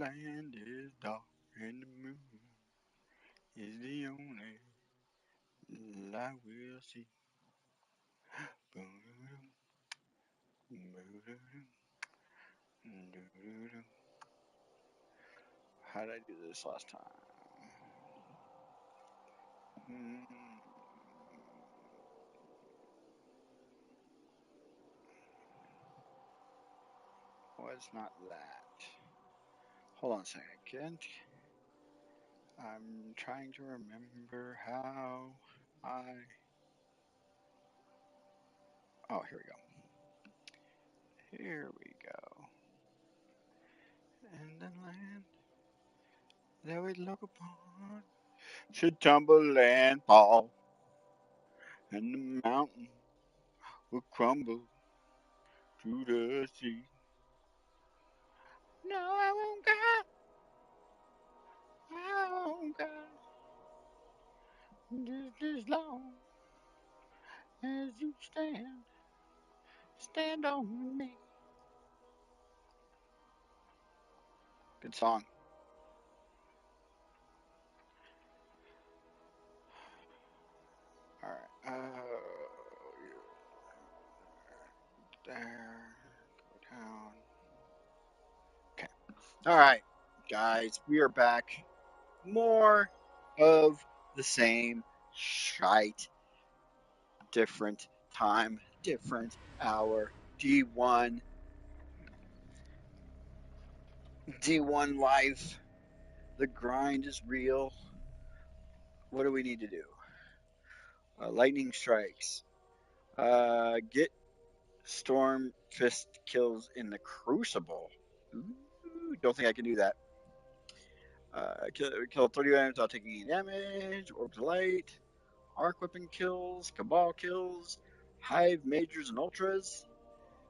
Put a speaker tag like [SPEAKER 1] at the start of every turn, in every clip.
[SPEAKER 1] land is dark and the moon is the only light we'll see. How did I do this last time? Hmm. Was not that. Hold on a second. I'm trying to remember how I. Oh, here we go. Here we go. And the land that we look upon should tumble and fall, and the mountain will crumble to the sea. No, I won't go. I won't go. Just as long as you stand on me. Good song. All right. There. Go down. Okay. All right, guys, we are back. More of the same shite. Different time, different hour. D1, D1 life. The grind is real. What do we need to do? Lightning strikes. Get Storm Fist kills in the Crucible. Ooh, don't think I can do that. Kill 30 items without taking any damage. Orbs of Light. Arc Weapon kills. Cabal kills. Hive Majors and Ultras.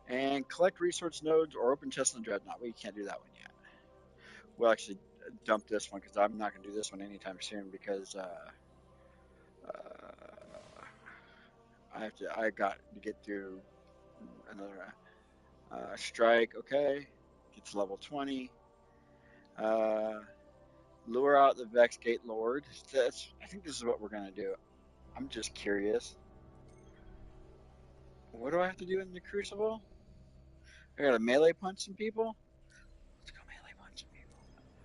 [SPEAKER 1] And collect resource nodes or open chests in the Dreadnought. We can't do that one yet. We'll actually dump this one because I'm not going to do this one anytime soon because I got to get through another strike. Okay, gets level 20. Uh, lure out the Vexgate Lord. I think this is what we're gonna do. I'm just curious. What do I have to do in the Crucible? I gotta melee punch some people. Let's go melee punch some people.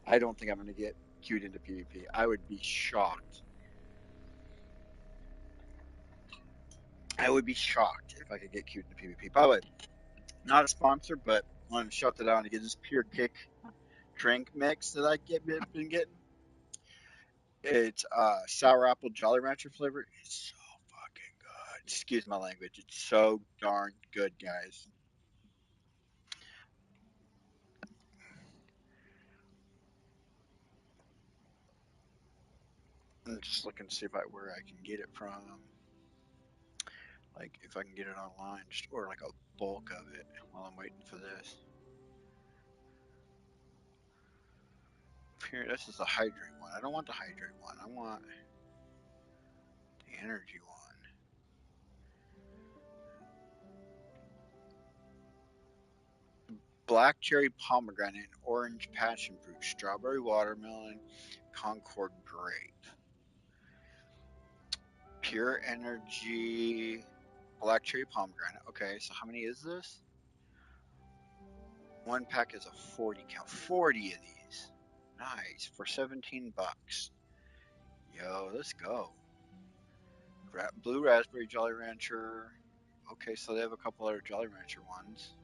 [SPEAKER 1] I don't think I'm gonna get queued into PvP. I would be shocked. I would be shocked if I could get queued into PvP. By the way, not a sponsor, but I want to shout that out to get this pure kick drink mix that been getting. It's sour apple Jolly Rancher flavor. It's so fucking good. Excuse my language. It's so darn good, guys. I'm just looking to see if where I can get it from. Like if I can get it online, just order like a bulk of it while I'm waiting for this. Here, this is the hydrate one. I don't want the hydrate one. I want the energy one. Black cherry pomegranate, orange passion fruit, strawberry watermelon, Concord grape. Pure energy, black cherry pomegranate. Okay, so how many is this? One pack is a 40 count. 40 of these. Nice. For 17 bucks. Yo, let's go. Blue Raspberry Jolly Rancher. Okay, so they have a couple other Jolly Rancher ones.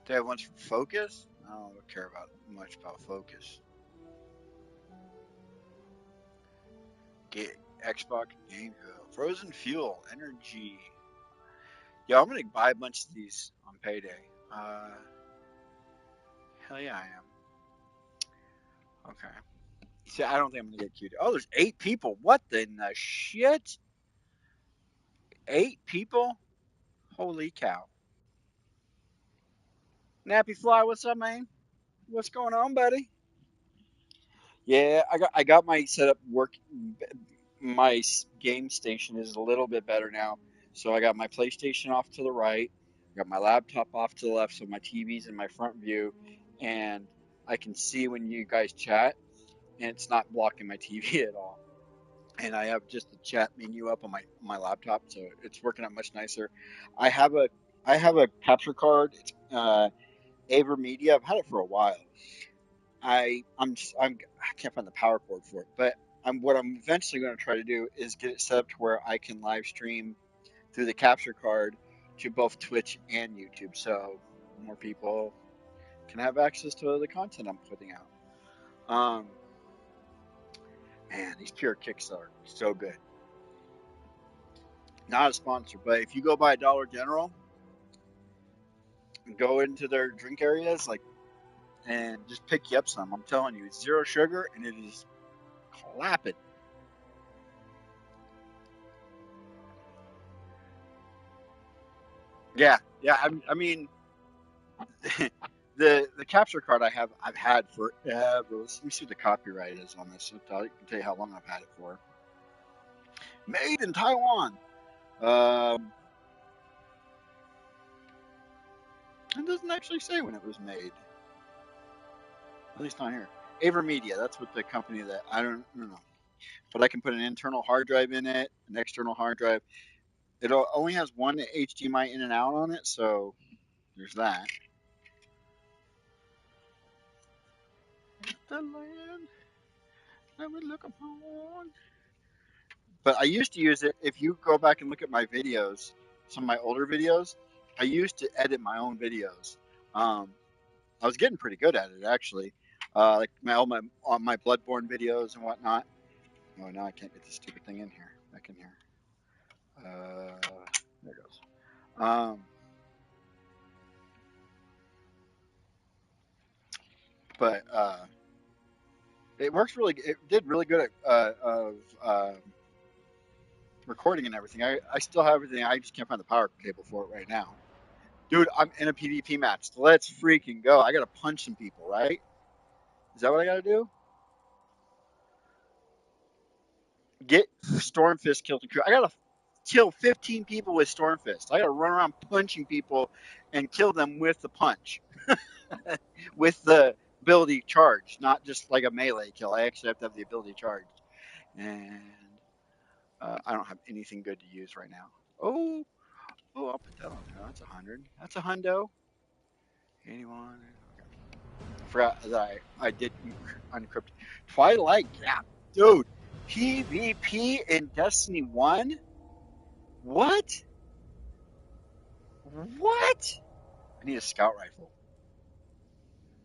[SPEAKER 1] They have ones for Focus? I don't care about much about Focus. Get Xbox Game Frozen Fuel, Energy. Yo, I'm gonna buy a bunch of these on payday. Hell yeah, I am. Okay. See, I don't think I'm gonna get queued. Oh, there's 8 people. What in the shit? 8 people? Holy cow. Nappy Fly, what's up, man? What's going on, buddy? Yeah, I got my setup work. My game station is a little bit better now. So I got my PlayStation off to the right, got my laptop off to the left, so my TV's in my front view, and I can see when you guys chat, and it's not blocking my TV at all. And I have just the chat menu up on my laptop, so it's working out much nicer. I have a I have a capture card. It's Aver Media. I've had it for a while. I can't find the power cord for it, but what I'm eventually going to try to do is get it set up to where I can live stream through the capture card to both Twitch and YouTube, so more people can have access to the content I'm putting out. Um, Man, these pure kicks are so good. Not a sponsor, but if you go by Dollar General and go into their drink areas, like, and just pick you up some, I'm telling you, it's zero sugar and it is clapping. Yeah, yeah. I mean, the capture card I've had forever. Let me see what the copyright is on this. I can tell you how long I've had it for. Made in Taiwan. Um, it doesn't actually say when it was made. At least not here. Aver Media. That's what the company that I don't know. But I can put an internal hard drive in it, an external hard drive. It only has one HDMI in and out on it, so there's that. The land that we look upon. But I used to use it. If you go back and look at my videos, some of my older videos, I used to edit my own videos. Um, I was getting pretty good at it actually. Like all my Bloodborne videos and whatnot. Oh, now I can't get this stupid thing in here. Back in here. There it goes. But it works really. It did really good at of recording and everything. I still have everything. I just can't find the power cable for it right now. Dude, I'm in a PvP match. Let's freaking go. I gotta punch some people, right? Is that what I gotta do? Get Stormfist killed and crew. I gotta kill 15 people with Stormfist. I gotta run around punching people and kill them with the punch, with the ability charge, not just like a melee kill. I actually have to have the ability charged, and I don't have anything good to use right now. Oh, oh, I'll put that on there. That's 100. That's a hundo. 81. I forgot that I did unencrypt Twilight Gap, dude. PvP in Destiny 1? What? What? I need a scout rifle.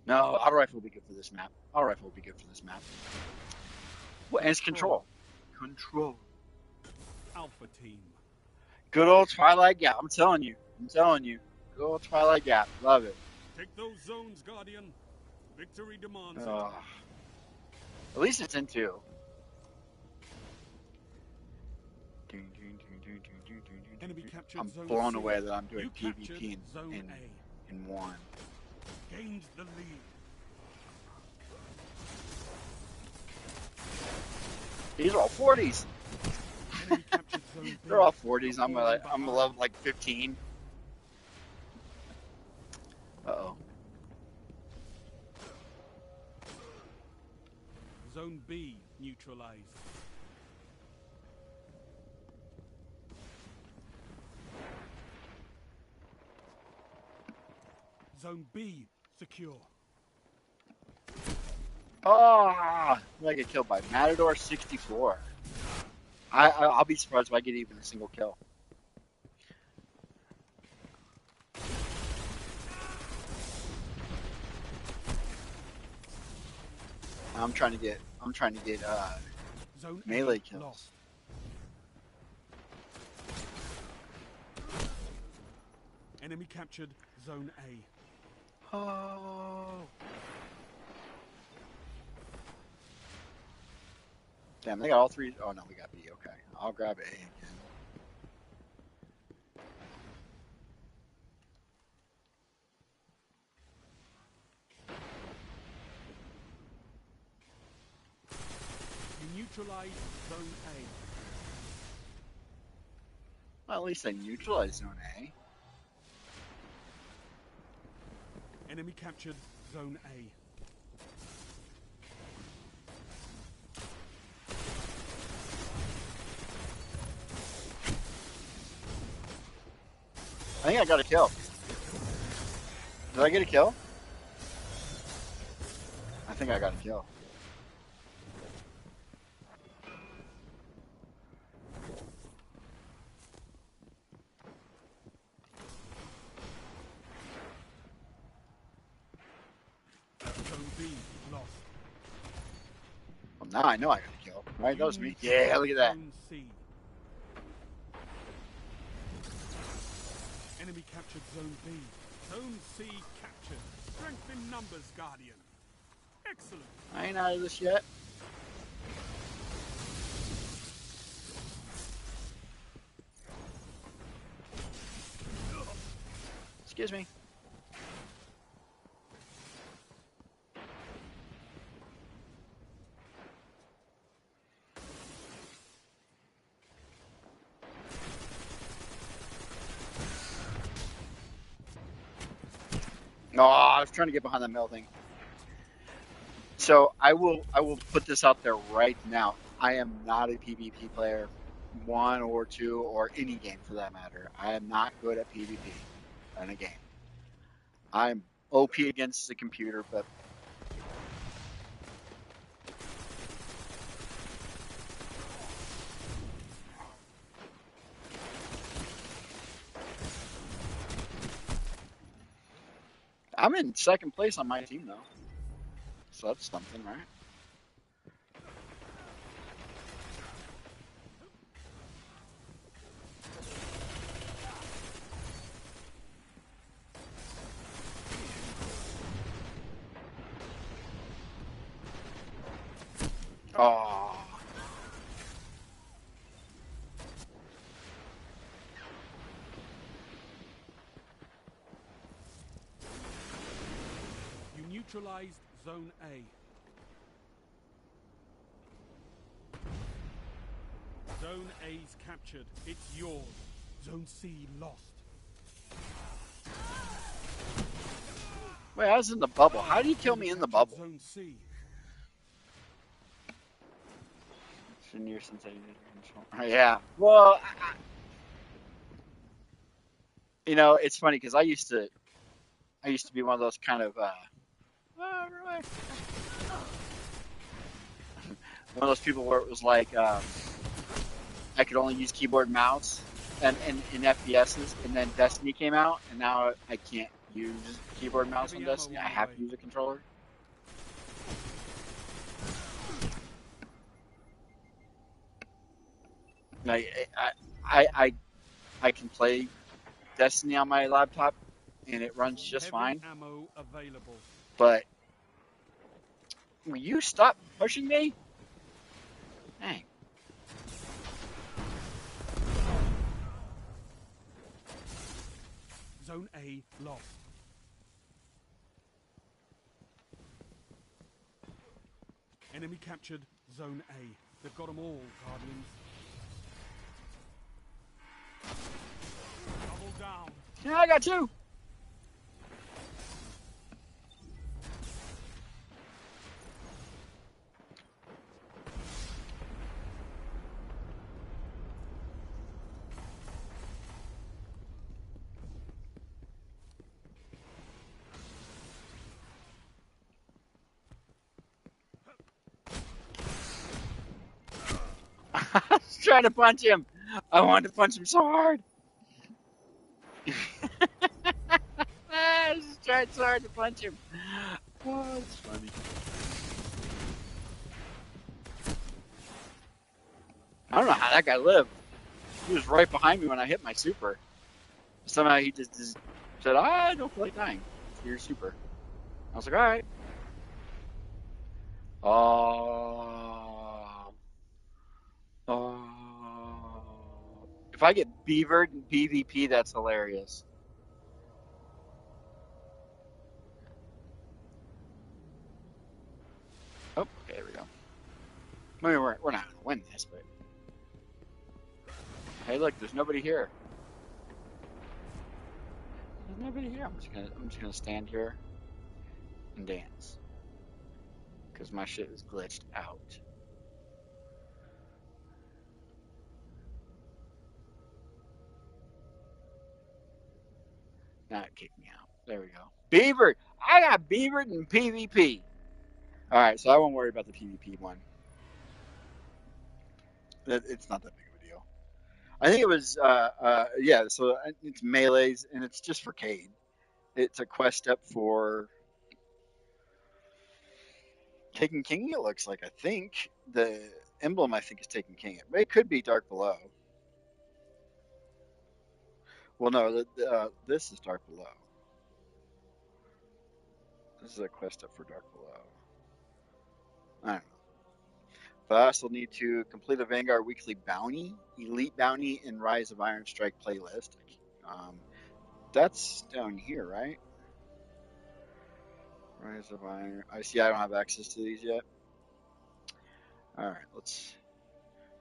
[SPEAKER 1] No, auto rifle will be good for this map. Auto rifle will be good for this map. Well, and it's control. Control.
[SPEAKER 2] Alpha team.
[SPEAKER 1] Good old Twilight Gap. I'm telling you. I'm telling you. Good old Twilight Gap. Love it.
[SPEAKER 2] Take those zones, Guardian. Victory demands it.
[SPEAKER 1] At least it's in two.
[SPEAKER 2] Enemy captured
[SPEAKER 1] I'm
[SPEAKER 2] zone
[SPEAKER 1] blown
[SPEAKER 2] C.
[SPEAKER 1] away that I'm doing
[SPEAKER 2] You captured
[SPEAKER 1] PvP
[SPEAKER 2] zone A.
[SPEAKER 1] in one.
[SPEAKER 2] Gained the lead.
[SPEAKER 1] These are all 40s.
[SPEAKER 2] Enemy captured zone B.
[SPEAKER 1] They're all 40s.
[SPEAKER 2] You're
[SPEAKER 1] I'm
[SPEAKER 2] falling
[SPEAKER 1] a
[SPEAKER 2] behind.
[SPEAKER 1] level like 15. Uh-oh.
[SPEAKER 2] Zone B neutralized. Zone B secure.
[SPEAKER 1] Oh, I get killed by Matador 64. I'll be surprised if I get even a single kill. I'm trying to get
[SPEAKER 2] Zone
[SPEAKER 1] melee
[SPEAKER 2] A
[SPEAKER 1] kills.
[SPEAKER 2] lost. Enemy captured zone A.
[SPEAKER 1] Oh. Damn, they got all three. Oh no, we got B. Okay, I'll grab A again.
[SPEAKER 2] You neutralized zone
[SPEAKER 1] Well, at least I neutralized Zone A.
[SPEAKER 2] A. Enemy captured zone A.
[SPEAKER 1] think I got a kill. Did I get a kill? I think I got a kill.
[SPEAKER 2] Zone B lost.
[SPEAKER 1] Well, now I know I got a kill. Right? That
[SPEAKER 2] You
[SPEAKER 1] was me. Yeah,
[SPEAKER 2] neutralized
[SPEAKER 1] look at that.
[SPEAKER 2] Zone C. Enemy captured Zone B. Zone C captured. Strength in numbers, Guardian. Excellent.
[SPEAKER 1] I ain't out of this yet. Excuse me. No, I was trying to get behind that metal thing. So I will put this out there right now. I am not a PvP player, one or two or any game for that matter. I am not good at PvP in a game. I'm OP against the computer, but I'm in second place on my team though. So that's something, right? Oh,
[SPEAKER 2] You neutralized Zone A. Zone A's captured. It's yours. Zone C lost.
[SPEAKER 1] wait, I was in the bubble. How do you kill
[SPEAKER 2] Enemy
[SPEAKER 1] me in the
[SPEAKER 2] captured
[SPEAKER 1] bubble?
[SPEAKER 2] Zone C.
[SPEAKER 1] It's been years since I did control. Yeah. Well, it's funny because I used to be one of those kind of really? One of those people where it was like I could only use keyboard and mouse and in FPSs, and then Destiny came out, and now I can't use keyboard and mouse on
[SPEAKER 2] Heavy ammo
[SPEAKER 1] Destiny.
[SPEAKER 2] on
[SPEAKER 1] I
[SPEAKER 2] the
[SPEAKER 1] have
[SPEAKER 2] way.
[SPEAKER 1] to use a controller. Like I I can play Destiny on my laptop, and it runs just
[SPEAKER 2] Heavy
[SPEAKER 1] fine.
[SPEAKER 2] ammo available.
[SPEAKER 1] But will you stop pushing me? Dang.
[SPEAKER 2] Zone A lost. Enemy captured Zone A. They've got them all, Guardians. Double down.
[SPEAKER 1] Yeah, I got two. I was trying to punch him. I wanted to punch him so hard. I was just trying so hard to punch him. Oh, it's funny. I don't know how that guy lived. He was right behind me when I hit my super. Somehow he just said, I don't feel like dying. So you're super. I was like, all right. Oh, oh. If I get beavered in PvP, that's hilarious. Oh, okay, there we go. I mean, we're not gonna win this, but hey, look, there's nobody here. There's nobody here. I'm just gonna stand here and dance because my shit is glitched out. Not kick me out. There we go. Beaver. I got beavered in PvP. All right, so I won't worry about the PvP one. It's not that big of a deal. I think it was, yeah. So it's melees, and it's just for Cade. It's a quest step for Taken King. It looks like. I think the emblem. I think is Taken King. It could be Dark Below. Well, no. This is Dark Below. This is a quest step for Dark Below. I don't know. But I also need to complete a Vanguard weekly bounty, Elite Bounty, and Rise of Iron Strike playlist. Um, that's down here, right? Rise of Iron. I see. I don't have access to these yet. All right, let's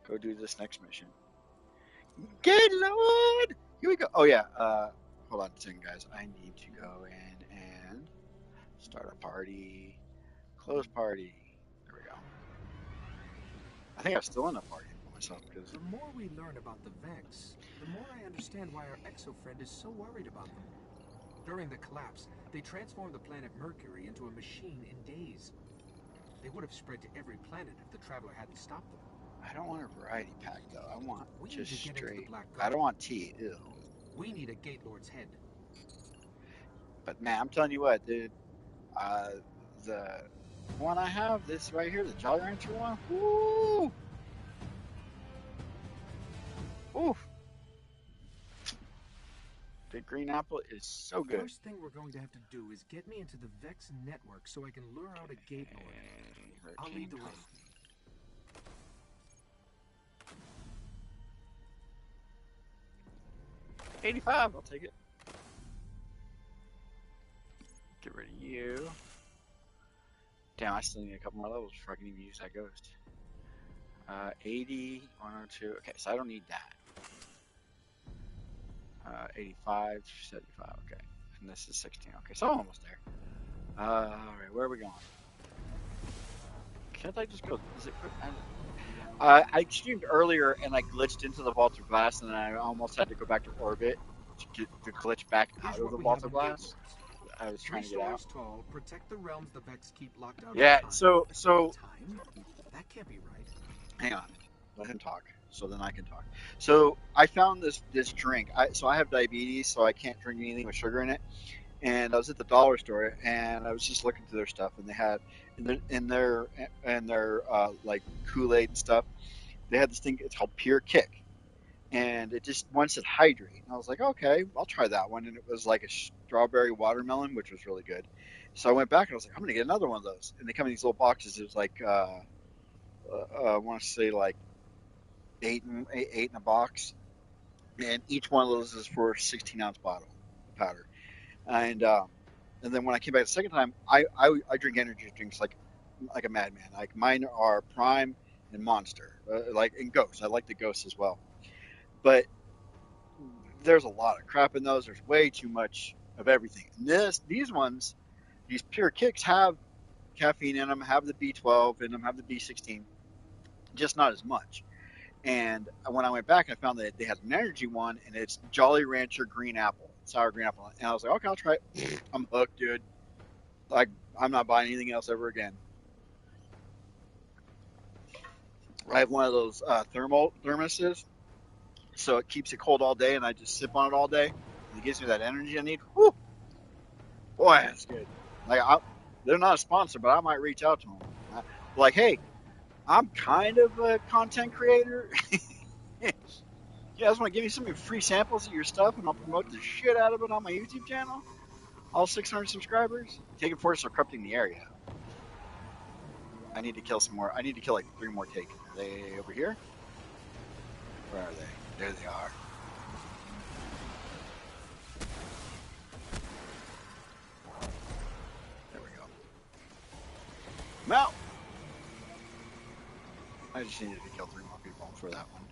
[SPEAKER 1] go do this next mission. Good Lord! Here we go. Oh yeah. Hold on a second, guys. I need to go in and start a party. Close party. There we go. I think I'm still in a party for myself because
[SPEAKER 3] The more we learn about the Vex, the more I understand why our exo-friend is so worried about them. During the collapse, they transformed the planet Mercury into a machine in days. They would have spread to every planet if the Traveler hadn't stopped them.
[SPEAKER 1] I don't want a variety pack though. I want
[SPEAKER 3] We need
[SPEAKER 1] just
[SPEAKER 3] to get into the
[SPEAKER 1] straight.
[SPEAKER 3] Black
[SPEAKER 1] I don't
[SPEAKER 3] Gulch.
[SPEAKER 1] want tea. Ew.
[SPEAKER 3] We need a Gate Lord's head.
[SPEAKER 1] But man, I'm telling you what, dude. Uh, the one I have, this right here, the Jolly Rancher one. Woo! Oof! The green apple is so
[SPEAKER 3] The
[SPEAKER 1] good.
[SPEAKER 3] first thing we're going to have to do is get me into the Vex network so I can lure out a Gate Lord. I'll lead the way.
[SPEAKER 1] 85. I'll take it. Get rid of you. Damn, I still need a couple more levels before I can even use that ghost. 80, 102. Okay, so I don't need that. 85, 75. Okay, and this is 16. Okay, so I'm almost there. All right, where are we going? Can't I just go? Is it quick? I streamed earlier and I glitched into the vault of glass, and I almost had to go back to orbit to get the glitch back
[SPEAKER 3] Here's
[SPEAKER 1] out of
[SPEAKER 3] what
[SPEAKER 1] the
[SPEAKER 3] we
[SPEAKER 1] vault
[SPEAKER 3] have
[SPEAKER 1] of
[SPEAKER 3] on Gate
[SPEAKER 1] glass.
[SPEAKER 3] Lords.
[SPEAKER 1] I was
[SPEAKER 3] 3
[SPEAKER 1] trying to get out.
[SPEAKER 3] stories tall, protect the realms the Vex keep locked out
[SPEAKER 1] Yeah,
[SPEAKER 3] of time.
[SPEAKER 1] so
[SPEAKER 3] Time? That can't be right.
[SPEAKER 1] hang on, let him talk, so then I can talk. So I found this drink. I have diabetes, so I can't drink anything with sugar in it. And I was at the dollar store, and I was just looking through their stuff, and they had in their like Kool-Aid and stuff. They had this thing. It's called Pure Kick, and it just one said hydrate. And I was like, okay, I'll try that one. And it was like a strawberry watermelon, which was really good. So I went back and I was like, I'm gonna get another one of those. And they come in these little boxes. It was like I want to say like eight in a box, and each one of those is for a 16-ounce bottle of powder. And then when I came back the second time, I drink energy drinks like a madman. Like mine are Prime and Monster, like and Ghost. I like the Ghost as well, but there's a lot of crap in those. There's way too much of everything. And these ones, these Pure Kicks have caffeine in them, have the B12 in them, have the B16, just not as much. And when I went back, I found that they had an energy one, and it's Jolly Rancher Green Apple, sour green apple. And I was like, okay, I'll try it. I'm hooked, dude. Like, I'm not buying anything else ever again. I have one of those thermal thermoses, so it keeps it cold all day, and I just sip on it all day, and it gives me that energy I need. Whew, boy, that's good. Like, they're not a sponsor, but I might reach out to them. Like, hey, I'm kind of a content creator. You guys want to give me some free samples of your stuff, and I'll promote the shit out of it on my YouTube channel? All 600 subscribers? Taken Force are corrupting the area. I need to kill some more. I need to kill like 3 more Taken. Are they over here? Where are they? There they are. There we go. I'm out. I just needed to kill 3 more people for that one.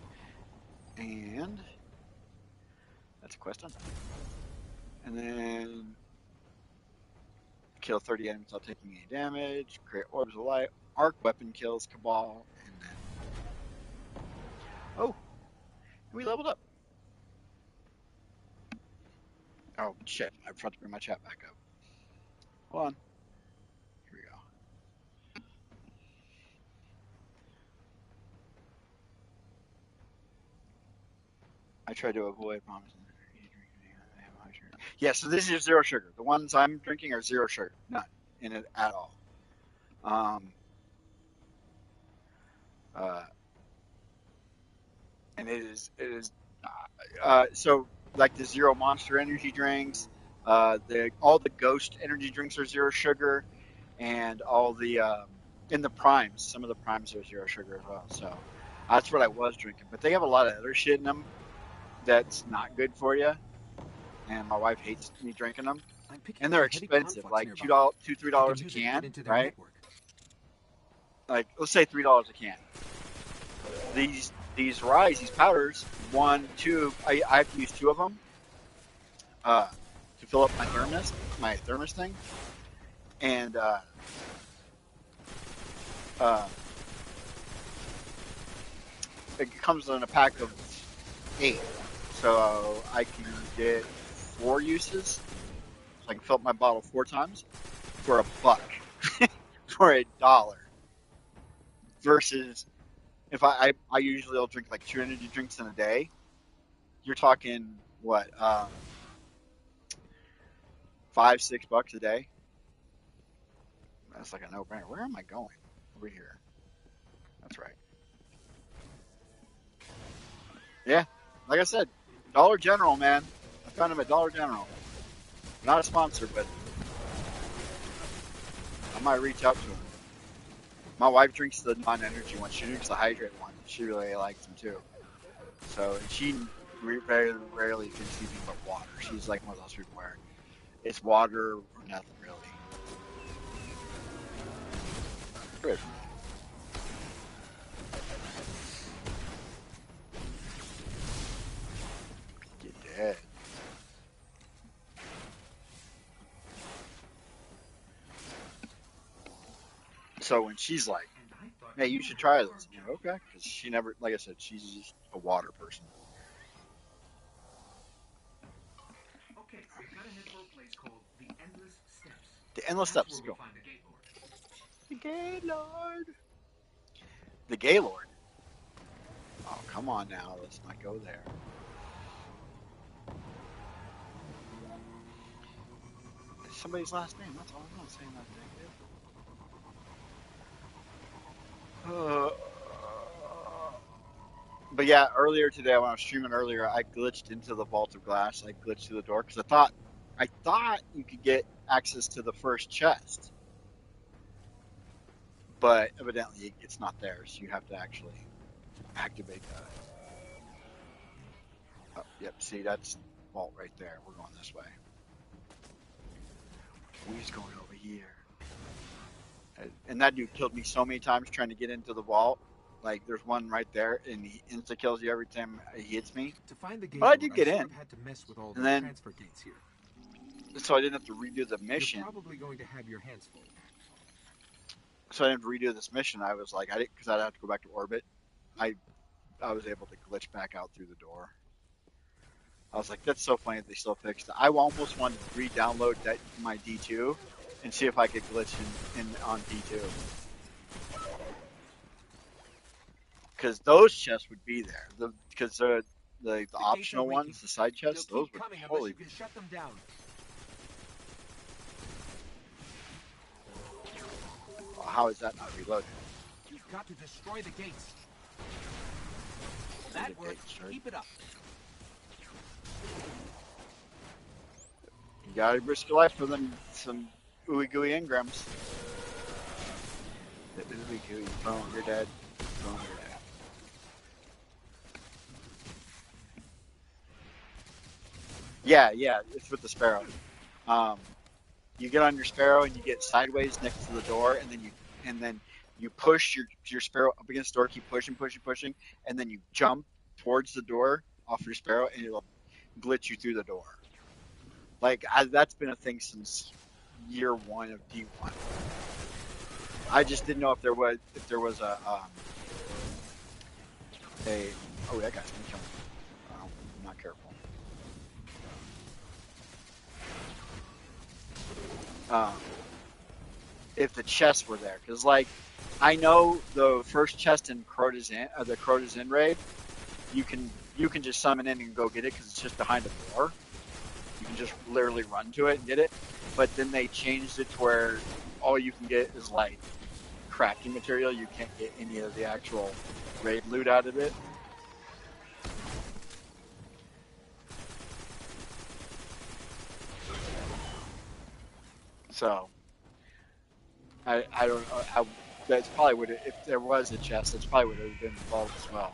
[SPEAKER 1] And that's a quest done. And then kill 30 enemies without taking any damage. Create orbs of light. Arc weapon kills Cabal. And then oh, we leveled up. Oh shit! I forgot to bring my chat back up. Hold on. Here we go. I try to avoid promising. Yeah, so this is zero sugar. The ones I'm drinking are zero sugar, not in it at all. Um, uh, and it is so like the zero Monster energy drinks, the all the Ghost energy drinks are zero sugar, and all the in the primes, some of the primes are zero sugar as well. So that's what I was drinking, but they have a lot of other shit in them that's not good for you, and my wife hates me drinking them,
[SPEAKER 3] I'm picking
[SPEAKER 1] and
[SPEAKER 3] up
[SPEAKER 1] they're
[SPEAKER 3] a heavy
[SPEAKER 1] expensive,
[SPEAKER 3] conflux
[SPEAKER 1] like
[SPEAKER 3] nearby.
[SPEAKER 1] three
[SPEAKER 3] I can
[SPEAKER 1] dollars a
[SPEAKER 3] use it to get
[SPEAKER 1] can,
[SPEAKER 3] into their
[SPEAKER 1] right?
[SPEAKER 3] network.
[SPEAKER 1] Like let's say $3 a can. These ryes, these powders, one, two, I have to use two of them uh, to fill up my thermos thing, and uh, it comes in a pack of 8, so I can get 4 uses, so I can fill up my bottle 4 times for $1, for $1, versus if I usually will drink like 2 energy drinks in a day. You're talking what, 5, $6 a day. That's like a no-brainer. Where am I going? Over here. That's right. Yeah, like I said, Dollar General, man. I found him at Dollar General. Not a sponsor, but I might reach out to him. My wife drinks the non-energy one. She drinks the hydrate one. She really likes them too. So, and she very rarely drinks anything but water. She's like one of those people where it's water or nothing really. Get away from me. Get dead. So when she's like,
[SPEAKER 3] And I thought
[SPEAKER 1] "Hey, you
[SPEAKER 3] you
[SPEAKER 1] should
[SPEAKER 3] had a
[SPEAKER 1] try
[SPEAKER 3] farm
[SPEAKER 1] this," I'm like,
[SPEAKER 3] job.
[SPEAKER 1] "Okay," because she never, like I said, she's just a water person.
[SPEAKER 3] Okay, we've got to head for a place called the Endless Steps.
[SPEAKER 1] The endless
[SPEAKER 3] That's
[SPEAKER 1] steps.
[SPEAKER 3] where
[SPEAKER 1] Let's
[SPEAKER 3] we'll
[SPEAKER 1] go.
[SPEAKER 3] find the Gate Lord.
[SPEAKER 1] The Gaylord. The Gaylord. Oh, come on now. Let's not go there. It's somebody's last name. That's all. I'm not saying that negative. Uh, but yeah, earlier today when I was streaming earlier, I glitched into the vault of glass. I glitched through the door because I thought you could get access to the first chest, but evidently it's not there. So you have to actually activate that. Oh, yep. See, that's vault right there. We're going this way. We're just going over here. And that dude killed me so many times trying to get into the vault. Like there's one right there, and he insta kills you every time he hits me.
[SPEAKER 3] To find the
[SPEAKER 1] But
[SPEAKER 3] Gate
[SPEAKER 1] I
[SPEAKER 3] Lord,
[SPEAKER 1] did
[SPEAKER 3] I
[SPEAKER 1] get
[SPEAKER 3] sort of
[SPEAKER 1] in,
[SPEAKER 3] had to mess with all
[SPEAKER 1] and
[SPEAKER 3] the
[SPEAKER 1] then
[SPEAKER 3] transfer gates here.
[SPEAKER 1] so I didn't have to redo the
[SPEAKER 3] You're
[SPEAKER 1] mission.
[SPEAKER 3] probably going to have your hands full.
[SPEAKER 1] So I didn't redo this mission. I was like, I didn't because I'd have to go back to orbit. I I was able to glitch back out through the door. I was like, that's so funny that they still fixed it. I almost wanted to re-download that my D2 and see if I could glitch in on D2 because those chests would be there. Because the
[SPEAKER 3] The gates are
[SPEAKER 1] optional
[SPEAKER 3] weakened.
[SPEAKER 1] ones, the side
[SPEAKER 3] They'll
[SPEAKER 1] chests, those
[SPEAKER 3] keep
[SPEAKER 1] would
[SPEAKER 3] coming unless
[SPEAKER 1] totally
[SPEAKER 3] you
[SPEAKER 1] be
[SPEAKER 3] can
[SPEAKER 1] there.
[SPEAKER 3] shut them down.
[SPEAKER 1] How is that not reloaded?
[SPEAKER 3] You've got to destroy the gates.
[SPEAKER 1] There's a
[SPEAKER 3] That
[SPEAKER 1] gate
[SPEAKER 3] works.
[SPEAKER 1] destroyed.
[SPEAKER 3] Keep it up.
[SPEAKER 1] You gotta risk your life for them some ooey gooey engrams. The ooey gooey. Boom, you're dead. Boom, you're dead. Yeah, yeah, it's with the sparrow. Um, you get on your sparrow and you get sideways next to the door, and then you push your sparrow up against the door, keep pushing, pushing, pushing, and then you jump towards the door off your sparrow, and it'll glitch you through the door. Like that's been a thing since year one of D1. I just didn't know if there was a oh that guy's gonna kill me. Oh, I'm not careful. Um, if the chests were there, because like I know the first chest in Crota's Inn, the Crota's Inn raid, you can just summon in and go get it because it's just behind a door. You can just literally run to it and get it. But then they changed it to where all you can get is like crafting material. You can't get any of the actual raid loot out of it. So I don't know. That's probably would if there was a chest, that's probably would have been involved as well.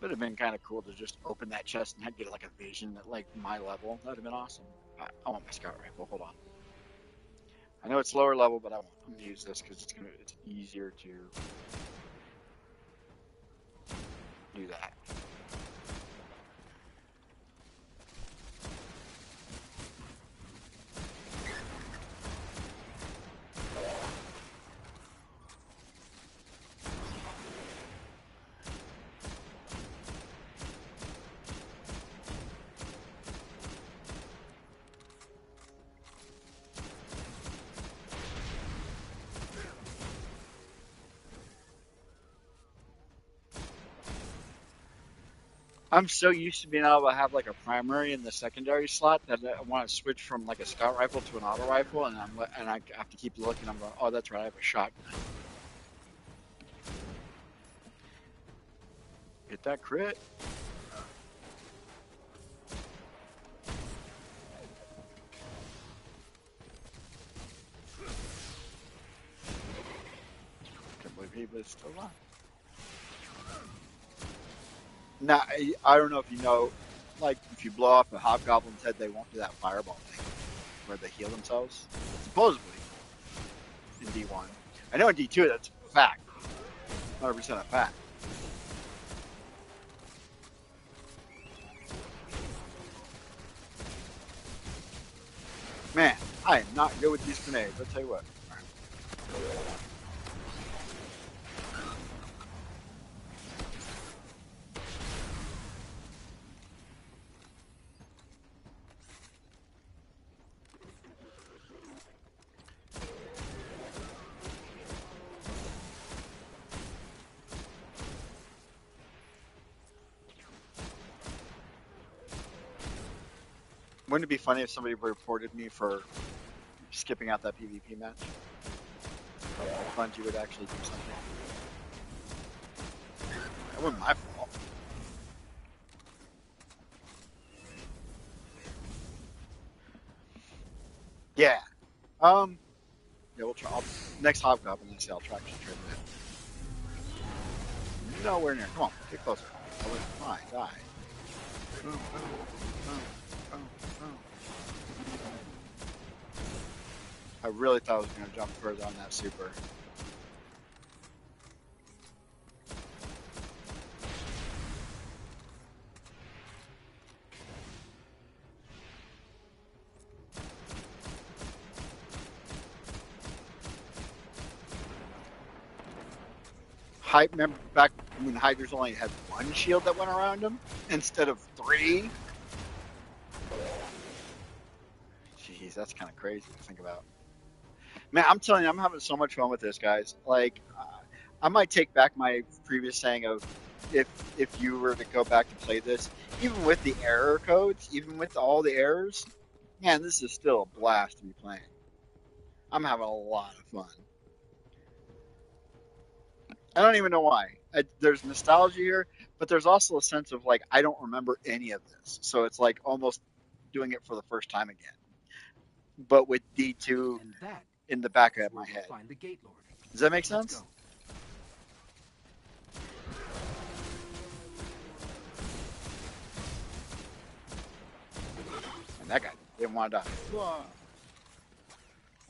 [SPEAKER 1] Would have been kind of cool to just open that chest and get like a vision at like my level. That would have been awesome. I want my scout rifle. Hold on. I know it's lower level, but I'm gonna use this because it's easier to do that. I'm so used to being able to have like a primary in the secondary slot that I want to switch from like a scout rifle to an auto rifle, and I have to keep looking. I'm going, oh, that's right, I have a shotgun. Get that crit. Can't believe he was still alive. Now I don't know if you know, like if you blow off a hobgoblin's head, they won't do that fireball thing where they heal themselves. Supposedly in D1. I know in D2 that's a fact, 100% a fact. Man, I am not good with these grenades. I'll tell you what. Wouldn't it be funny if somebody reported me for skipping out that PvP match? Like Bungie would actually do something. That wasn't my fault. Yeah. Um. Yeah, we'll try. Next hobgoblin I see, I'll try to trade that. Nowhere near. Come on, get closer. I would. Fine, die. Boom, boom, boom, boom, boom. I really thought I was gonna jump further on that super. Hype. Remember back when Hydras only had one shield that went around him instead of three? Jeez, that's kind of crazy to think about. Man, I'm telling you, I'm having so much fun with this, guys. Like, I might take back my previous saying of if you were to go back and play this, even with the error codes, even with all the errors, man, this is still a blast to be playing. I'm having a lot of fun. I don't even know why. There's nostalgia here, but there's also a sense of like I don't remember any of this, so it's like almost doing it for the first time again. But with D2
[SPEAKER 3] And that
[SPEAKER 1] in the back
[SPEAKER 3] is
[SPEAKER 1] of
[SPEAKER 3] where
[SPEAKER 1] my
[SPEAKER 3] we'll
[SPEAKER 1] head.
[SPEAKER 3] find the Gate Lord.
[SPEAKER 1] Does that make
[SPEAKER 3] Let's
[SPEAKER 1] sense?
[SPEAKER 3] go.
[SPEAKER 1] And that guy didn't want to die. All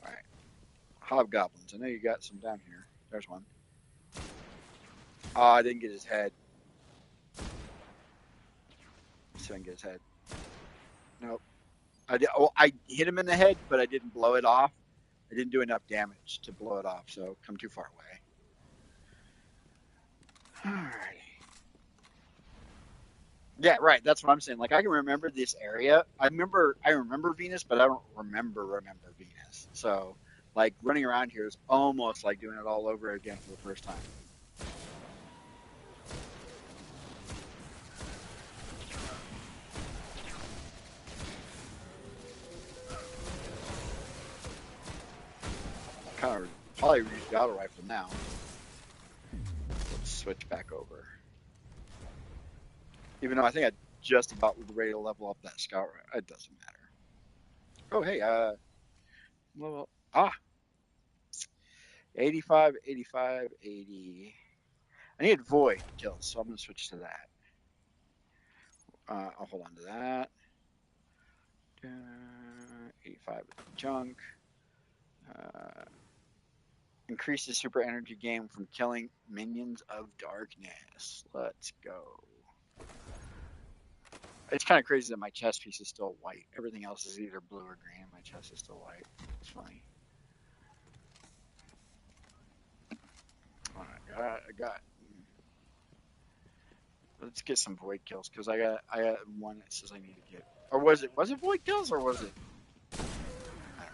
[SPEAKER 1] right. Hobgoblins. I know you got some down here. There's one. Oh, I didn't get his head. Let's see if I can get his head. Nope. I hit him in the head, but I didn't blow it off. I didn't do enough damage to blow it off, so come too far away. Alrighty. Yeah, right. That's what I'm saying. Like I can remember this area. I remember Venus, but I don't remember Venus. So like running around here is almost like doing it all over again for the first time. Kind of probably use the auto rifle now. Let's switch back over. Even though I think I just about ready to level up that scout. It doesn't matter. Oh hey, level 85, 85, 80. I need void kills, so I'm gonna switch to that. I'll hold on to that. 85 junk. Uh, increases super energy gain from killing minions of darkness. Let's go. It's kind of crazy that my chest piece is still white. Everything else is either blue or green. My chest is still white. It's funny. All right, I got. Let's get some void kills because I got one that says I need to get. Or was it void kills or was it? I don't know.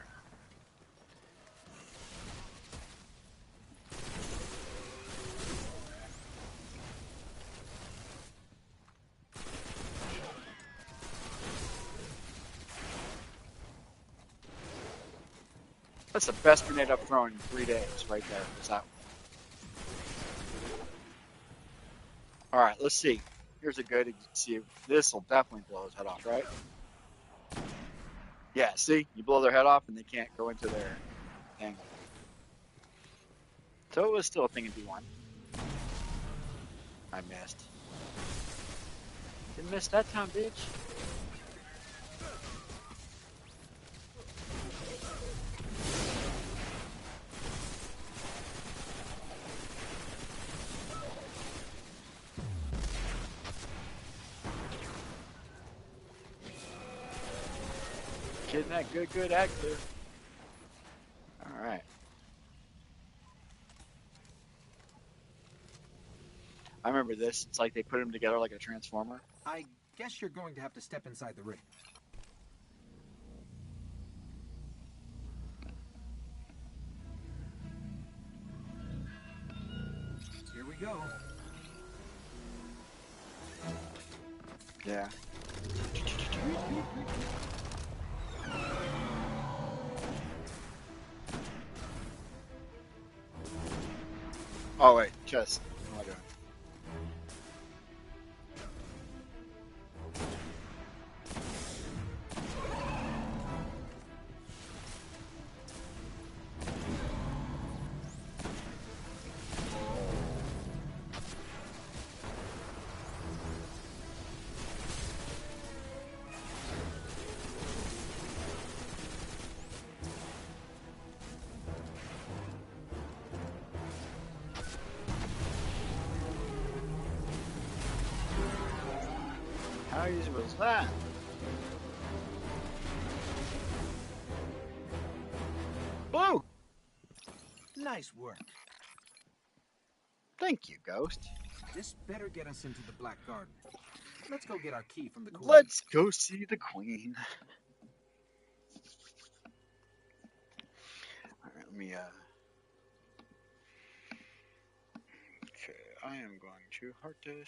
[SPEAKER 1] That's the best grenade I've thrown in 3 days right there. Is that one? All right, let's see. Here's a good. See, this will definitely blow his head off, right? Yeah. See, you blow their head off and they can't go into their thing. So it was still a thing in D1. I missed. Didn't miss that time, bitch. Getting that good active. All right. I remember this. It's like they put them together like a transformer.
[SPEAKER 3] I guess you're going to have to step inside the ring. Here we go.
[SPEAKER 1] Yeah. Oh wait, chest. What am I doing? How easy was that? Blue.
[SPEAKER 3] Nice work.
[SPEAKER 1] Thank you, Ghost.
[SPEAKER 3] This better get us into the Black Garden. Let's go get our key from the Queen.
[SPEAKER 1] Let's go see the Queen. All right, let me. Okay, I am going to heart this.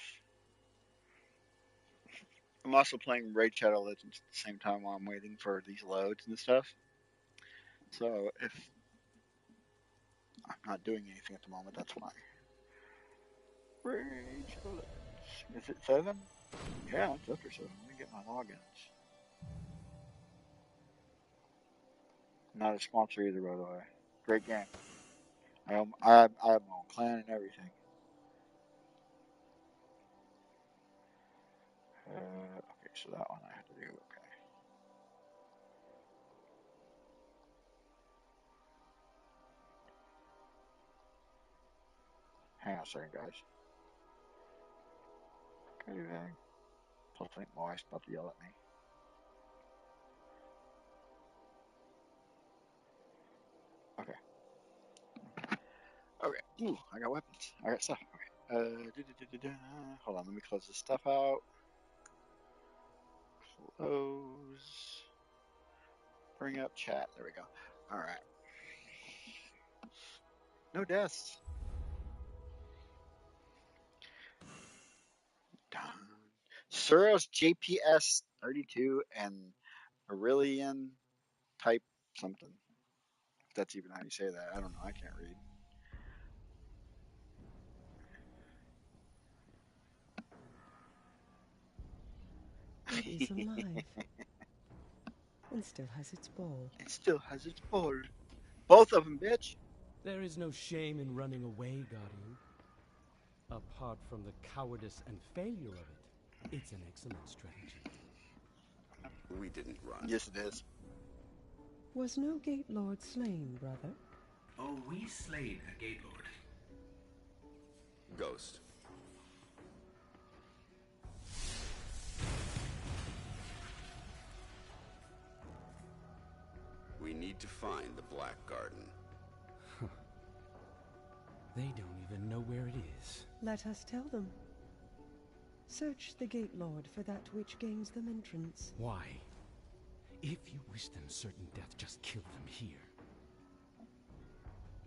[SPEAKER 1] I'm also playing Raid Shadow Legends at the same time while I'm waiting for these loads and stuff. So if I'm not doing anything at the moment, that's why. Raid Shadow Legends. Is it 7? Yeah, it's after 7. Let me get my logins. Not a sponsor either, by the way. Great game. I have my own clan and everything. Okay, so that one I have to do. Okay. Hang on a second, guys. Okay, then. Plus, I think my wife's about to yell at me. Okay. Okay. Ooh, I got weapons. I got stuff. Okay. Hold on, let me close this stuff out. Close. Bring up chat. There we go. All right. No deaths. Done. Suros JPS 32 and Aurelian type something. If that's even how you say that. I don't know. I can't read.
[SPEAKER 4] It is alive and still has its ball.
[SPEAKER 1] It still has its ball. Both of them, bitch.
[SPEAKER 5] There is no shame in running away, Guardian. Apart from the cowardice and failure of it, it's an excellent strategy.
[SPEAKER 6] We didn't run.
[SPEAKER 1] Yes, it is.
[SPEAKER 4] Was no Gate Lord slain, brother?
[SPEAKER 3] Oh, we slayed a Gate Lord.
[SPEAKER 6] Ghost. We need to find the Black Garden.
[SPEAKER 5] They don't even know where it is.
[SPEAKER 4] Let us tell them. Search the Gate Lord for that which gains them entrance.
[SPEAKER 5] Why? If you wish them certain death, just kill them here.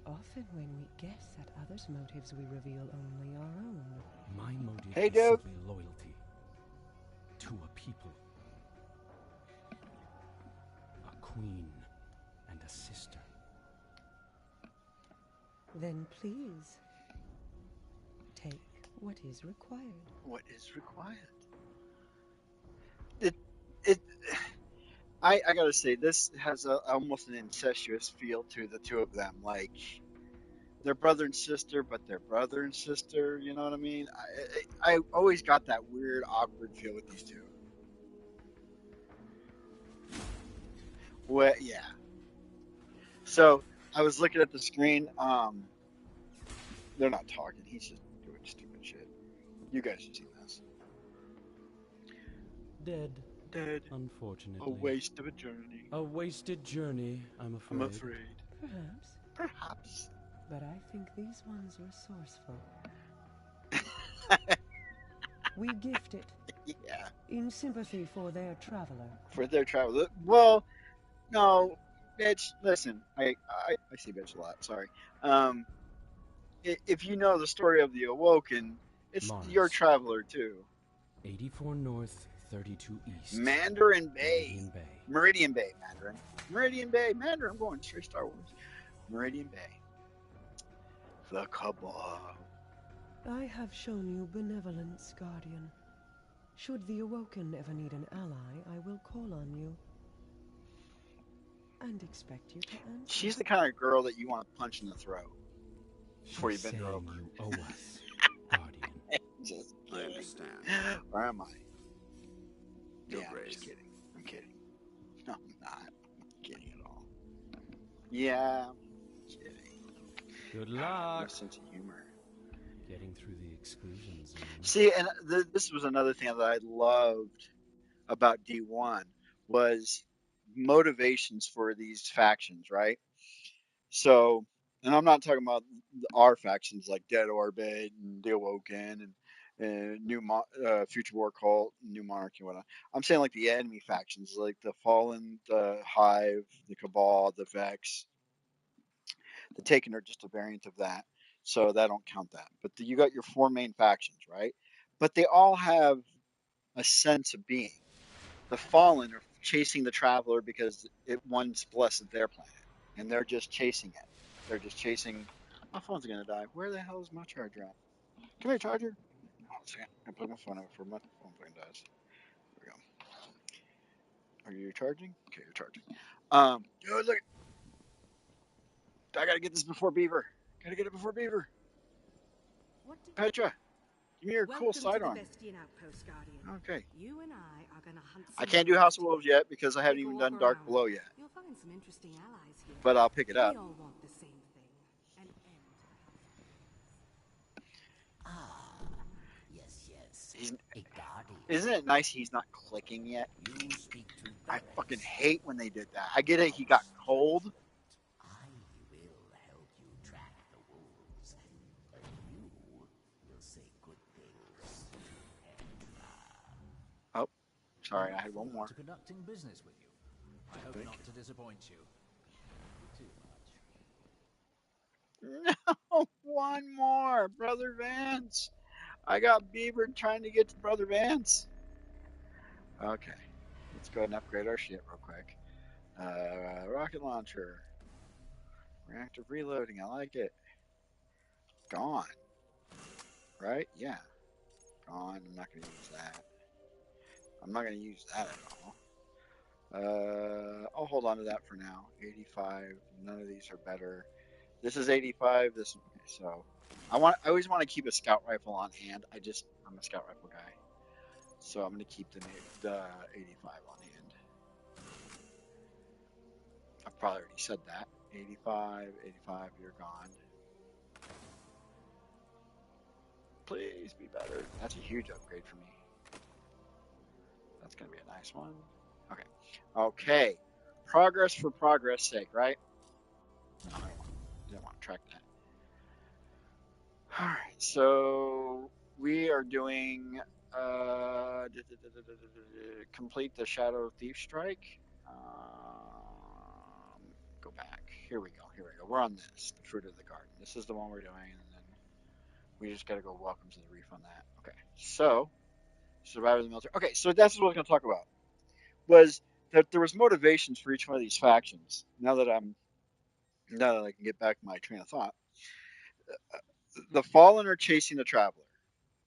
[SPEAKER 4] Often when we guess at others' motives, we reveal only our own.
[SPEAKER 5] My motive
[SPEAKER 1] Hey,
[SPEAKER 5] is
[SPEAKER 1] dude.
[SPEAKER 5] simply loyalty to a people, a queen, and a sister.
[SPEAKER 4] Then please, take what is required.
[SPEAKER 1] What is required? It. I gotta say, this has almost an incestuous feel to the two of them. Like they're brother and sister, but they're brother and sister. You know what I mean? I always got that weird, awkward feel with these two. Well, yeah. So I was looking at the screen. They're not talking. He's just doing stupid shit. You guys have seen this.
[SPEAKER 5] Dead.
[SPEAKER 1] Dead.
[SPEAKER 5] Unfortunately.
[SPEAKER 1] A waste of a journey.
[SPEAKER 5] A wasted journey, I'm afraid.
[SPEAKER 1] I'm afraid.
[SPEAKER 4] Perhaps.
[SPEAKER 1] Perhaps.
[SPEAKER 4] But I think these ones resourceful. We gift it.
[SPEAKER 1] Yeah.
[SPEAKER 4] In sympathy for their traveler.
[SPEAKER 1] For their travel. Well, no, bitch. Listen, I say bitch a lot. Sorry. Um, if you know the story of the Awoken, it's
[SPEAKER 5] Mars.
[SPEAKER 1] your traveler too.
[SPEAKER 5] 84 North, 32 East.
[SPEAKER 1] Mandarin Bay.
[SPEAKER 5] Meridian Bay.
[SPEAKER 1] Meridian Bay, Mandarin. Meridian Bay, Mandarin. I'm going straight Star Wars. Meridian Bay. The Cabal.
[SPEAKER 4] I have shown you benevolence, Guardian. Should the Awoken ever need an ally, I will call on you. And expect you to answer.
[SPEAKER 1] She's the kind of girl that you want to punch in the throat before you
[SPEAKER 5] She's
[SPEAKER 1] bend her
[SPEAKER 5] saying
[SPEAKER 1] over.
[SPEAKER 5] you owe us, Guardian.
[SPEAKER 1] Just
[SPEAKER 6] I
[SPEAKER 1] kidding.
[SPEAKER 6] understand.
[SPEAKER 1] Where am I?
[SPEAKER 6] Your
[SPEAKER 1] Yeah, I'm
[SPEAKER 6] Grace.
[SPEAKER 1] just kidding. I'm kidding. No, I'm not. I'm kidding at all. Yeah, I'm kidding.
[SPEAKER 5] Good
[SPEAKER 1] God, I have no
[SPEAKER 5] luck
[SPEAKER 1] sense of humor.
[SPEAKER 5] getting through the exclusion zone.
[SPEAKER 1] See, and this was another thing that I loved about D1 was motivations for these factions, right? So, and I'm not talking about our factions like Dead Orbit and The Awoken and Future War Cult, New Monarchy, and whatnot. I'm saying like the enemy factions, like the Fallen, the Hive, the Cabal, the Vex. The Taken are just a variant of that, so that don't count that. But you got your four main factions, right? But they all have a sense of being. The Fallen are chasing the Traveler because it once blessed their planet, and they're just chasing it. They're just chasing. My phone's gonna die. Where the hell is my charger at? Come here, charger. Hold on a second. I plug my phone out before my phone fucking dies. There we go. Are you charging? Okay, you're charging. Dude, look. I gotta get this before Beaver. Gotta get it before Beaver. Petra, give me your cool
[SPEAKER 7] Welcome to the
[SPEAKER 1] sidearm.
[SPEAKER 7] Bestian Outpost, Guardian.
[SPEAKER 1] Okay.
[SPEAKER 7] You and I are gonna hunt
[SPEAKER 1] I
[SPEAKER 7] some
[SPEAKER 1] can't do
[SPEAKER 7] wolves
[SPEAKER 1] House of Wolves yet because I haven't
[SPEAKER 7] Take a
[SPEAKER 1] even
[SPEAKER 7] walk
[SPEAKER 1] done Dark
[SPEAKER 7] around.
[SPEAKER 1] Below yet.
[SPEAKER 7] You'll find some interesting allies here.
[SPEAKER 1] But I'll pick it up.
[SPEAKER 7] We all want the same thing. An end to the House of Wolves.
[SPEAKER 8] Yes.
[SPEAKER 1] He's,
[SPEAKER 8] A guardian.
[SPEAKER 1] isn't it nice he's not clicking yet?
[SPEAKER 8] You speak to
[SPEAKER 1] I fucking
[SPEAKER 8] Barracks.
[SPEAKER 1] hate when they did that. I get it, he got cold.
[SPEAKER 8] I will help you track the wolves, but you will say good things to Petra.
[SPEAKER 1] Oh, Sorry, I
[SPEAKER 9] look
[SPEAKER 1] had one
[SPEAKER 9] forward
[SPEAKER 1] more.
[SPEAKER 9] to conducting business with you. I hope
[SPEAKER 1] Think.
[SPEAKER 9] not to disappoint you too much.
[SPEAKER 1] No, one more, Brother Vance. I got Beaver trying to get to Brother Vance. Okay, let's go ahead and upgrade our shit real quick. Rocket launcher, reactive reloading. I like it. Gone, right? Yeah, gone. I'm not gonna use that. I'm not gonna use that at all. I'll hold on to that for now. 85. None of these are better. This is 85. This okay. So I always want to keep a scout rifle on hand. I'm a scout rifle guy, so I'm gonna keep the 85 on hand. I've probably already said that. 85, 85. You're gone. Please be better. That's a huge upgrade for me. That's gonna be a nice one. Okay. Okay. Progress for progress sake, right? No, I didn't want to track that. All right, so we are doing complete the Shadow Thief Strike. Go back. Here we go. Here we go. We're on this, the Fruit of the Garden. This is the one we're doing, and then we just got to go Welcome to the Reef on that. Okay, so Survivor of the Military. Okay, so that's what I was going to talk about. Was that there was motivations for each one of these factions. Now that I can get back my train of thought, the Fallen are chasing the Traveler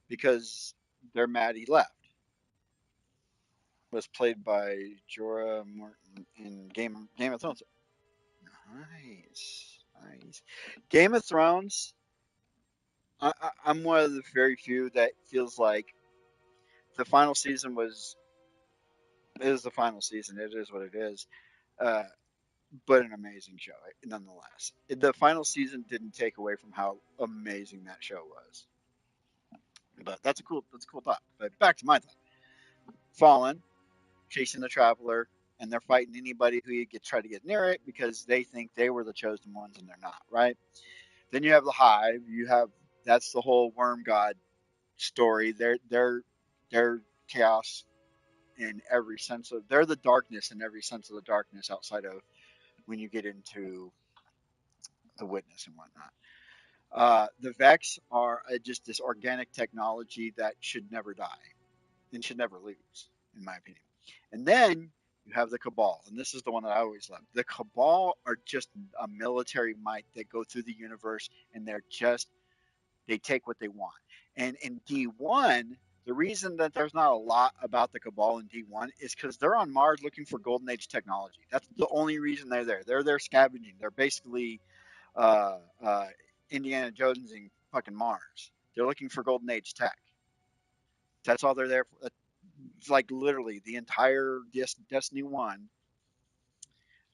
[SPEAKER 1] because they're mad he left. Was played by Jorah Morton in Game of Thrones. Nice, nice. Game of Thrones. I'm one of the very few that feels like the final season was is the final season. It is what it is. Uh, but an amazing show nonetheless. The final season didn't take away from how amazing that show was. But that's a cool thought. But back to my thought. Fallen chasing the traveler, and they're fighting anybody who gets try to get near it because they think they were the chosen ones and they're not, right? Then you have the hive. You have that's the whole worm god story. They're chaos in every sense of they're the darkness in every sense of the darkness outside of when you get into the witness and whatnot. The Vex are just this organic technology that should never die and should never lose, in my opinion. And then you have the Cabal, and this is the one that I always love. The Cabal are just a military might that go through the universe, and they take what they want. And in D1, the reason that there's not a lot about the Cabal in D1 is because they're on Mars looking for Golden Age technology. That's the only reason they're there. They're there scavenging. They're basically uh, uh, Indiana Jones in fucking Mars. They're looking for Golden Age tech. That's all they're there for. It's like literally the entire Destiny 1.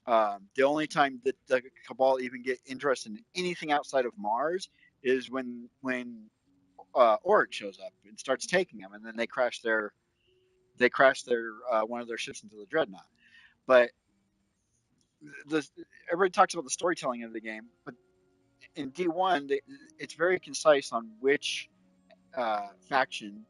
[SPEAKER 1] The only time that the Cabal even get interested in anything outside of Mars is when Oryx shows up and starts taking them, and then they crash their one of their ships into the dreadnought. But the, everybody talks about the storytelling of the game, but in D1, it's very concise on which faction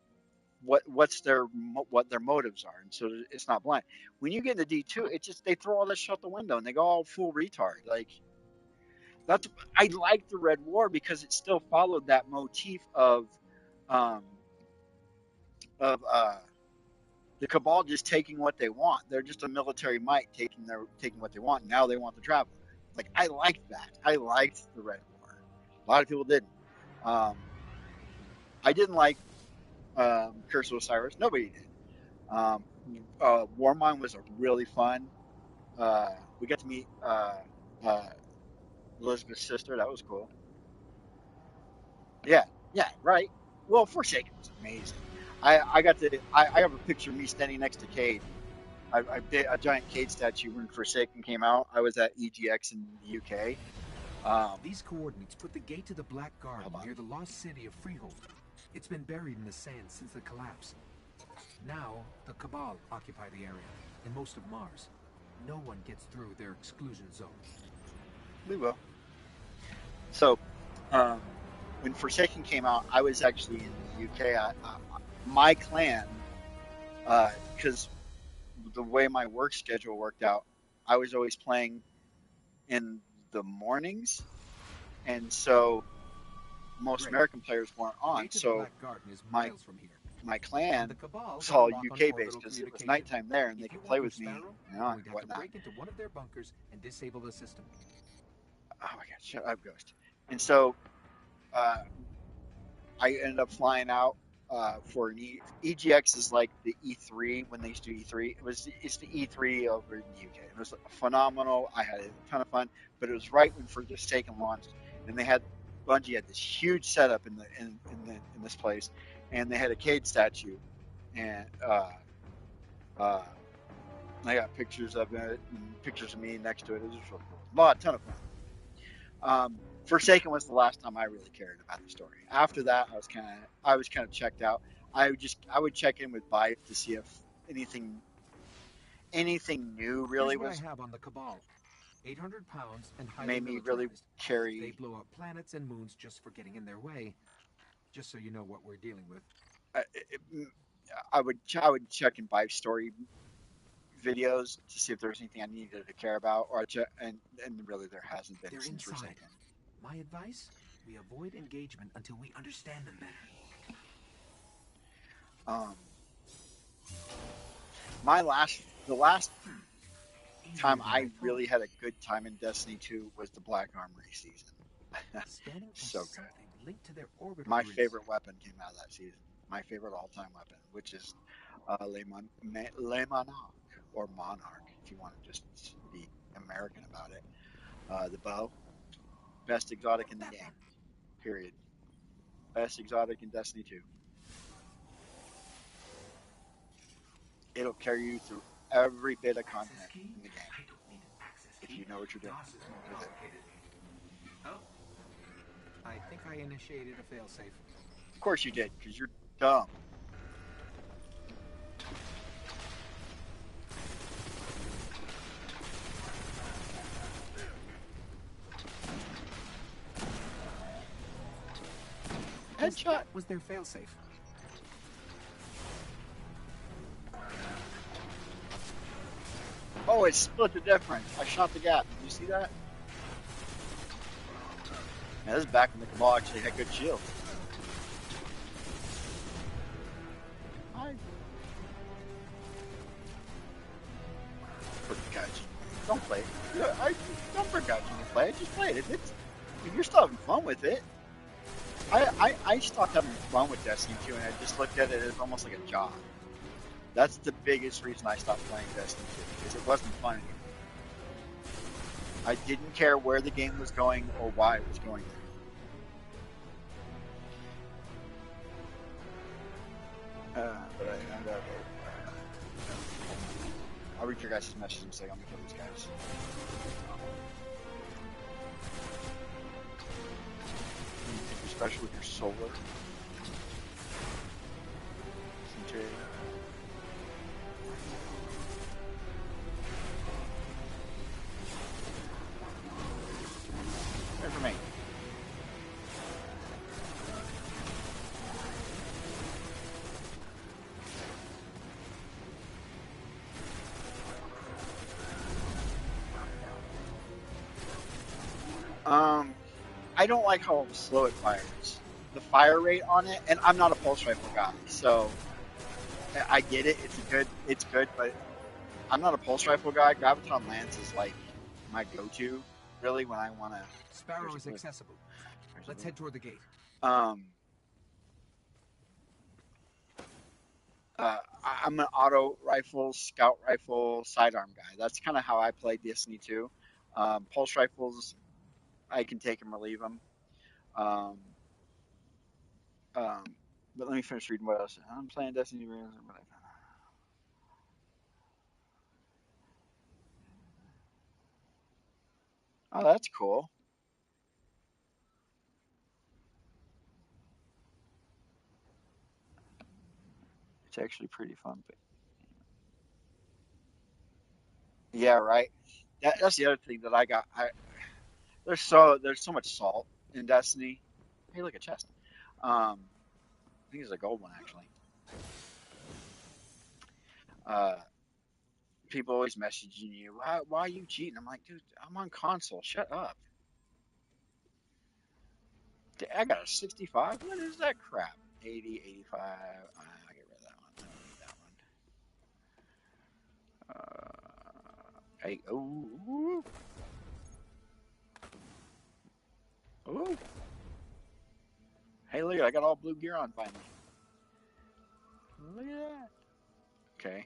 [SPEAKER 1] what their motives are, and so it's not blind. When you get into D2, it just they throw all that shit out the window and they go all full retard. Like that's I like the Red War because it still followed that motif um of the Cabal just taking what they want. They're just a military might taking what they want. Now they want the Traveler. Like I liked that. I liked the Red War. A lot of people didn't. Um, I didn't like Curse of Osiris. Nobody did. Warmind was a really fun. We got to meet uh, Elizabeth's sister. That was cool. Yeah, yeah, right. Well, Forsaken was amazing. I have a picture of me standing next to Cade. I did a giant Cade statue when Forsaken came out. I was at EGX in the UK.
[SPEAKER 3] These coordinates put the gate to the Black Garden
[SPEAKER 1] Hold on.
[SPEAKER 3] near the lost city of Freehold. It's been buried in the sand since the collapse. Now, the Cabal occupy the area, and most of Mars. No one gets through their exclusion zone.
[SPEAKER 1] We will. So, um, when Forsaken came out, I was actually in the UK. My clan, because the way my work schedule worked out, I was always playing in the mornings, and so most
[SPEAKER 3] Great.
[SPEAKER 1] American players weren't
[SPEAKER 3] The
[SPEAKER 1] on.
[SPEAKER 3] gate to the
[SPEAKER 1] So
[SPEAKER 3] Black Garden is
[SPEAKER 1] my
[SPEAKER 3] miles from here.
[SPEAKER 1] my
[SPEAKER 3] And the
[SPEAKER 1] clan
[SPEAKER 3] Cabal
[SPEAKER 1] was
[SPEAKER 3] got a
[SPEAKER 1] all
[SPEAKER 3] lock on
[SPEAKER 1] UK based
[SPEAKER 3] orbital
[SPEAKER 1] because it was
[SPEAKER 3] communication.
[SPEAKER 1] nighttime there, and they
[SPEAKER 3] If you
[SPEAKER 1] could play
[SPEAKER 3] want your
[SPEAKER 1] with me,
[SPEAKER 3] Sparrow,
[SPEAKER 1] and
[SPEAKER 3] you're going to have to
[SPEAKER 1] whatnot.
[SPEAKER 3] break into one of their bunkers and disable the system.
[SPEAKER 1] Oh my God, shut up, Ghost. And so uh, I ended up flying out for an EGX is like the E3 when they used to do E3. It's the E3 over in the UK. It was phenomenal. I had a ton of fun, but it was right when Forsaken launched, and they had Bungie had this huge setup in this place, and they had a Cade statue, and I got pictures of it and pictures of me next to it. It was just really cool. Ton of fun. Forsaken was the last time I really cared about the story. After that, I was kind of checked out. I would check in with Bife to see if anything anything new
[SPEAKER 3] Here's
[SPEAKER 1] really
[SPEAKER 3] what I
[SPEAKER 1] was
[SPEAKER 3] have on the Cabal. 800 pounds and highly
[SPEAKER 1] made me really
[SPEAKER 3] militarized. They
[SPEAKER 1] carry.
[SPEAKER 3] blow up planets and moons just for getting in their way. Just so you know what we're dealing with.
[SPEAKER 1] I, I would check in Bife's story videos to see if there was anything I needed to care about, or I check, and really there hasn't been
[SPEAKER 3] They're
[SPEAKER 1] since
[SPEAKER 3] inside.
[SPEAKER 1] Forsaken.
[SPEAKER 3] My advice? We avoid engagement until we understand them better.
[SPEAKER 1] Um, the last
[SPEAKER 3] Easier
[SPEAKER 1] time
[SPEAKER 3] than
[SPEAKER 1] I
[SPEAKER 3] I thought.
[SPEAKER 1] really had a good time in Destiny 2 was the Black Armory season.
[SPEAKER 3] Scanning for
[SPEAKER 1] So good.
[SPEAKER 3] something linked to their orbital
[SPEAKER 1] My
[SPEAKER 3] grids.
[SPEAKER 1] favorite weapon came out of that season. My favorite all-time weapon, which is Le Monarch, or Monarch, if you want to just be American about it. The bow, best exotic in the
[SPEAKER 3] That
[SPEAKER 1] game.
[SPEAKER 3] one.
[SPEAKER 1] Period. Best exotic in Destiny 2. It'll carry you through every bit of
[SPEAKER 3] Access
[SPEAKER 1] content
[SPEAKER 3] key?
[SPEAKER 1] in the game
[SPEAKER 3] I don't need an access
[SPEAKER 1] if
[SPEAKER 3] key.
[SPEAKER 1] you know what you're doing
[SPEAKER 3] DOS is more
[SPEAKER 1] with it.
[SPEAKER 3] complicated. Oh, I think I initiated a failsafe.
[SPEAKER 1] Of course you did, because you're dumb. Headshot.
[SPEAKER 3] That was their failsafe.
[SPEAKER 1] Oh, it split the difference. I shot the gap. Did you see that? Yeah, this is back when the Cabal actually had good shields. I begrudge. Don't play it. I don't begrudge you to play it. Just play it. If you're still having fun with it. I stopped having fun with Destiny 2 and I just looked at it as almost like a job. That's the biggest reason I stopped playing Destiny 2 because it wasn't fun anymore. I didn't care where the game was going or why it was going there. But I gotta go. I'll read your guys' message and say I'm gonna kill these guys. Anything special with your solar? CJ. Wait for me. I don't like how slow it fires. The fire rate on it, and I'm not a pulse rifle guy, so I get it. It's good, but I'm not a pulse rifle guy. Graviton Lance is like my go-to, really, when I want to.
[SPEAKER 3] Sparrow is accessible. Let's head toward the gate.
[SPEAKER 1] Um, I'm an auto rifle, scout rifle, sidearm guy. That's kind of how I play Destiny 2. Pulse rifles, I can take them or leave them. Um, um, but let me finish reading what else. I'm playing Destiny. Oh, that's cool. It's actually pretty fun. But yeah, right. That's the other thing that I got. There's so much salt in Destiny. Hey, look, a chest. I think it's a gold one actually. Uh, people always messaging you, why are you cheating? I'm like, dude, I'm on console. Shut up. I got a 65. What is that crap? 80, 85. I get rid of that one. I don't need that one. Hey, oh, oh. Hey, look, I got all blue gear on finally. Look at that. Okay.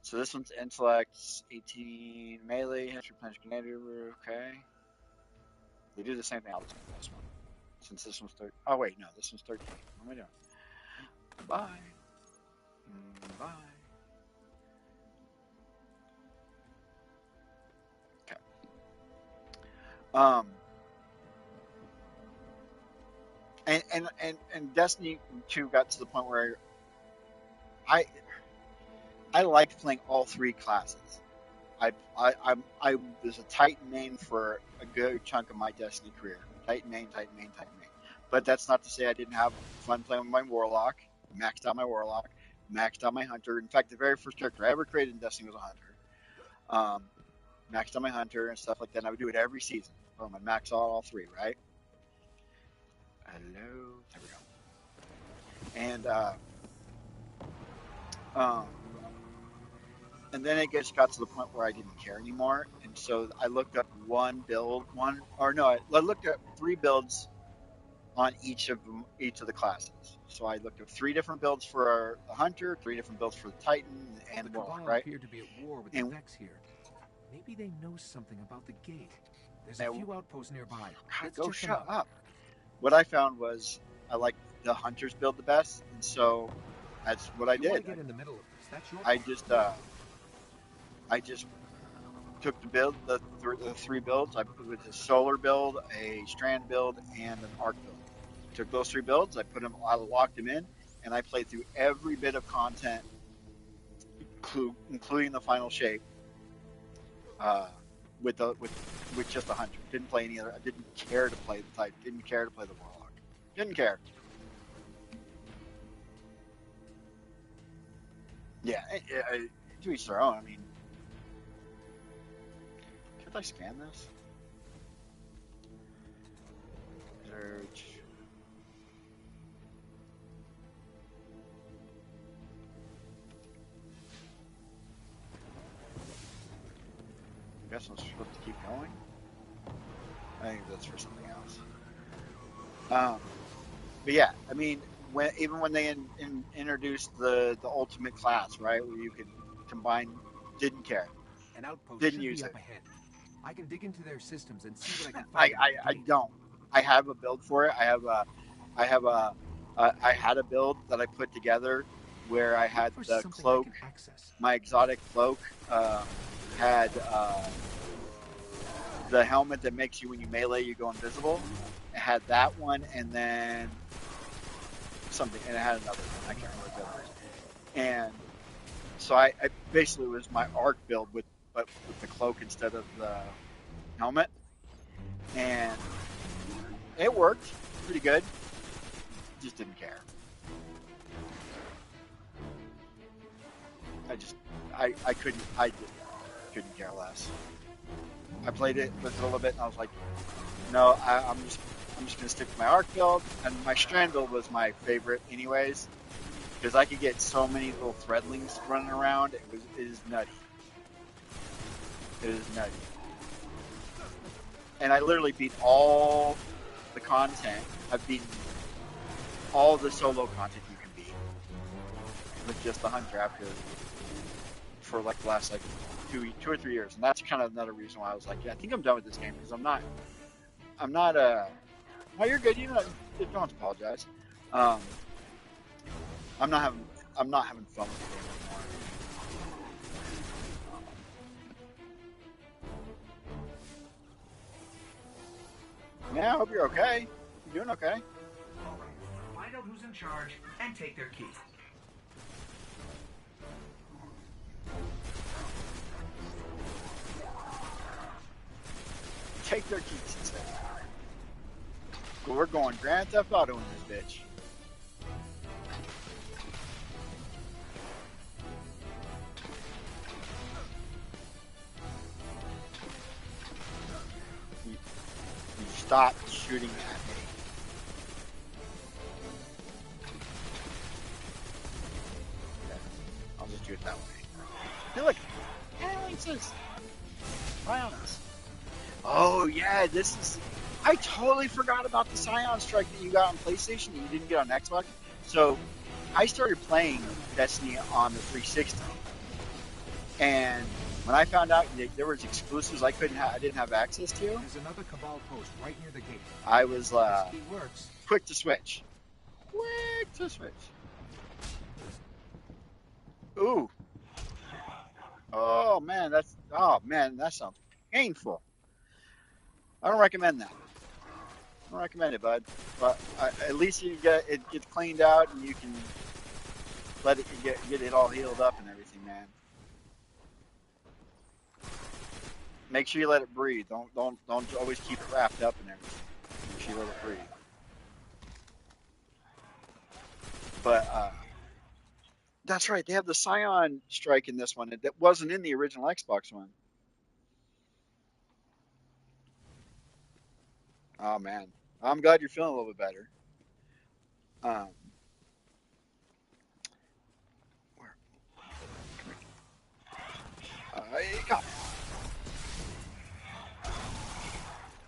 [SPEAKER 1] So this one's intellect, 18 melee, hits replenish grenade. Okay. They do the same thing. I'll just make this one. Since this one's 13. Oh, wait, no, this one's 13. What am I doing? Bye. Bye. Okay. Um, and Destiny 2 got to the point where I I liked playing all three classes. I was a Titan main for a good chunk of my Destiny career. Titan main, Titan main, Titan main. But that's not to say I didn't have fun playing with my Warlock. Maxed out my Warlock. Maxed out my Hunter. In fact, the very first character I ever created in Destiny was a Hunter. Maxed out my Hunter and stuff like that. And I would do it every season. Boom, I max out all three, right? Hello. There we go. Um, and then it just got to the point where I didn't care anymore, and so I looked up I looked at three builds on each of the classes. So I looked at three different builds for the Hunter, three different builds for the Titan, and
[SPEAKER 3] The
[SPEAKER 1] Warlock,
[SPEAKER 3] Cabal
[SPEAKER 1] right?
[SPEAKER 3] appear to be at war with the
[SPEAKER 1] And,
[SPEAKER 3] Vex here. Maybe they know something about the gate. There's a
[SPEAKER 1] and
[SPEAKER 3] few outposts nearby. Let's
[SPEAKER 1] go
[SPEAKER 3] check them
[SPEAKER 1] shut
[SPEAKER 3] out.
[SPEAKER 1] up. What I found was I liked the Hunter's build the best, and so that's what I
[SPEAKER 3] You want
[SPEAKER 1] did.
[SPEAKER 3] to get in the middle of this? That's your
[SPEAKER 1] I
[SPEAKER 3] call.
[SPEAKER 1] just I just took the three builds. I put with a solar build, a strand build, and an arc build. Took those three builds, I locked them in, and I played through every bit of content, including the final shape, uh, with just a Hunter. Didn't play any other. I didn't care to play the Titan. Didn't care to play the Warlock. Didn't care. Yeah, to each their own. I mean, could I scan this? Search. I guess I'm supposed to keep going. I think that's for something else. But yeah, I mean, even when they introduced the ultimate class, right, where you could combine, didn't care,
[SPEAKER 3] An outpost
[SPEAKER 1] didn't
[SPEAKER 3] should
[SPEAKER 1] use
[SPEAKER 3] be up
[SPEAKER 1] it.
[SPEAKER 3] ahead. I can dig into their systems and see what I can
[SPEAKER 1] I,
[SPEAKER 3] find about
[SPEAKER 1] I
[SPEAKER 3] the
[SPEAKER 1] I
[SPEAKER 3] gate.
[SPEAKER 1] don't. I have a build for it. I have a I had a build that I put together where I
[SPEAKER 3] Look
[SPEAKER 1] had
[SPEAKER 3] for
[SPEAKER 1] the
[SPEAKER 3] something I
[SPEAKER 1] cloak,
[SPEAKER 3] can access.
[SPEAKER 1] my exotic cloak, had the helmet that makes you when you melee you go invisible. It had that one, and then something, and it had another one. I can't remember what the other is. And so I basically was my arc build but with the cloak instead of the helmet, and it worked pretty good. Just didn't care. I just couldn't care less. I played it with a little bit, and I was like, no, I'm just gonna stick to my arc build, and my strand build was my favorite, anyways, because I could get so many little threadlings running around. It is nutty. It is nutty. And I literally beat all the content. I've beaten all the solo content you can beat with just the Hunter for like the last like 2 or 3 years, and that's kind of another reason why I was like, yeah, I think I'm done with this game because I'm not no, you're good. You don't have to apologize. Um, I'm not having fun with the game anymore. Yeah, I hope you're okay. You're doing okay.
[SPEAKER 3] All right. Find out who's in charge and take their key.
[SPEAKER 1] Take their keys instead. We're going Grand Theft Auto in this bitch. stop shooting at me. Okay. I'll just do it that way. Hey, look. Aliens. Violence. Oh, yeah, this is... I totally forgot about the Scion Strike that you got on PlayStation that you didn't get on Xbox. So, I started playing Destiny on the 360. And when I found out that there was exclusives I didn't have access to,
[SPEAKER 3] There's another Cabal post right near the gate.
[SPEAKER 1] I was
[SPEAKER 3] This key works.
[SPEAKER 1] quick to switch. Quick to switch. Ooh. Oh man, that sounds painful. I don't recommend that. I don't recommend it, bud. But at least you get it gets cleaned out and you can let it get it all healed up and everything, man. Make sure you let it breathe. Don't always keep it wrapped up and everything. Make sure you let it breathe. But that's right. They have the Scion Strike in this one that wasn't in the original Xbox one. Oh man, I'm glad you're feeling a little bit better. Um, where? Yeah.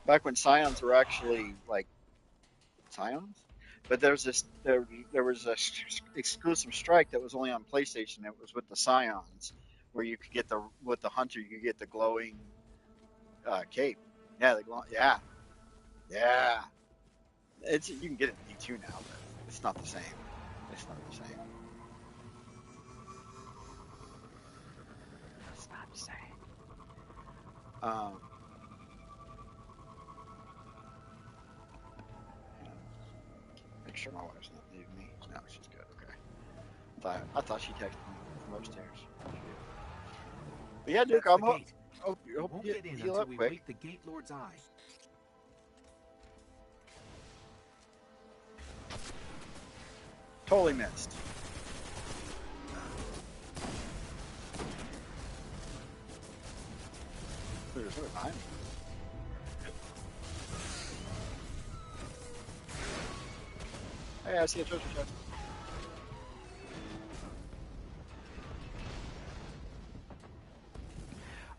[SPEAKER 1] Back when Scions were actually like Scions, but there was a exclusive strike that was only on PlayStation. It was with the Scions, where you could get with the hunter, you could get the glowing cape. Yeah, yeah, yeah. You can get it in D2 now, but it's not the same. It's not the same. It's not the same. Make sure my wife's not leaving me. No, she's good. Okay. I thought she texted me from upstairs. But yeah, Duke,
[SPEAKER 3] That's the gate.
[SPEAKER 1] hope
[SPEAKER 3] Won't
[SPEAKER 1] you
[SPEAKER 3] get in
[SPEAKER 1] heal
[SPEAKER 3] until
[SPEAKER 1] up
[SPEAKER 3] we
[SPEAKER 1] quick.
[SPEAKER 3] wait the Gate Lord's eye.
[SPEAKER 1] Totally missed. There's something behind me. Hey, I see a treasure chest.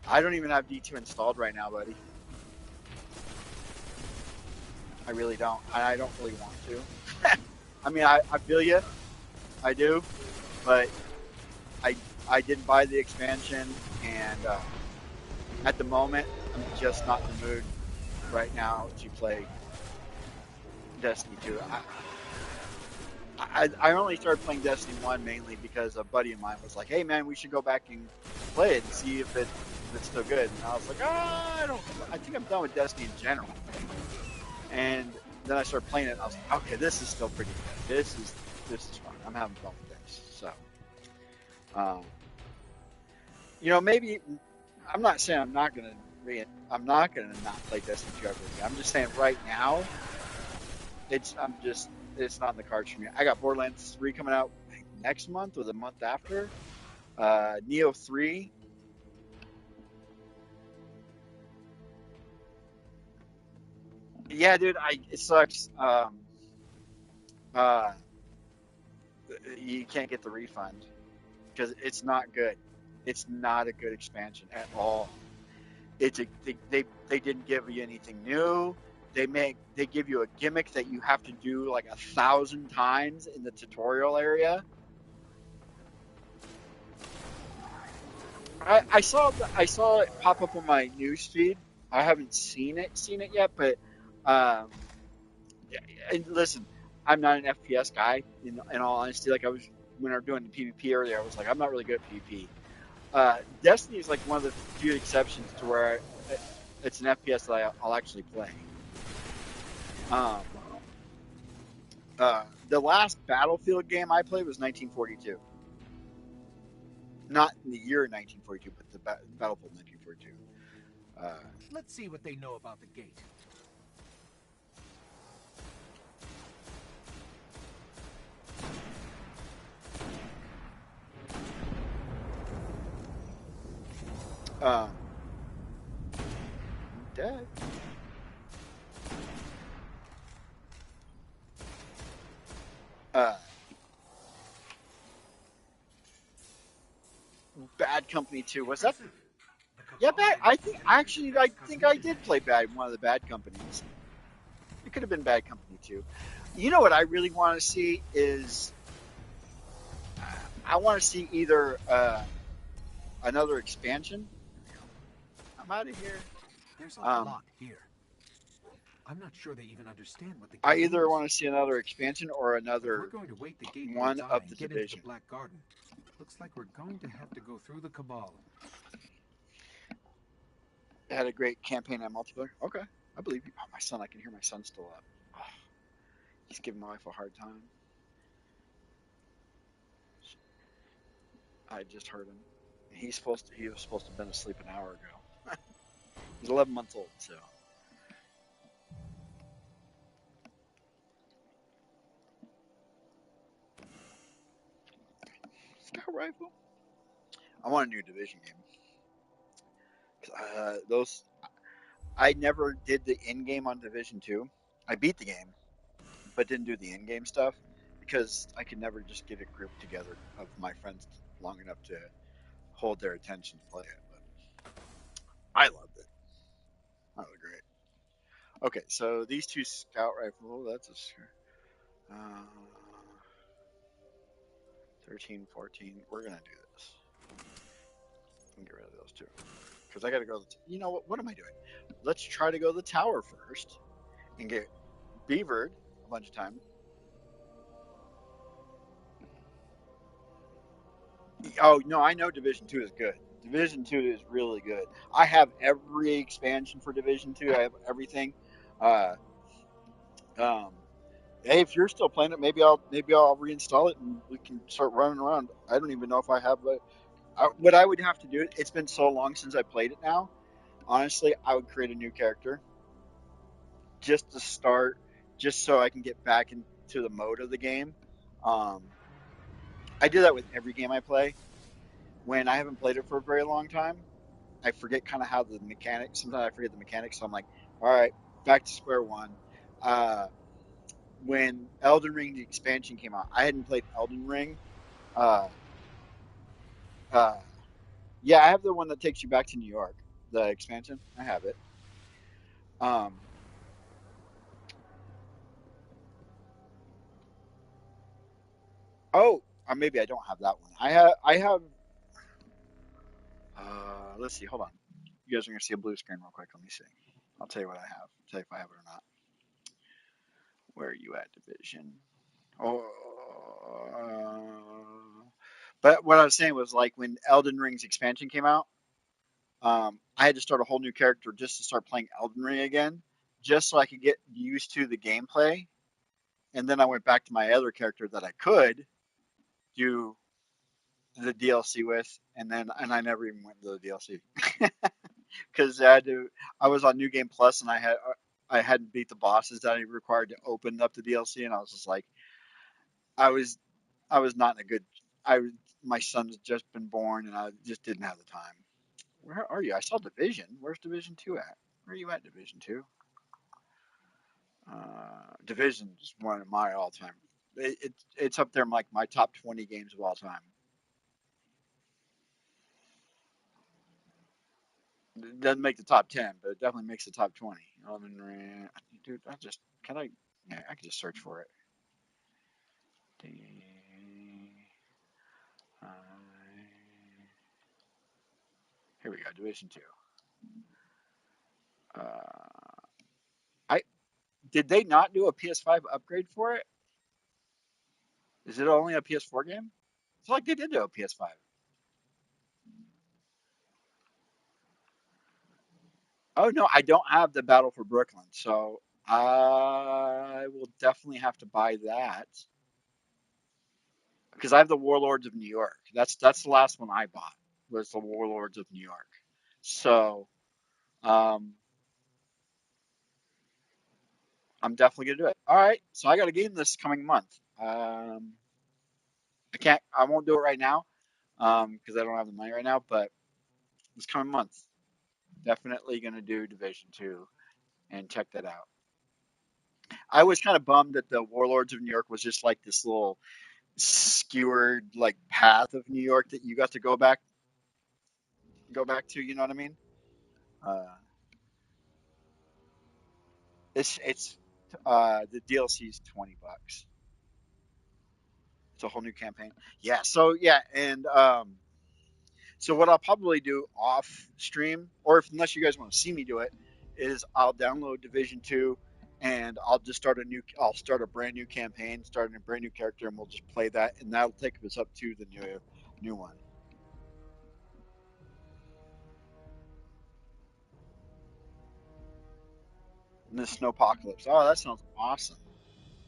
[SPEAKER 1] I don't even have D2 installed right now, buddy. I really don't. And I don't really want to. I mean, I feel you. I do. But I didn't buy the expansion, and at the moment, I'm just not in the mood right now to play Destiny 2. I only started playing Destiny 1 mainly because a buddy of mine was like, hey man, we should go back and play it and see if it's still good. And I was like, I think I'm done with Destiny in general. And then I started playing it and I was like, okay, this is still pretty good. This is fun. I'm having fun with this. So, maybe I'm not saying I'm not gonna not play Destiny 2 ever again. I'm just saying right now, it's not in the cards for me. I got Borderlands 3 coming out next month or the month after. Neo 3. Yeah, dude, it sucks. You can't get the refund because it's not good. It's not a good expansion at all. They didn't give you anything new. They give you a gimmick that you have to do like 1,000 times in the tutorial area. I saw it pop up on my news feed. I haven't seen it yet, but um, and listen, I'm not an FPS guy. In all honesty, like I was when I was doing the PvP earlier, I was like, I'm not really good at PvP. Destiny is like one of the few exceptions to where it's an FPS that I'll actually play. Um, the last Battlefield game I played was 1942. Not in the year 1942, but the Battlefield 1942.
[SPEAKER 3] Let's see what they know about the gate.
[SPEAKER 1] Dead. Bad Company 2. Was that? Yeah, bad. I think I did play bad one of the Bad Companies. It could have been Bad Company 2. You know what I really want to see is I want to see either another expansion. There we go. I'm out of here.
[SPEAKER 3] There's a
[SPEAKER 1] Um,
[SPEAKER 3] lot here. I'm not sure they even understand what the
[SPEAKER 1] I
[SPEAKER 3] game
[SPEAKER 1] either
[SPEAKER 3] is.
[SPEAKER 1] want to see another expansion or
[SPEAKER 3] But if we're
[SPEAKER 1] another
[SPEAKER 3] going to wait the Gateworld's
[SPEAKER 1] one
[SPEAKER 3] eye
[SPEAKER 1] of the
[SPEAKER 3] and get into the
[SPEAKER 1] division.
[SPEAKER 3] Black Garden, looks like we're going to have to go through the Cabal.
[SPEAKER 1] It had a great campaign on multiplayer. Okay, I believe you. Oh, my son, I can hear my son still up. Oh, he's giving my wife a hard time. I just heard him. He was supposed to have been asleep an hour ago. He's 11 months old, so scout rifle. I want a new division game. Those I never did the in game on Division 2. I beat the game, but didn't do the in game stuff because I could never just get a group together of my friends long enough to hold their attention to play it. But I loved it. That was great. Okay, so these two scout rifle, that's a 13, 14. We're gonna do this. And get rid of those two because I gotta go. You know what? What am I doing? Let's try to go to the tower first and get beavered a bunch of times. Oh no, I know Division Two is good. Division Two is really good. I have every expansion for Division Two. I have everything. Uh, um, hey, if you're still playing it, maybe I'll reinstall it and we can start running around. I don't even know if I have what I would have to do. It's been so long since I played it now. Honestly, I would create a new character just to start, just so I can get back into the mode of the game. Um, I do that with every game I play. When I haven't played it for a very long time, I forget kind of how the mechanics. Sometimes I forget the mechanics, so I'm like, all right, back to square one. Uh, when Elden Ring the expansion came out, I hadn't played Elden Ring. Uh, uh, yeah, I have the one that takes you back to New York, the expansion. I have it. Um, oh, or maybe I don't have that one. I have. Let's see. Hold on. You guys are gonna see a blue screen real quick. Let me see. I'll tell you what I have. Tell you if I have it or not. Where are you at, division? Oh, but what I was saying was like when Elden Ring's expansion came out, I had to start a whole new character just to start playing Elden Ring again, just so I could get used to the gameplay. And then I went back to my other character that I could do the DLC with, and I never even went to the DLC because I had to. I was on New Game Plus, and I hadn't beat the bosses that I required to open up the DLC, and I was just like, I was I was not in a good. I My son's just been born, and I just didn't have the time. Where are you? I saw Division. Where's Division Two at? Where are you at, Division Two? Division is one of my all-time. It's up there, like my top 20 games of all time. It doesn't make the top 10, but it definitely makes the top 20. Dude, I just can I? Yeah, I can just search for it. Here we go, Division Two. Uh, I Did they not do a PS5 upgrade for it? Is it only a PS4 game? It's like they did do a PS5. Oh no, I don't have the Battle for Brooklyn, so I will definitely have to buy that because I have the Warlords of New York. That's the last one I bought was the Warlords of New York. So um, I'm definitely gonna do it. All right, so I got a game this coming month. I won't do it right now because I don't have the money right now. But this coming month, definitely gonna do Division Two and check that out. I was kind of bummed that the Warlords of New York was just like this little skewered like path of New York that you got to go back. go back to. You know what I mean? Uh, it's the DLC is $20. It's a whole new campaign. Yeah. So yeah, and so what I'll probably do off stream, or if unless you guys want to see me do it, is I'll download Division 2 and I'll just I'll start a brand new campaign, starting a brand new character, and we'll just play that, and that'll take us up to the new one. And the snowpocalypse. Oh, that sounds awesome.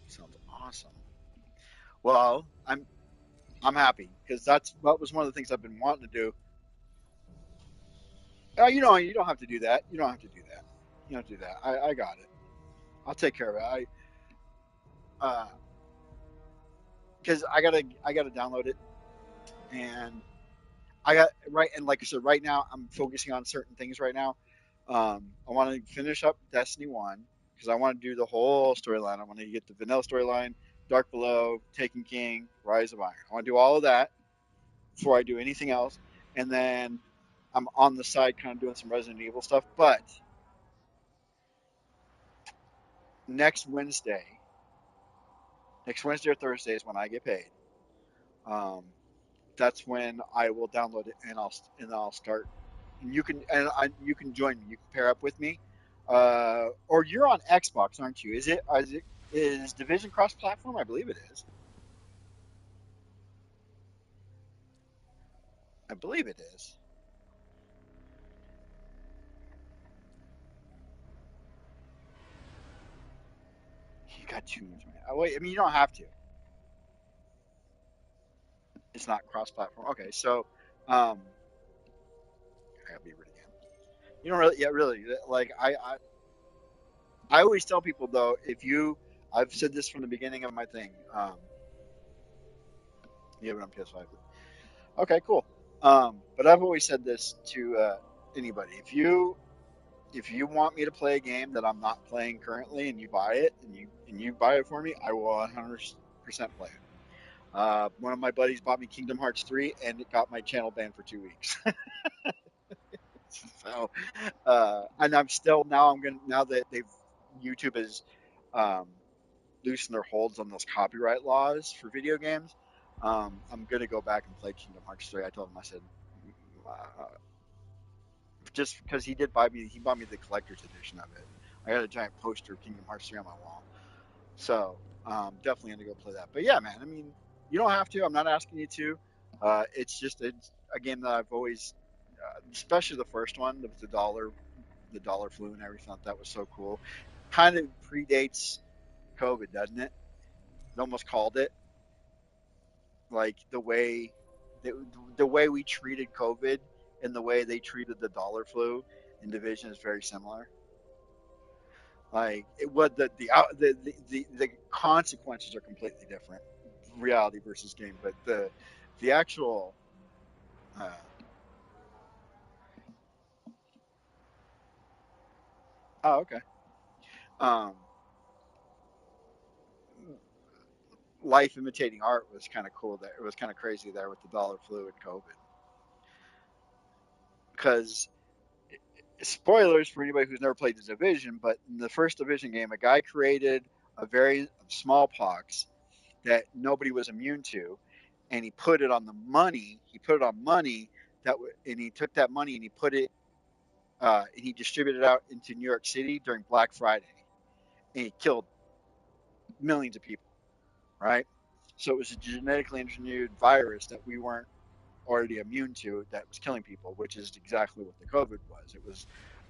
[SPEAKER 1] Sounds awesome. Well, I'm happy because that was one of the things I've been wanting to do. You don't have to do that. You don't have to do that. You don't have to do that. I got it. I'll take care of it. Uh, because I gotta download it, and I got right and like I said, right now I'm focusing on certain things right now. I want to finish up Destiny One because I want to do the whole storyline. I want to get the vanilla storyline, Dark Below, Taken King, Rise of Iron. I want to do all of that before I do anything else, and then I'm on the side kind of doing some Resident Evil stuff. But next Wednesday, next Wednesday or Thursday is when I get paid. Um, that's when I will download it and I'll start. And you can join me. You can pair up with me. Or you're on Xbox, aren't you? Is Division cross-platform? I believe it is. I believe it is. You got too much, man. Oh, wait, I mean, you don't have to. It's not cross-platform. Okay, so I got Beaver again. You don't really, yeah, really. Like I always tell people though, if you, I've said this from the beginning of my thing. You have it on PS5. Okay, cool. But I've always said this to anybody: if you want me to play a game that I'm not playing currently, and you buy it, and you buy it for me, I will 100% play it. One of my buddies bought me Kingdom Hearts 3, and it got my channel banned for 2 weeks. So, and I'm still now. Now that they've YouTube has um, loosened their holds on those copyright laws for video games. I'm gonna go back and play Kingdom Hearts 3. I told him, I said, uh, just because he bought me the collector's edition of it. I got a giant poster of Kingdom Hearts 3 on my wall. So definitely gonna go play that. But yeah, man, I mean, you don't have to. I'm not asking you to. It's a game that I've always, especially the first one with the dollar flu and everything. That was so cool. Kind of predates COVID, doesn't it? It almost called it like the, the way we treated COVID and the way they treated the dollar flu in Division is very similar. Like it was the consequences are completely different, reality versus game, but the actual uh, oh okay um, life imitating art was kind of cool there. It was kind of crazy there with the dollar flu and COVID because spoilers for anybody who's never played the Division, but in the first Division game, a guy created a very smallpox that nobody was immune to, and he put it on the money. He put it on money and he took that money and he put it and he distributed it out into New York City during Black Friday, and he killed millions of people. Right, so it was a genetically engineered virus that we weren't already immune to that was killing people, which is exactly what the COVID was. It was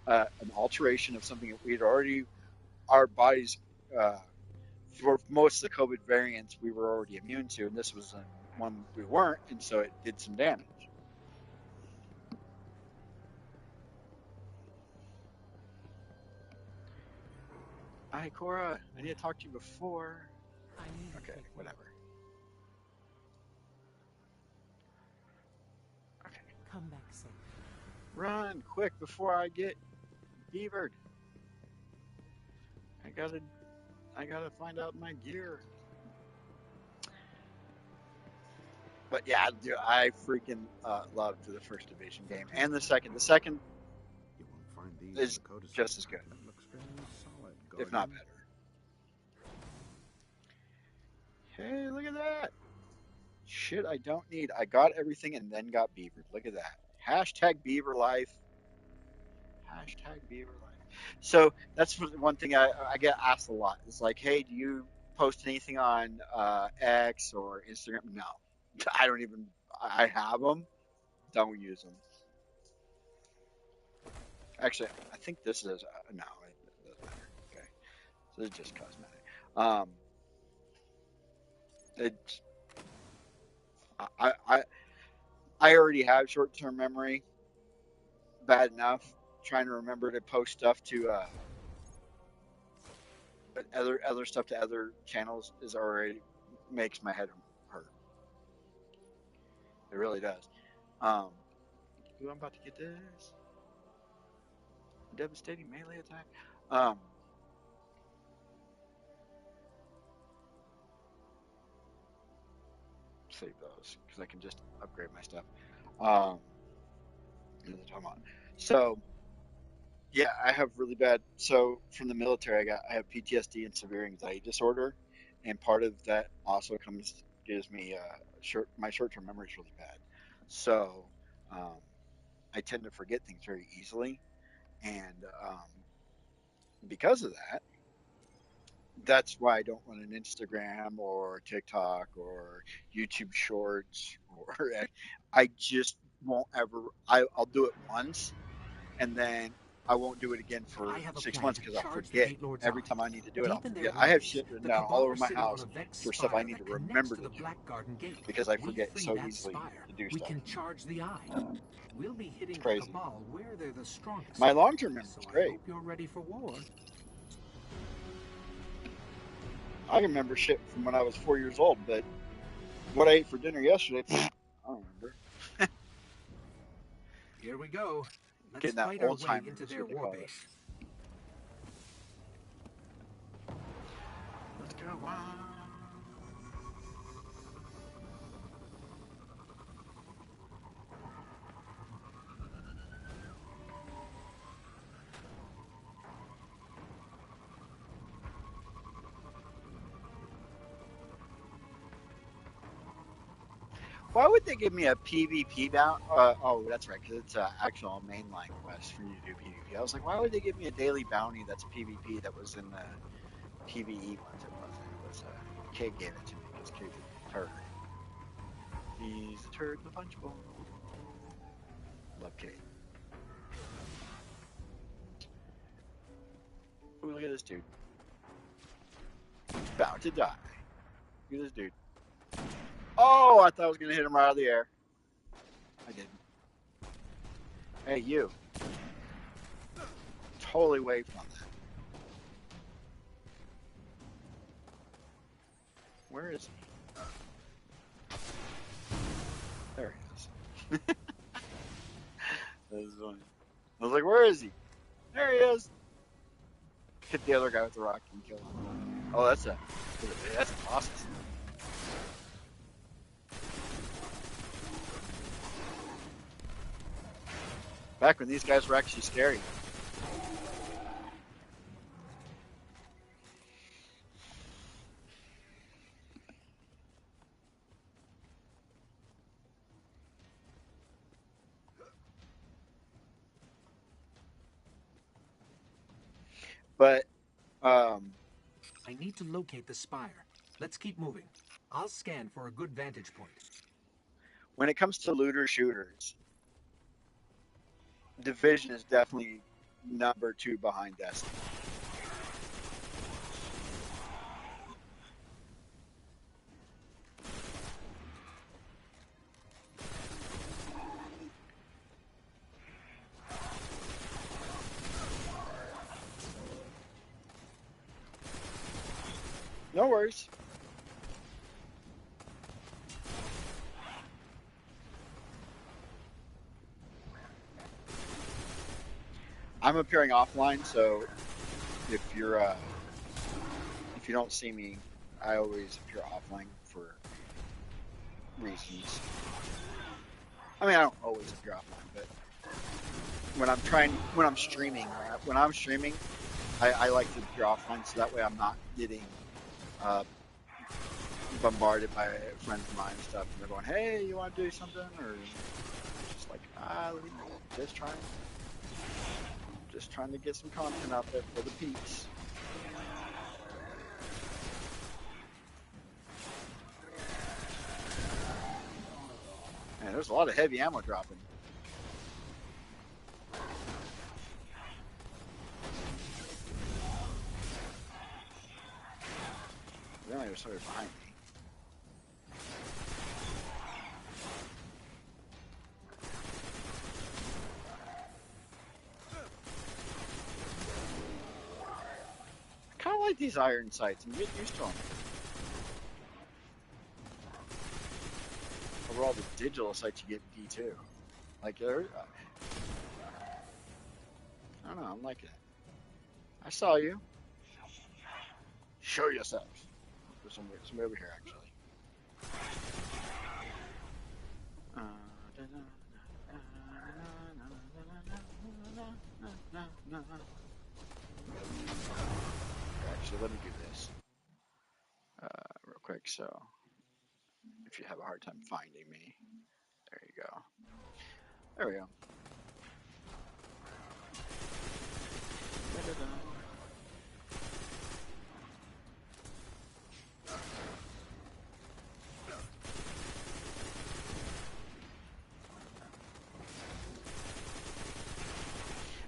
[SPEAKER 1] an alteration of something that we had already our bodies. Uh, for most of the COVID variants we were already immune to, and this was one we weren't, and so it did some damage. Hi, Cora. I need to talk to you before.
[SPEAKER 5] I need a
[SPEAKER 1] Okay,
[SPEAKER 5] quick word.
[SPEAKER 1] whatever. Okay,
[SPEAKER 5] Come back safe.
[SPEAKER 1] run quick before I get beavered. I gotta, I gotta find out my gear. But yeah, dude, I freaking loved the first Division game and the second. The second
[SPEAKER 10] You won't find these in
[SPEAKER 1] is
[SPEAKER 10] the codices.
[SPEAKER 1] just as good,
[SPEAKER 10] That looks fairly solid,
[SPEAKER 1] if not
[SPEAKER 10] Guardian.
[SPEAKER 1] better. Hey, look at that. Shit, I don't need. I got everything and then got beavered. Look at that. Hashtag beaver life. Hashtag beaver life. So that's one thing I get asked a lot. It's like, hey, do you post anything on X or Instagram? No, I don't even. I have them. Don't use them. Actually, I think this is no. It doesn't matter. Okay, so it's just cosmetic. Um, it. I. I. I already have short-term memory bad enough. Trying to remember to post stuff to other stuff to other channels is already makes my head hurt. It really does. Um, ooh, I'm about to get this devastating melee attack. Um, save those because I can just upgrade my stuff. Um, so yeah, I have really bad. So from the military, I have PTSD and severe anxiety disorder, and part of that also gives me my short-term memory is really bad. So um, I tend to forget things very easily, and because of that, that's why I don't run an Instagram or TikTok or YouTube Shorts or I just won't ever. I'll do it once and then I won't do it again
[SPEAKER 3] I
[SPEAKER 1] for
[SPEAKER 3] have a
[SPEAKER 1] six
[SPEAKER 3] plan
[SPEAKER 1] months
[SPEAKER 3] to
[SPEAKER 1] because I'll
[SPEAKER 3] charge the
[SPEAKER 1] forget.
[SPEAKER 3] Gate Lord's
[SPEAKER 1] Every
[SPEAKER 3] Eye.
[SPEAKER 1] time I need to do it, I'll
[SPEAKER 3] Deep in their
[SPEAKER 1] forget. I have
[SPEAKER 3] workings,
[SPEAKER 1] shit written
[SPEAKER 3] the
[SPEAKER 1] down all
[SPEAKER 3] Cabal
[SPEAKER 1] over
[SPEAKER 3] are
[SPEAKER 1] my
[SPEAKER 3] sitting on a
[SPEAKER 1] house
[SPEAKER 3] Vex
[SPEAKER 1] for stuff I
[SPEAKER 3] spire
[SPEAKER 1] need to
[SPEAKER 3] that connects
[SPEAKER 1] remember
[SPEAKER 3] to
[SPEAKER 1] to
[SPEAKER 3] the
[SPEAKER 1] do
[SPEAKER 3] Black Garden Gate.
[SPEAKER 1] because I
[SPEAKER 3] We
[SPEAKER 1] forget
[SPEAKER 3] free
[SPEAKER 1] so
[SPEAKER 3] that
[SPEAKER 1] easily
[SPEAKER 3] spire.
[SPEAKER 1] to do
[SPEAKER 3] We
[SPEAKER 1] stuff.
[SPEAKER 3] can charge the Eye. We'll be hitting the
[SPEAKER 1] Crazy.
[SPEAKER 3] Cabal where they're the strongest.
[SPEAKER 1] My long-term memory
[SPEAKER 3] So
[SPEAKER 1] is
[SPEAKER 3] I
[SPEAKER 1] great.
[SPEAKER 3] hope you're ready for war.
[SPEAKER 1] I can remember shit from when I was 4 years old, but what I ate for dinner yesterday, I don't remember.
[SPEAKER 3] Here we go. Let's
[SPEAKER 1] Getting that
[SPEAKER 3] fight our
[SPEAKER 1] old
[SPEAKER 3] way
[SPEAKER 1] timer
[SPEAKER 3] into
[SPEAKER 1] is
[SPEAKER 3] their
[SPEAKER 1] what they call it.
[SPEAKER 3] warbase.
[SPEAKER 1] Let's go. Wow. Why would they give me a PvP bound? Oh, that's right, because it's an actual mainline quest for you to do PvP. I was like, why would they give me a daily bounty that's PvP that was in the PvE ones? It wasn't. It was Kate gave it to me because Kate's a turd. He's a turd in the punch bowl. Love Kate. Ooh, look at this dude. About to die. Look at this dude. Oh, I thought I was gonna hit him right out of the air. I didn't. Hey, you. Totally waved on that. Where is he? There he is. That was funny. I was like, where is he? There he is. Hit the other guy with the rock and kill him. Oh, that's a boss. Back when these guys were actually scary. But
[SPEAKER 3] I need to locate the spire. Let's keep moving. I'll scan for a good vantage point.
[SPEAKER 1] when it comes to looter shooters, Division is definitely number 2 behind Destiny. No worries. I'm appearing offline, so if you're if you don't see me, I always appear offline for reasons. I mean, I don't always appear offline, but when I'm streaming, I like to appear offline so that way I'm not getting uh, bombarded by friends of mine and stuff, and they're going, "Hey, you want to do something?" Or just like, just trying to get some content out there for the peeps. Man, there's a lot of heavy ammo dropping. Then I started behind me. I kind of like these iron sights. I'm getting used to them. Over all the digital sights you get in D2. Like, I don't know, I'm liking it. I saw you. Show yourself. There's somebody over here, actually. Actually, let me do this real quick. So, if you have a hard time finding me, there you go. There we go.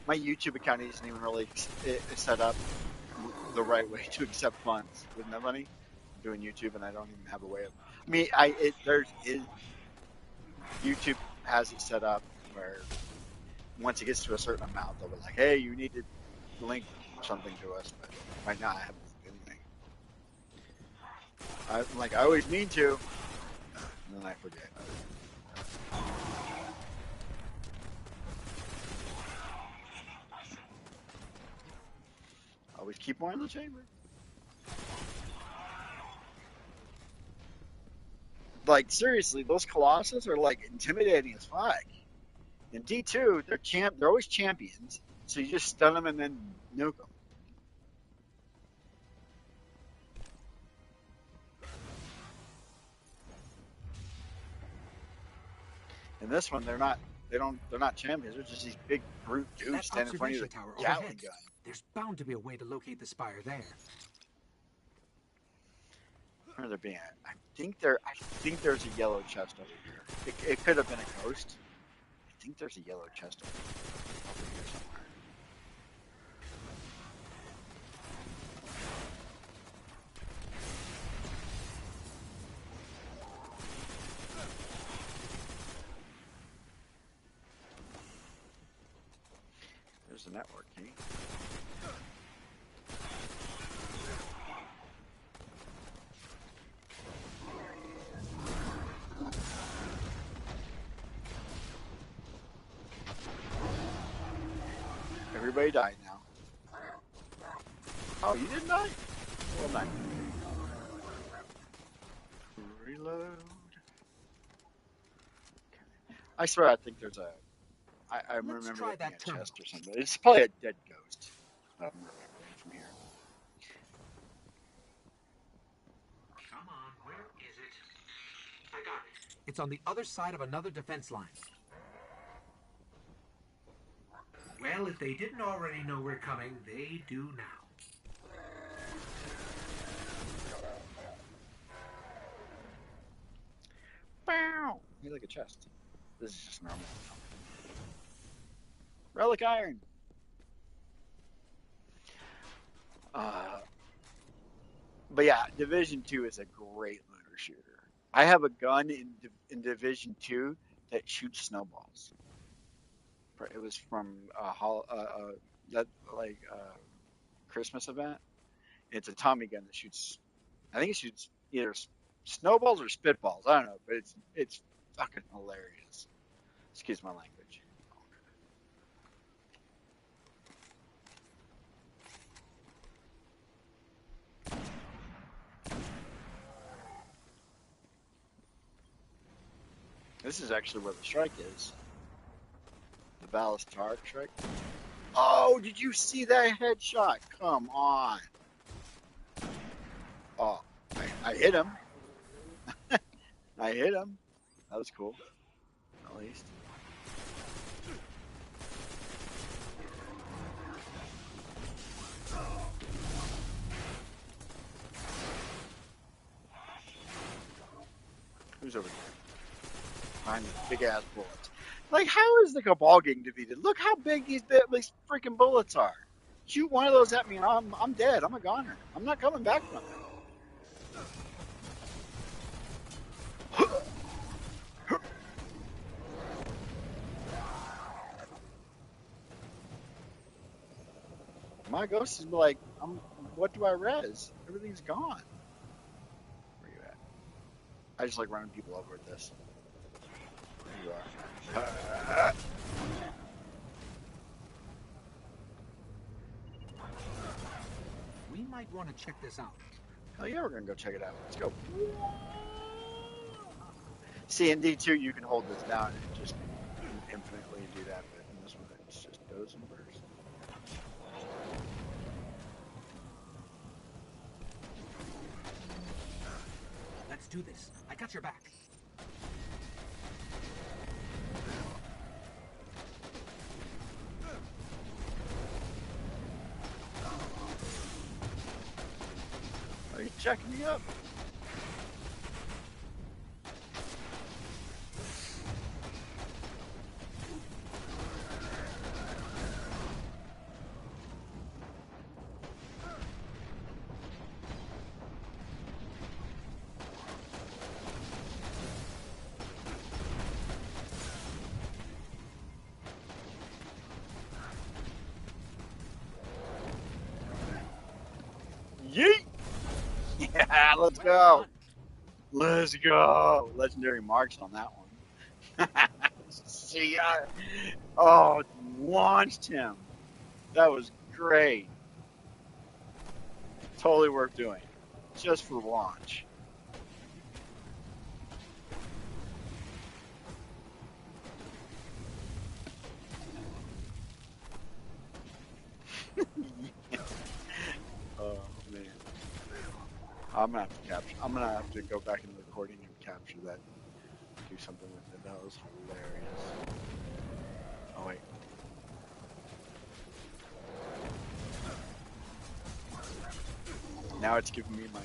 [SPEAKER 1] My YouTube account isn't even really set up the right way to accept funds with no money. I'm doing YouTube and I don't even have a way of. I mean, YouTube has it set up where once it gets to a certain amount, they'll be like, "Hey, you need to link something to us." But right now, I haven't linked anything. I always mean to, and then I forget. Always keep more in the chamber. Like seriously, those Colossus are like intimidating as fuck. In D2, they're always champions, so you just stun them and then nuke them. In this one, they're not champions. They're just these big brute dudes
[SPEAKER 3] That
[SPEAKER 1] standing in front of you with
[SPEAKER 3] observation tower
[SPEAKER 1] a Gatling
[SPEAKER 3] overhead.
[SPEAKER 1] gun.
[SPEAKER 3] There's bound to be a way to locate the spire there.
[SPEAKER 1] Where they're being at? I think there's a yellow chest over here. It could have been a ghost. I think there's a yellow chest over here somewhere. There's the network key. Everybody died now. Oh, you didn't die? Well done. Reload. Okay. I swear I think there's a... I remember there being a chest or something. It's probably a dead ghost. I'm remembering from here.
[SPEAKER 3] Come on, where is it? I got it. It's on the other side of another defense line. Well, if they didn't already know we're coming, they do now.
[SPEAKER 1] Bow! He's like a chest. This is just normal. Relic iron. But yeah, Division 2 is a great looter shooter. I have a gun in Division 2 that shoots snowballs. It was from that like Christmas event. It's a Tommy gun that shoots. I think it shoots either snowballs or spitballs. I don't know, but it's fucking hilarious. Excuse my language. This is actually where the strike is. The ballast arc strike. Oh, did you see that headshot? Come on. Oh, I hit him. I hit him. That was cool, at least. Who's over here? Behind these big ass bullets. Like, how is the Cabal getting defeated? Look how big these freaking bullets are. Shoot one of those at me, and I'm dead. I'm a goner. I'm not coming back from it. My ghost is like, what do I res? Everything's gone. Where you at? I just like running people over with this. There you are.
[SPEAKER 3] We might want to check this out.
[SPEAKER 1] Hell yeah, we're gonna go check it out. Let's go. See, in D2 you can hold this down and just infinitely do that, but in this one it just goes in bursts.
[SPEAKER 3] Let's do this. I got your back.
[SPEAKER 1] Are you checking me up? Yeet! Yeah, let's go. Let's go. Legendary marks on that one. See, oh, launched him. That was great. Totally worth doing. Just for launch. Oh man. I'm gonna have to capture. I'm gonna have to go back in the recording and capture that. Do something with it. That was hilarious. Oh wait. Now it's giving me my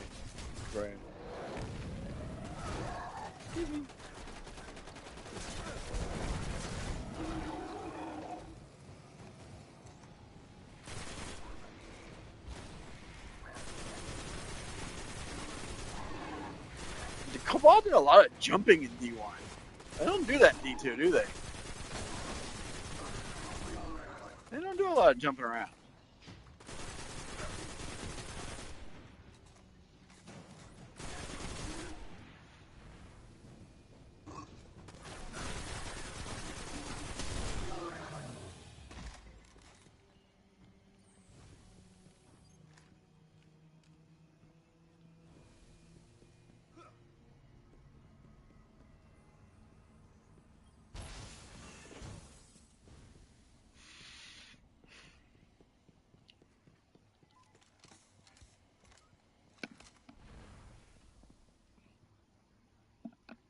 [SPEAKER 1] brain. The Cabal did a lot of jumping in D1. They don't do that in D2, do they? They don't do a lot of jumping around.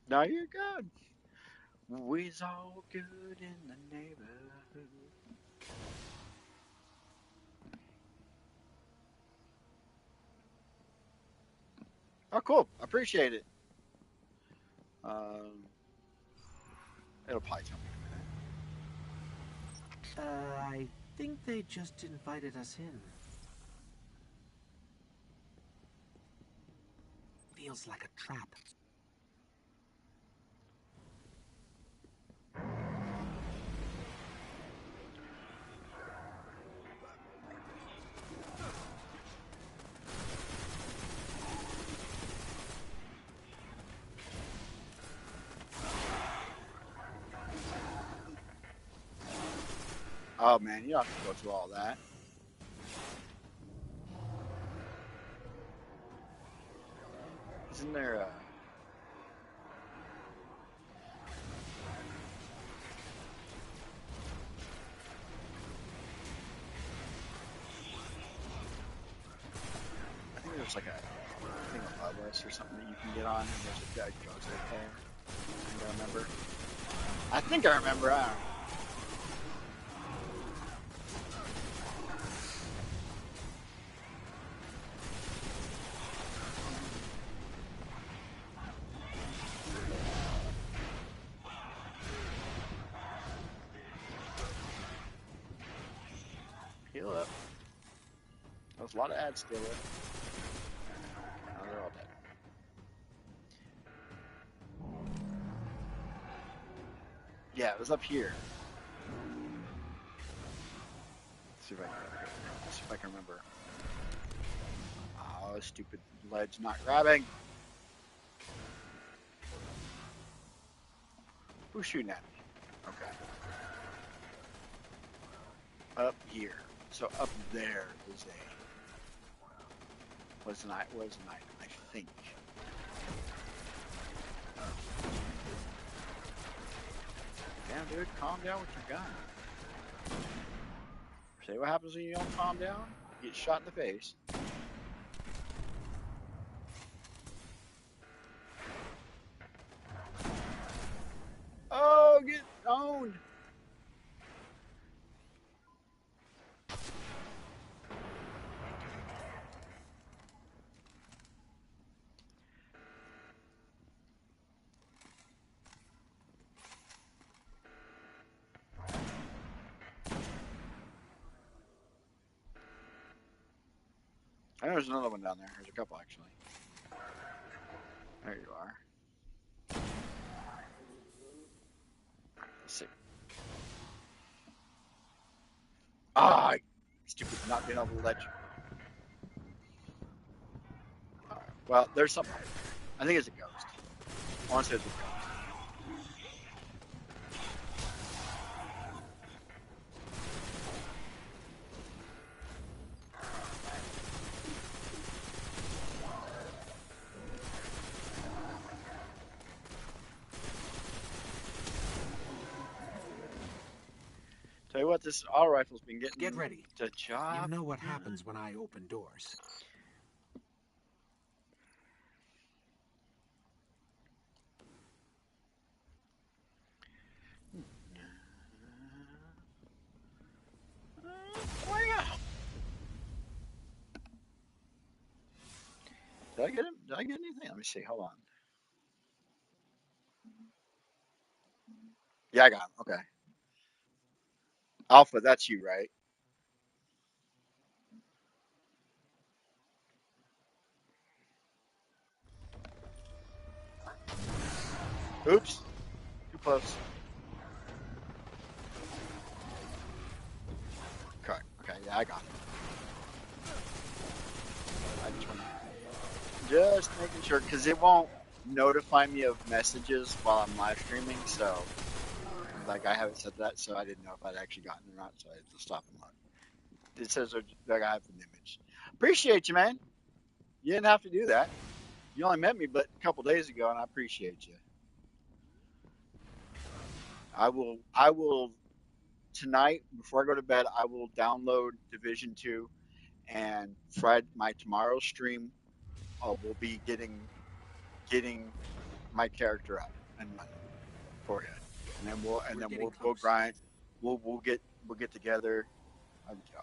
[SPEAKER 1] Now you're good. We's all good in the neighborhood. Oh, cool. Appreciate it. It'll probably tell me in a minute.
[SPEAKER 3] I think they just invited us in. Feels like a trap.
[SPEAKER 1] Oh man, you don't have to go through all that. Isn't there a... there's like a thing above us or something that you can get on, and there's a guy that goes right there. I think I remember. I think I remember. I don't know. Heal up. That was a lot of ads still up. Now they're all dead. Yeah, it was up here. Let's see if I can. Let's see if I can remember. Oh, stupid ledge not grabbing. Who's shooting at me? Okay. Up here. So up there is was an item, I think. Damn, dude, calm down with your gun. See what happens when you don't calm down? You get shot in the face. Oh, get owned! I know there's another one down there. There's a couple, actually. There you are. Let's see. Ah, stupid not being able to let you. Alright, well, there's something. I think it's a ghost. I want to say it's a ghost. Tell you what, this auto rifle's been getting
[SPEAKER 3] Get ready.
[SPEAKER 1] the job.
[SPEAKER 3] You know what happens when I open doors.
[SPEAKER 1] Did I get him? Did I get anything? Let me see. Hold on. Yeah, I got him. Okay. Alpha, that's you, right? Oops. Too close. Okay. Okay. Yeah, I got him. I just making sure, because it won't notify me of messages while I'm live streaming, so like I haven't set that, so I didn't know if I'd actually gotten it or not, so I had to stop and look. It says that I have an image. Appreciate you, man. You didn't have to do that. You only met me but a couple days ago, and I appreciate you. I will tonight before I go to bed. I will download Division 2, and Friday my tomorrow's stream will be getting my character up and running for you, and then we'll grind. We'll get together.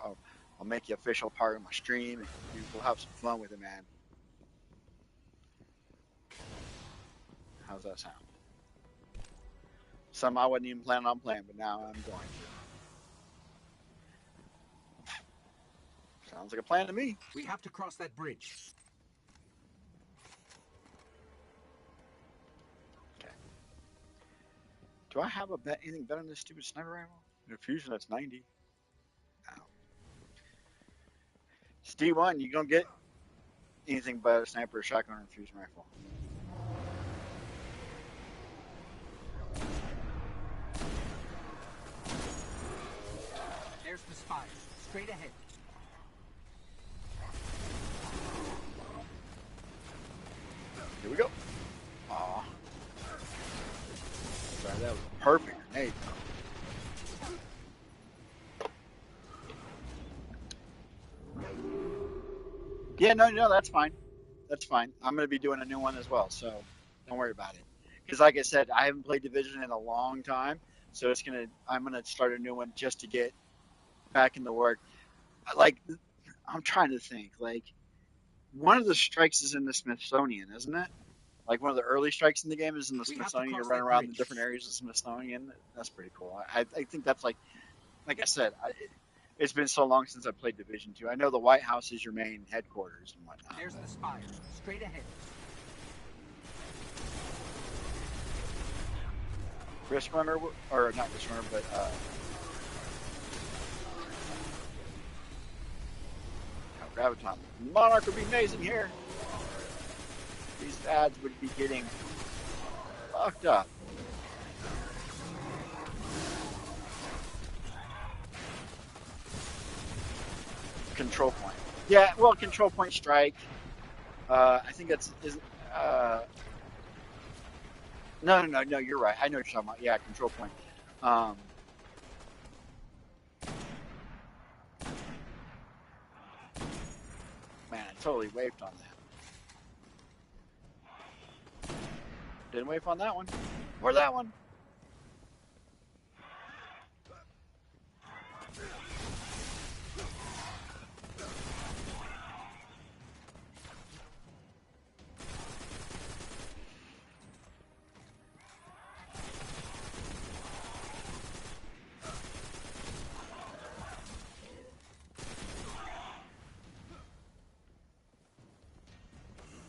[SPEAKER 1] I'll, I'll make you official part of my stream, and we'll have some fun with it, man. How's that sound? Some I wasn't even planning on playing, but now I'm going to. Sounds like a plan to me.
[SPEAKER 3] We have to cross that bridge.
[SPEAKER 1] Okay. Do I have anything better than this stupid sniper rifle? The fusion, that's 90. No. It's D1. You gonna get anything but a sniper, shotgun, or fusion rifle?
[SPEAKER 3] There's the spire. Straight ahead.
[SPEAKER 1] Here we go. Aw. Sorry, that was a perfect grenade, though. Yeah, no, that's fine. That's fine. I'm gonna be doing a new one as well, so don't worry about it. Because like I said, I haven't played Division in a long time, so I'm gonna start a new one just to get back in the work. Like I'm trying to think. Like one of the strikes is in the Smithsonian, isn't it? Like one of the early strikes in the game is in the
[SPEAKER 3] We have to
[SPEAKER 1] Smithsonian. You
[SPEAKER 3] cross
[SPEAKER 1] run
[SPEAKER 3] that
[SPEAKER 1] around the
[SPEAKER 3] bridge.
[SPEAKER 1] different areas of the Smithsonian. That's pretty cool. I think that's like I said, it's been so long since I played Division 2. I know the White House is your main headquarters and whatnot.
[SPEAKER 3] There's the spire. Straight ahead.
[SPEAKER 1] Risk Runner, or not Risk Runner, but Graviton. Monarch would be amazing here. These ads would be getting fucked up. Control point. Yeah, well, control point strike. I think that's is. Uh, no. You're right. I know what you're talking about. Yeah, control point. Um, man, I totally waved on that. Didn't wave on that one. Or that one.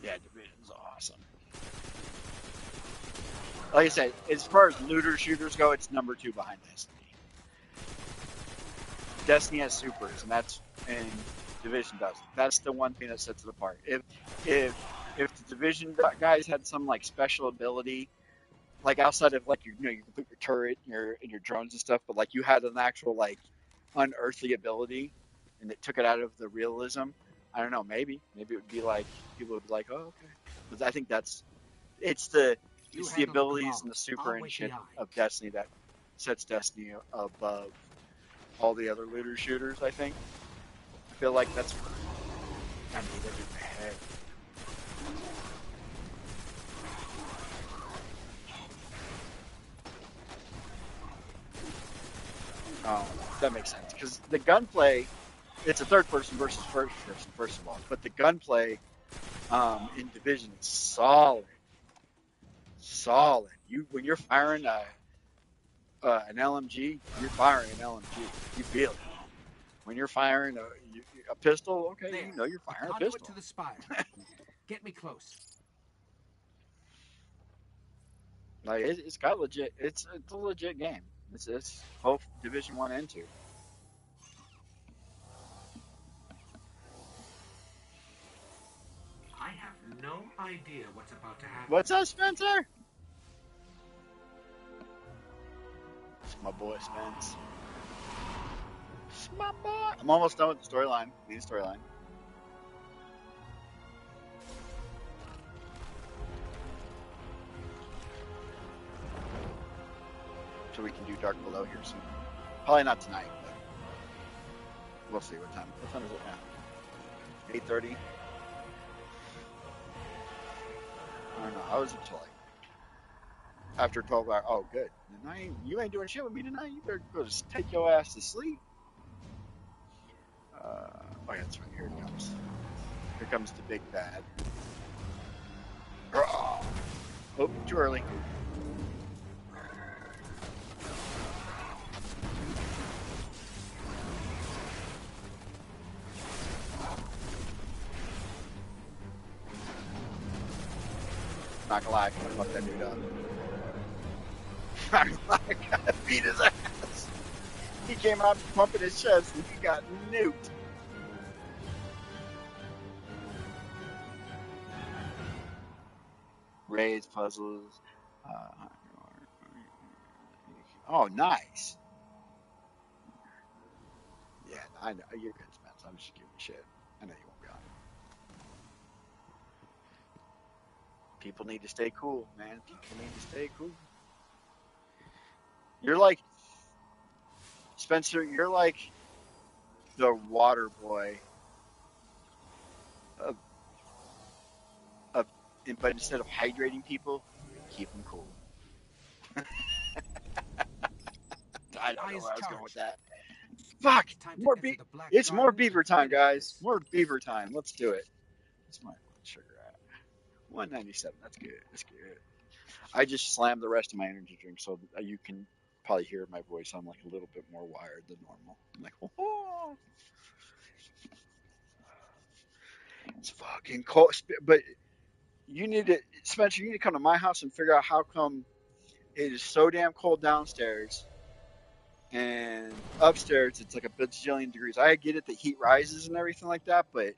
[SPEAKER 1] Yeah, Division's awesome. Like I said, as far as looter shooters go, it's number two behind Destiny. Destiny has supers, and Division doesn't. That's the one thing that sets it apart. If if the Division guys had some like special ability, like outside of like you can put your turret and your drones and stuff, but like you had an actual like unearthly ability, and it took it out of the realism. I don't know. Maybe it would be like people would be like, oh okay. But I think it's the
[SPEAKER 3] You
[SPEAKER 1] it's the
[SPEAKER 3] handle the
[SPEAKER 1] abilities
[SPEAKER 3] cabal.
[SPEAKER 1] and the super
[SPEAKER 3] I'll
[SPEAKER 1] and
[SPEAKER 3] wait the
[SPEAKER 1] shit
[SPEAKER 3] eye.
[SPEAKER 1] of Destiny that sets Destiny above all the other looter shooters. I think. I feel like that's. I need it in my head. Oh, that makes sense because the gunplay, it's a third person versus first person, first of all, but the gunplay in Division is solid, solid. You when you're firing an LMG, you're firing an LMG. You feel it. When you're firing a pistol, okay,
[SPEAKER 3] There.
[SPEAKER 1] you know you're
[SPEAKER 3] The
[SPEAKER 1] firing a
[SPEAKER 3] conduit
[SPEAKER 1] pistol.
[SPEAKER 3] to the spire. Get me close.
[SPEAKER 1] Like it's got legit. It's a legit game. It's both Division 1 and 2.
[SPEAKER 3] I have no idea what's about to happen.
[SPEAKER 1] What's up, Spencer? It's my boy Spence. It's my boy. I'm almost done with the storyline. Main storyline. So we can do Dark Below here soon. Probably not tonight, but we'll see what time. What time is it now? 8:30. I don't know. I was until like after 12 hours. Oh, good. Then you ain't doing shit with me tonight. You better go just take your ass to sleep. Oh, yeah, that's right. Here it comes. Here comes the big bad. Oh, too early. Not gonna lie, I fucked that dude up. Not gonna lie, I gotta beat his ass. He came out pumping his chest and he got nuked. Raids, puzzles. Uh, oh, nice. Yeah, I know. You're good, Spence. I'm just giving you shit. I know you won't be on. People need to stay cool, man. People need to stay cool. You're like, Spencer, you're like the water boy of of, but instead of hydrating people, we keep them cool. I don't know
[SPEAKER 3] Eyes
[SPEAKER 1] where I was going with
[SPEAKER 3] charged.
[SPEAKER 1] that. Fuck!
[SPEAKER 3] It's time to
[SPEAKER 1] More
[SPEAKER 3] enter
[SPEAKER 1] be.
[SPEAKER 3] the Black
[SPEAKER 1] It's more
[SPEAKER 3] Garden and
[SPEAKER 1] beaver time,
[SPEAKER 3] finish
[SPEAKER 1] guys.
[SPEAKER 3] this.
[SPEAKER 1] More beaver time. Let's do it. What's my blood sugar at? 197. That's good. That's good. I just slammed the rest of my energy drink, so you can probably hear my voice. I'm like a little bit more wired than normal. I'm like, oh, it's fucking cold. But you need to, Spencer. You need to come to my house and figure out how come it is so damn cold downstairs and upstairs it's like a bajillion degrees. I get it, the heat rises and everything like that, but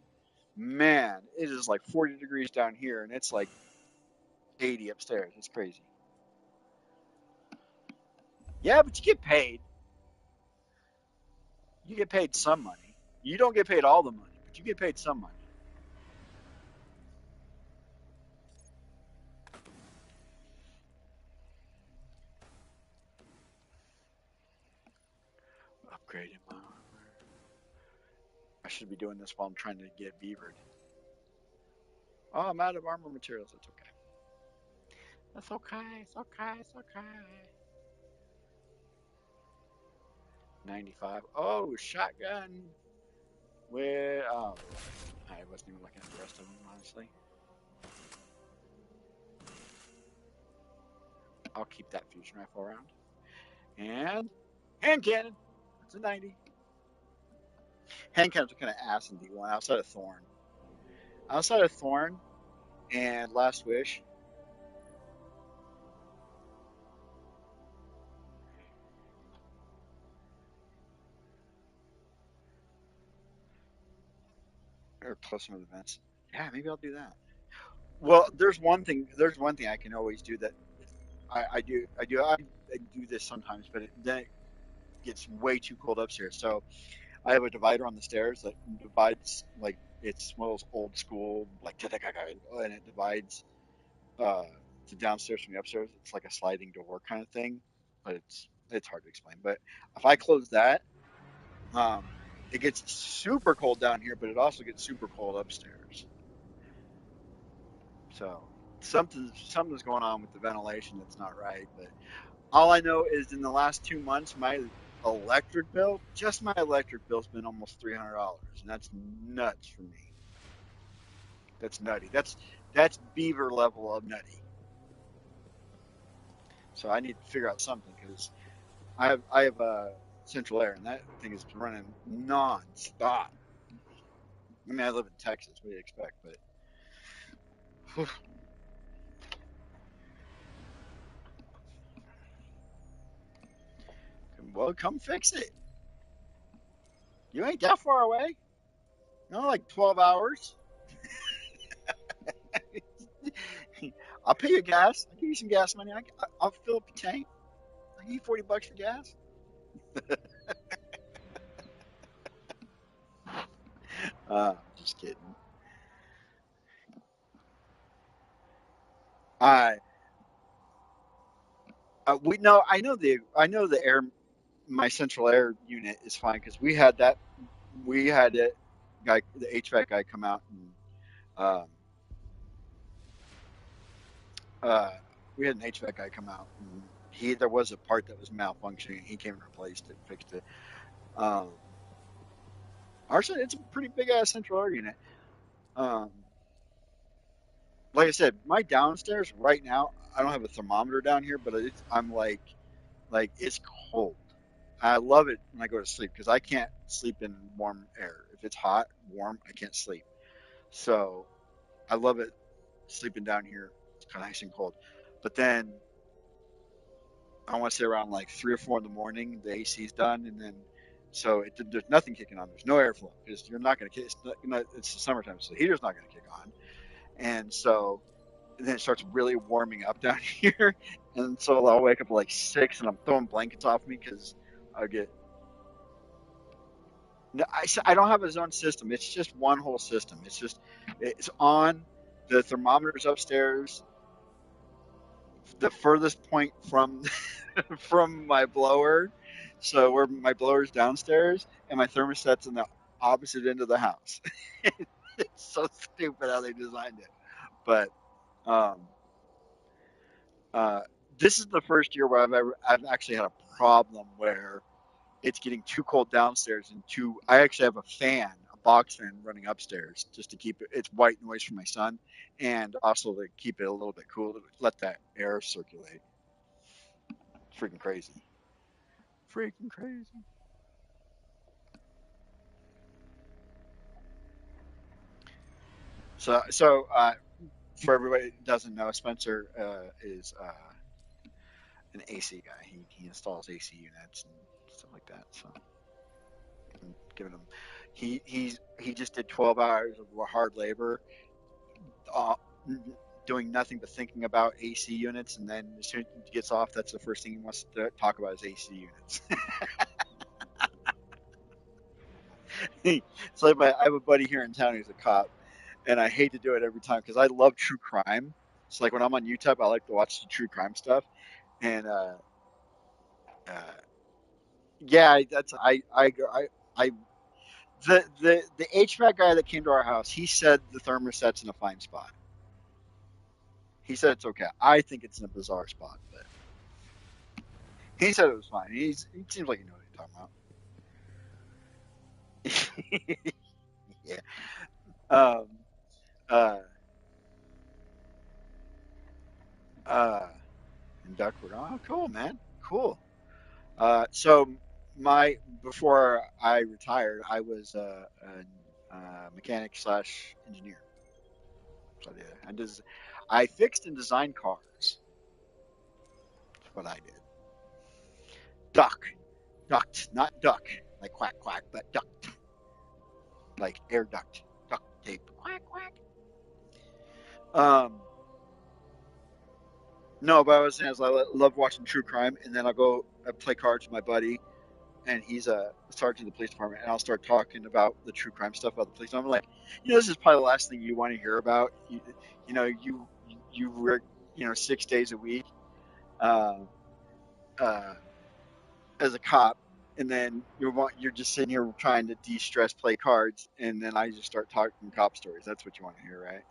[SPEAKER 1] man, it is like 40 degrees down here and it's like 80 upstairs. It's crazy. Yeah, but you get paid. You get paid some money. You don't get paid all the money, but you get paid some money. Upgrading my armor. I should be doing this while I'm trying to get beavered. Oh, I'm out of armor materials. That's okay. That's okay. It's okay. It's okay. 95. Oh, shotgun. Where? Oh, I wasn't even looking at the rest of them, honestly. I'll keep that fusion rifle around. And hand cannon. That's a 90. Hand cannons are kind of ass in D1 outside of Thorn. Outside of Thorn and Last Wish, or close to events. Yeah, maybe I'll do that. Well, there's one thing. There's one thing I can always do that I do this sometimes, but then it gets way too cold upstairs. So I have a divider on the stairs that divides like it's one of those old school like and it divides uh the downstairs from the upstairs. It's like a sliding door kind of thing, but it's hard to explain. But if I close that, um, it gets super cold down here, but it also gets super cold upstairs. So something's going on with the ventilation that's not right. But all I know is in the last 2 months, my electric bill, just my electric bill's been almost $300, and that's nuts for me. That's nutty. That's beaver level of nutty. So I need to figure out something because I have central air, and that thing is running non-stop. I mean, I live in Texas. What do you expect? But whew, well, come fix it. You ain't that far away. No, like 12 hours. I'll pay you gas. I'll give you some gas money. I'll fill up your tank. I'll give you $40 for gas. Just kidding. I we know. I know the air. My central air unit is fine because we had that. We had it. Guy, the HVAC guy, come out and um, uh, we had an HVAC guy come out and there was a part that was malfunctioning. He came and replaced it, fixed it. Um, it's a pretty big ass central air unit. Um, like I said, my downstairs right now, I don't have a thermometer down here, but I'm like it's cold. I love it when I go to sleep because I can't sleep in warm air. If it's hot, warm, I can't sleep. So I love it sleeping down here. It's kind of nice and cold. But then I want to say around like 3 or 4 in the morning, the AC's done, and then there's nothing kicking on. There's no airflow because you're not going to. It's the summertime, so the heater's not going to kick on, and then it starts really warming up down here, and so I'll wake up at like 6, and I'm throwing blankets off me because I get. No, I don't have a zone system. It's just one whole system. It's on the thermometers upstairs, the furthest point from from my blower. So where my blower's downstairs and my thermostat's in the opposite end of the house. It's so stupid how they designed it. But um, uh, this is the first year where I've actually had a problem where it's getting too cold downstairs and too. I actually have a fan, a box fan running upstairs just to keep it. It's white noise for my son, and also to keep it a little bit cool to let that air circulate. It's freaking crazy. Freaking crazy. So for everybody that doesn't know, Spencer is an AC guy. He installs AC units and stuff like that. So I'm giving him. He just did 12 hours of hard labor, uh, doing nothing but thinking about AC units, and then as soon as he gets off, that's the first thing he wants to talk about is AC units. It's like I have a buddy here in town who's a cop, and I hate to do it every time because I love true crime. So like when I'm on YouTube, I like to watch the true crime stuff, and uh, yeah, that's I the HVAC guy that came to our house, he said the thermostat's in a fine spot. He said it's okay. I think it's in a bizarre spot, but he said it was fine. He seems like he knows what he's talking about. Yeah. Um. Uh. Uh. In Duckworth. Oh, cool, man. Cool. So my before I retired, I was a mechanic slash engineer. So I fixed and designed cars. That's what I did. Duck, duct, not duck, like quack quack, but duct, like air duct, duct tape, quack quack. Um, no, but I was saying is love watching true crime, and then I'll go play cards with my buddy, and he's a sergeant in the police department, and I'll start talking about the true crime stuff about the police. I'm like, this is probably the last thing you want to hear about. You work, 6 days a week, uh, uh, as a cop, and then you're just sitting here trying to de-stress, play cards, and then I just start talking cop stories. That's what you want to hear, right?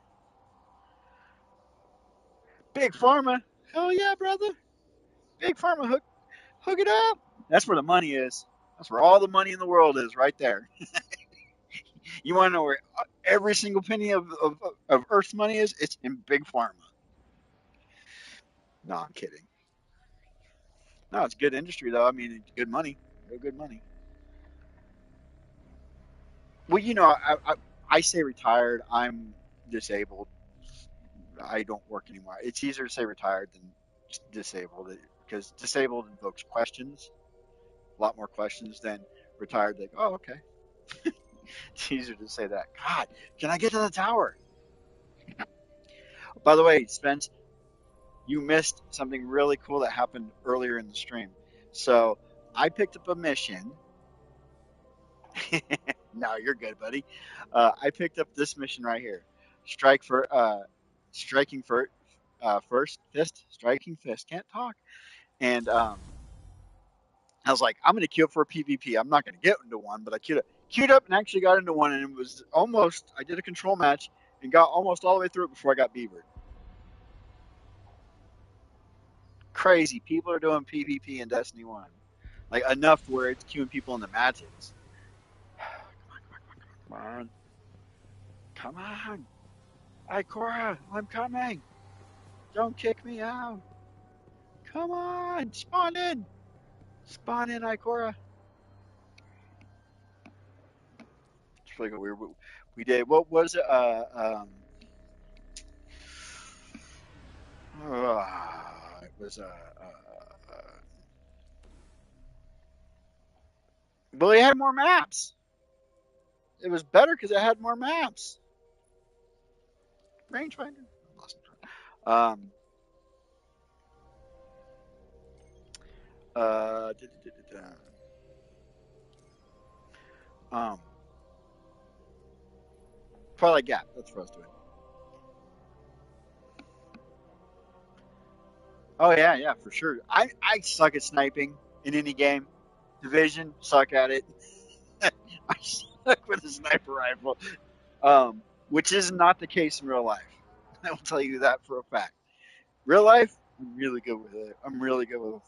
[SPEAKER 1] Big pharma, hell yeah, brother. Big pharma, hook it up. That's where the money is. That's where all the money in the world is, right there. You want to know where every single penny of Earth's money is? It's in big pharma. No, I'm kidding. No, it's good industry though. I mean, it's good money, real good money. Well, I say retired. I'm disabled. I don't work anymore. It's easier to say retired than just disabled because disabled invokes questions, a lot more questions than retired. Like, oh, okay. It's easier to say that. God, can I get to the tower? By the way, Spence, you missed something really cool that happened earlier in the stream. So I picked up a mission. No, you're good, buddy. I picked up this mission right here. Strike for striking for first fist, striking fist. Can't talk. And I was like, I'm gonna queue up for a PvP. I'm not gonna get into one, but I queued up and actually got into one, and it was almost. I did a control match and got almost all the way through it before I got beavered. Crazy. People are doing PvP in Destiny One, like enough where it's queuing people in the matches. Come on, come on, Ikora, I'm coming. Don't kick me out. Come on, spawn in, Ikora. It's really weird. We did. What was it? It was well, it had more maps. It was better because it had more maps. Rangefinder. Um. Uh. da- da- da- da- Um. Twilight Gap. That's what I was doing. Oh yeah, yeah, for sure. I suck at sniping in any game. Division, suck at it. I suck with a sniper rifle. which is not the case in real life. I will tell you that for a fact. Real life, I'm really good with it. I'm really good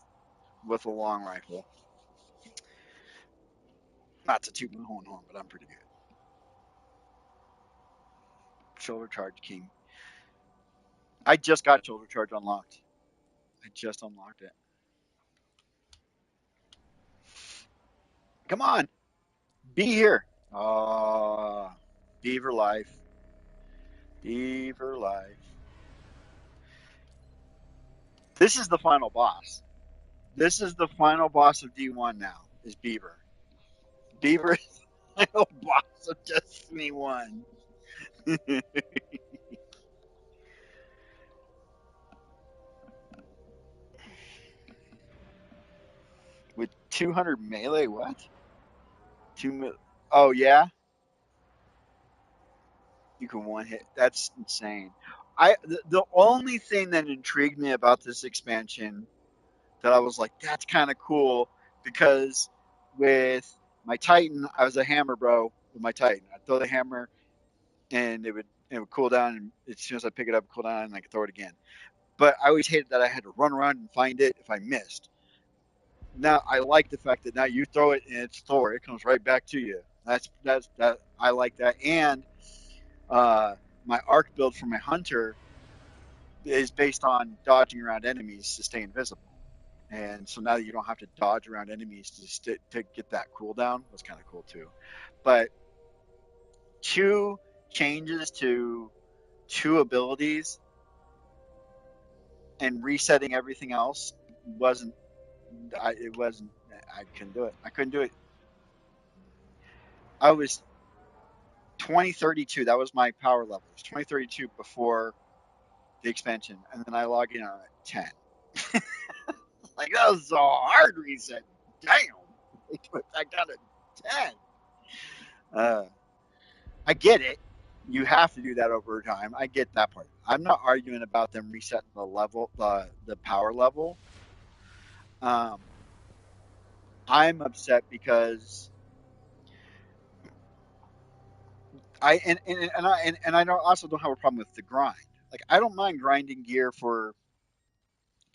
[SPEAKER 1] with a long rifle. Not to toot my own horn, but I'm pretty good. Shoulder charge king. I just got shoulder charge unlocked. I just unlocked it. Come on, be here. Beaver life. Beaver life. This is the final boss. This is the final boss of D1 now, is Beaver. Beaver is the final boss of Destiny 1. With 200 melee, what? Oh, yeah? You can one hit. That's insane. The only thing that intrigued me about this expansion that I was like, that's kind of cool because with my Titan, I was a hammer bro with my Titan. I'd throw the hammer and it would cool down, and as soon as I pick it up, cool down, and I could throw it again. But I always hated that I had to run around and find it if I missed. Now I like the fact that now you throw it and it's Thor, it comes right back to you. That I like that, and uh, my arc build for my hunter is based on dodging around enemies to stay invisible. And so now that you don't have to dodge around enemies to get that cooldown was kind of cool too. But two changes to two abilities and resetting everything else wasn't it wasn't I couldn't do it. I couldn't do it. I was 2032. That was my power level. It was 2032 before the expansion, and then I log in on 10. Like that was a hard reset. Damn, they put that down to 10. Uh, I get it. You have to do that over time. I get that part. I'm not arguing about them resetting the level, the power level. Um, I'm upset because and I don't also don't have a problem with the grind. Like I don't mind grinding gear for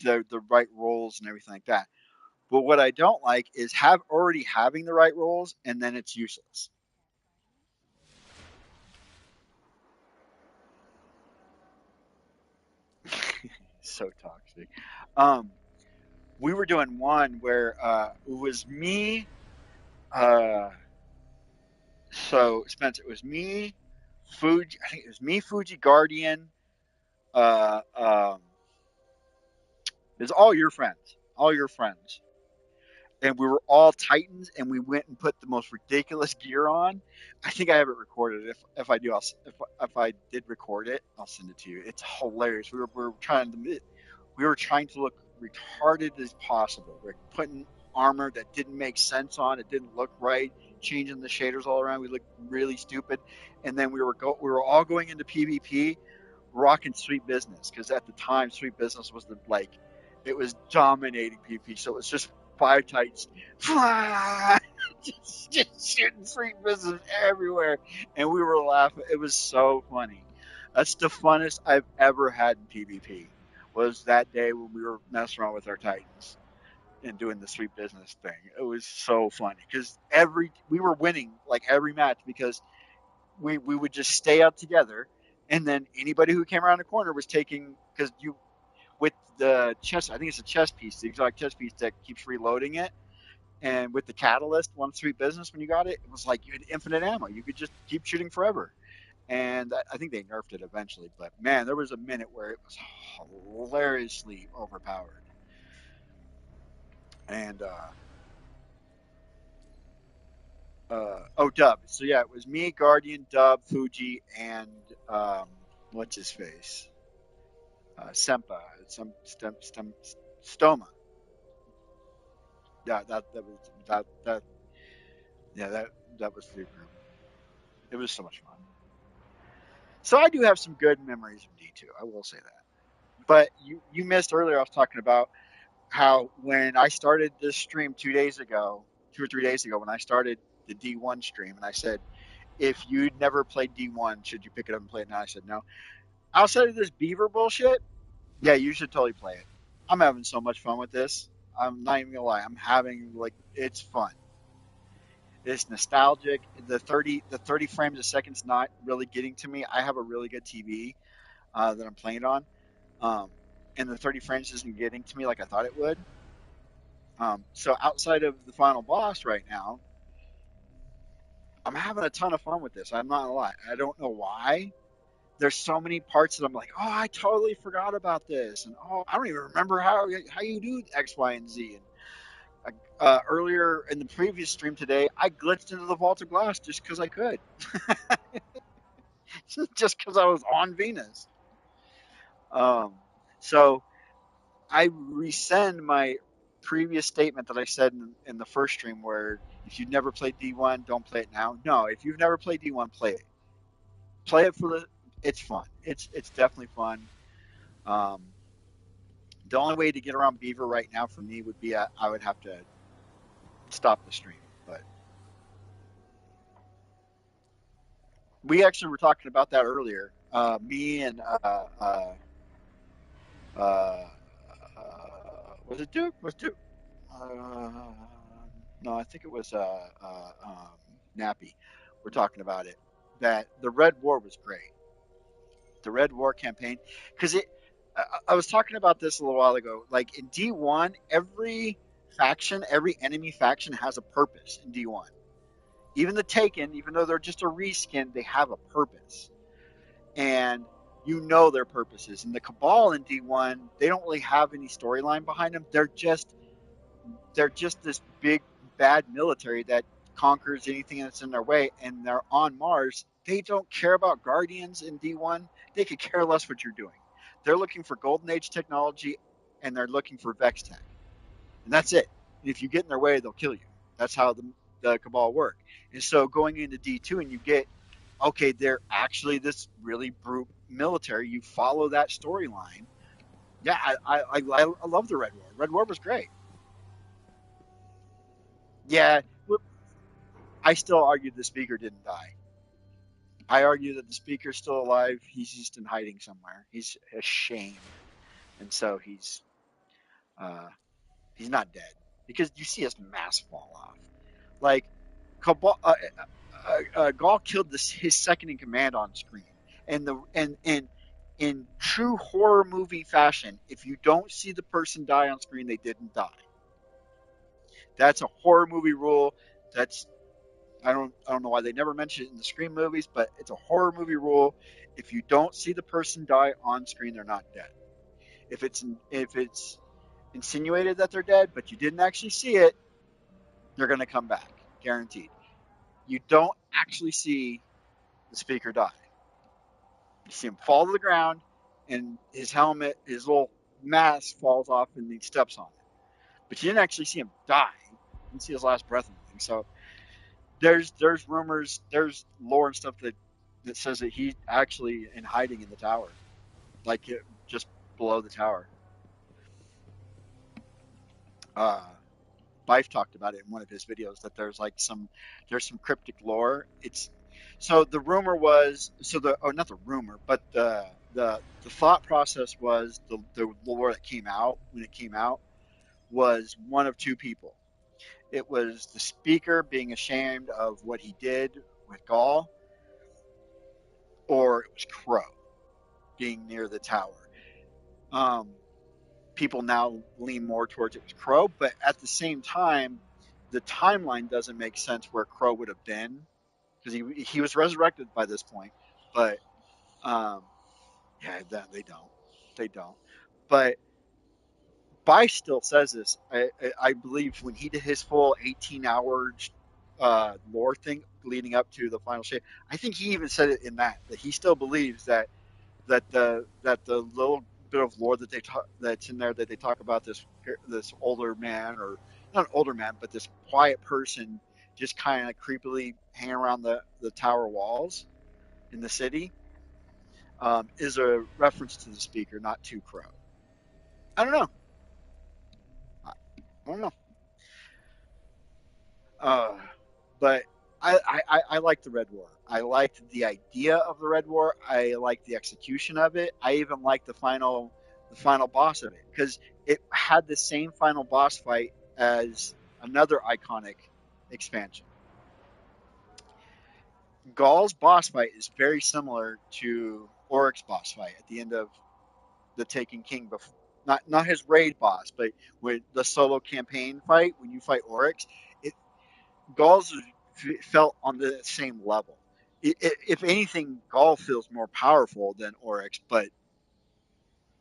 [SPEAKER 1] the right roles and everything like that. But what I don't like is having the right roles and then it's useless. So toxic. Um, we were doing one where it was me. Uh, so Spencer, it was me, Fuji. I think it was me, Fuji Guardian. Uh, um, it was all your friends, and we were all Titans, and we went and put the most ridiculous gear on. I think I have it recorded. If I do, if I did record it, I'll send it to you. It's hilarious. We were trying to look retarded as possible. We're putting armor that didn't make sense on. It didn't look right. Changing the shaders all around. We looked really stupid. And then we were all going into PvP, rocking Sweet Business because at the time Sweet Business was it was dominating PvP. So it was just five Titans, just shooting Sweet Business everywhere, and we were laughing. It was so funny. That's the funnest I've ever had in PvP was that day when we were messing around with our Titans and doing the Sweet Business thing. It was so funny because we were winning like every match because we would just stay out together, and then anybody who came around the corner was taking because you with the chest. I think it's a chest piece, the exotic chest piece that keeps reloading it. And with the catalyst, one Sweet Business, when you got it, it was like you had infinite ammo. You could just keep shooting forever. And I think they nerfed it eventually. But man, there was a minute where it was hilariously overpowered. And oh, Dub. So yeah, it was me, Guardian, Dub, Fuji, and um, what's his face, Sempa, Stoma. Yeah, that was that yeah that was the group. It was so much fun. So I do have some good memories of D2. I will say that. But you missed earlier. I was talking about how when I started this stream 2 days ago, 2 or 3 days ago, when I started the D1 stream, and I said if you'd never played D1, should you pick it up and play it now? I said no. Outside of this beaver bullshit, yeah, you should totally play it. I'm having so much fun with this. I'm not even gonna lie. I'm having like it's fun. It's nostalgic. The 30 frames a second's not really getting to me. I have a really good TV that I'm playing on, um, and the 30 frames isn't getting to me like I thought it would. So outside of the final boss right now, I'm having a ton of fun with this. I'm not gonna lie. I don't know why. There's so many parts that I'm like, oh, I totally forgot about this, and oh, I don't even remember how you do X, Y, and Z. And earlier in the previous stream today, I glitched into the vault of glass just because I could, just because I was on Venus. Um, so I rescind my previous statement that I said in the first stream, where if you've never played D1, don't play it now. No, if you've never played D1, play it. Play it for the. It's fun. It's definitely fun. Um, the only way to get around Beaver right now for me would be I would have to stop the stream. But we actually were talking about that earlier. Me and uh, was it Duke? Was Duke? Uh, no, I think it was Nappy. We're talking about it. That the Red War was great. The Red War campaign, because it. I was talking about this a little while ago. Like in D1, every faction, every enemy faction has a purpose in D1. Even the Taken, even though they're just a reskin, they have a purpose, and you know their purposes. And the Cabal in D1, they don't really have any storyline behind them. They're just this big bad military that conquers anything that's in their way, and they're on Mars. They don't care about Guardians in D1. They could care less what you're doing. They're looking for Golden Age technology, and they're looking for Vex tech, and that's it. And if you get in their way, they'll kill you. That's how the Cabal work. And so going into D2, and you get okay, they're actually this really brute military. You follow that storyline. Yeah, I love the Red War. Red War was great. Yeah, I still argue the speaker didn't die. I argue that the speaker's still alive. He's just in hiding somewhere. He's ashamed, and so uh, he's not dead because you see his mask fall off. Like Cabal, Gaul killed his second in command on screen, and in true horror movie fashion, if you don't see the person die on screen, they didn't die. That's a horror movie rule. That's I don't know why they never mention it in the Scream movies, but it's a horror movie rule. If you don't see the person die on screen, they're not dead. If it's insinuated that they're dead, but you didn't actually see it, they're going to come back, guaranteed. You don't actually see the speaker die. You see him fall to the ground, and his helmet, his little mask falls off, and he steps on it. But you didn't actually see him die. You didn't see his last breath or anything. So there's rumors, there's lore and stuff that says that he's actually in hiding in the tower, like just below the tower. Uh, Bife talked about it in one of his videos that there's some cryptic lore. It's so the rumor was so the oh not the rumor, but the thought process was the lore that came out when it came out was one of two people. It was the speaker being ashamed of what he did with Gaul, or it was Crow being near the tower. Um, People now lean more towards it was Crow, but at the same time, the timeline doesn't make sense where Crow would have been because he was resurrected by this point. But um, yeah, they don't. But Bice still says this. I believe when he did his full 18-hour lore thing leading up to the final shape, I think he even said it in that he still believes that the little bit of lore that they talk that's in there that they talk about this older man, or not an older man, but this quiet person just kind of creepily hanging around the tower walls in the city, is a reference to the speaker, not to Crow. I don't know. I don't know. Uh, but I liked the Red War. I liked the idea of the Red War. I liked the execution of it. I even liked the final boss of it because it had the same final boss fight as another iconic expansion. Gaul's boss fight is very similar to Oric's boss fight at the end of the Taken King. Not his raid boss, but with the solo campaign fight when you fight Oryx, it Gaul's felt on the same level. If anything, Gaul feels more powerful than Oryx, but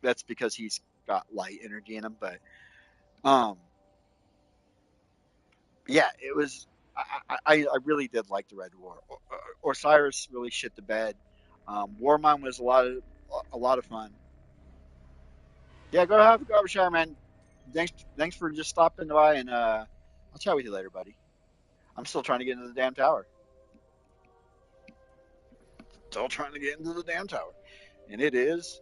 [SPEAKER 1] that's because he's got light energy in him. But um, yeah, it was. I really did like the Red War. Osiris really shit the bed. Warmind was a lot of fun. Yeah, go have a garbage shower, man. Thanks for just stopping by, and I'll chat with you later, buddy. I'm still trying to get into the damn tower. Still trying to get into the damn tower, and it is.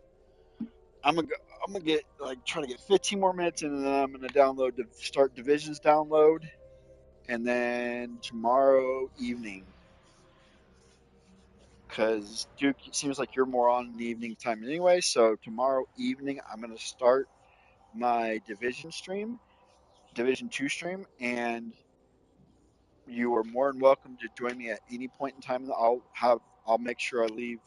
[SPEAKER 1] I'm gonna get like try to get 15 more minutes, and then I'm gonna start divisions download, and then tomorrow evening, because Duke it seems like you're more on in the evening time anyway. So tomorrow evening, I'm gonna start my Division 2 stream, and you are more than welcome to join me at any point in time. I'll make sure I leave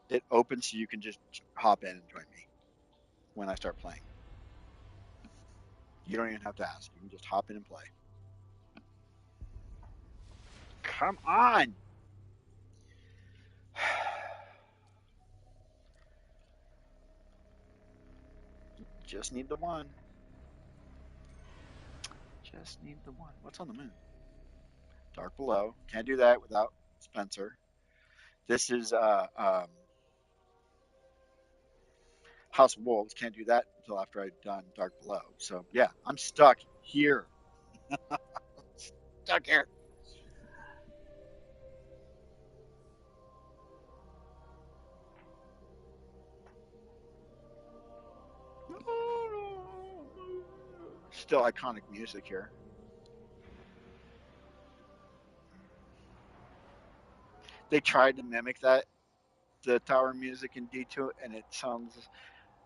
[SPEAKER 1] it open so you can just hop in and join me when I start playing. You don't even have to ask. You can just hop in and play. Come on. Just need the one. Just need the one. What's on the moon? Dark below. Can't do that without Spencer. This is House of Wolves. Can't do that until after I've done Dark Below. So yeah, I'm stuck here. Stuck here. Still iconic music here. They tried to mimic the tower music in D2, and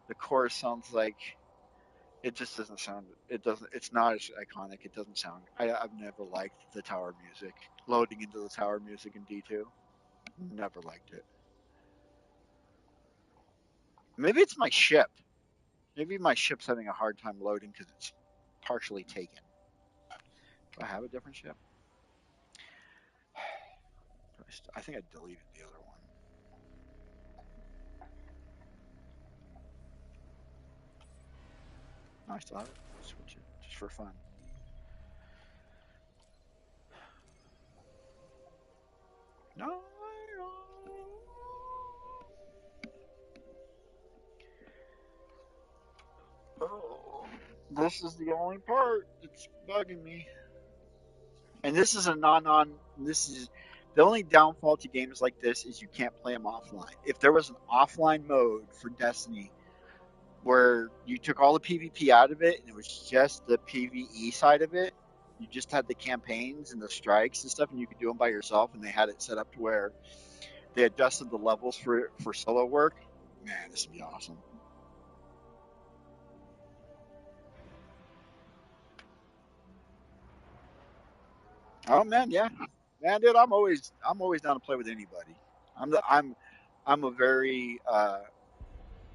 [SPEAKER 1] the chorus sounds like it just doesn't sound. It doesn't. It's not as iconic. It doesn't sound. I've never liked the tower music. Loading into the tower music in D2, never liked it. Maybe it's my ship. Maybe my ship's having a hard time loading because it's partially taken. Do I have a different ship? I think I deleted the other one. No, I still have it. Switch it just for fun. No. Oh, this is the only part that's bugging me. And this is a non-on. This is the only downfall to games like this is you can't play them offline. If there was an offline mode for Destiny where you took all the PvP out of it and it was just the PvE side of it, you just had the campaigns and the strikes and stuff, and you could do them by yourself, and they had it set up to where they adjusted the levels for solo work. Man, this would be awesome. Oh man, yeah, man, dude, I'm always down to play with anybody. I'm the I'm a very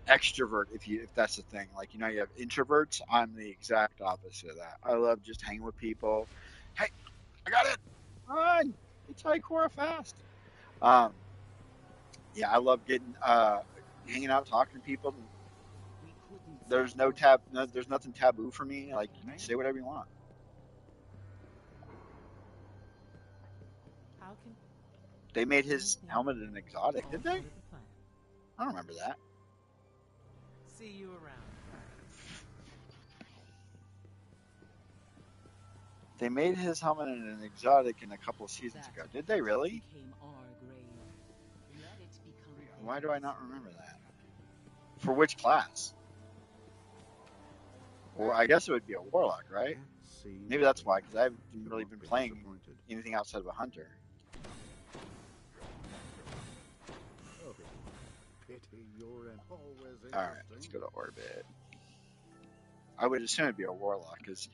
[SPEAKER 1] extrovert if that's the thing. Like you have introverts. I'm the exact opposite of that. I love just hanging with people. Hey, I got it. Run! It's Ikora fast. Um, yeah, I love getting hanging out, talking to people. There's no tab. No, there's nothing taboo for me. Like you can say whatever you want.
[SPEAKER 11] How can
[SPEAKER 1] They made his
[SPEAKER 11] anything
[SPEAKER 1] helmet an exotic,
[SPEAKER 11] all
[SPEAKER 1] did they?
[SPEAKER 11] part of the plan?
[SPEAKER 1] I don't remember that.
[SPEAKER 11] See you around.
[SPEAKER 1] They made his helmet an exotic in a couple of seasons
[SPEAKER 11] That
[SPEAKER 1] ago. Did they really?
[SPEAKER 11] became our grave. Let it become
[SPEAKER 1] Why do I not
[SPEAKER 11] theirs.
[SPEAKER 1] remember that? For which class? Or I guess it would be a warlock, right?
[SPEAKER 10] see
[SPEAKER 1] Maybe
[SPEAKER 10] that
[SPEAKER 1] that's
[SPEAKER 10] the
[SPEAKER 1] why, because I haven't
[SPEAKER 10] you
[SPEAKER 1] really
[SPEAKER 10] won't
[SPEAKER 1] been
[SPEAKER 10] be
[SPEAKER 1] playing
[SPEAKER 10] disappointed.
[SPEAKER 1] anything outside of a hunter.
[SPEAKER 10] Oh, pity you're an always
[SPEAKER 1] All right, let's
[SPEAKER 10] interesting.
[SPEAKER 1] go to orbit. I would assume it'd be a warlock, because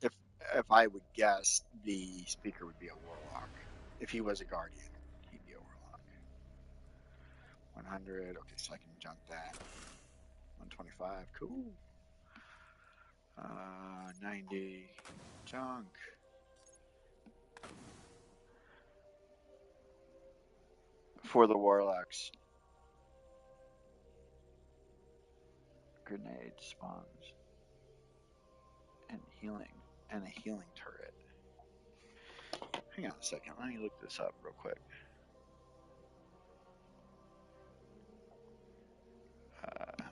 [SPEAKER 1] if if I would guess, the speaker would be a warlock. If he was a guardian, he'd be a warlock. 100. Okay, so I can jump that. 125. Cool. 90. Junk. For the warlocks. Grenade spawns. And healing. And a healing turret. Hang on a second. Let me look this up real quick. Uh,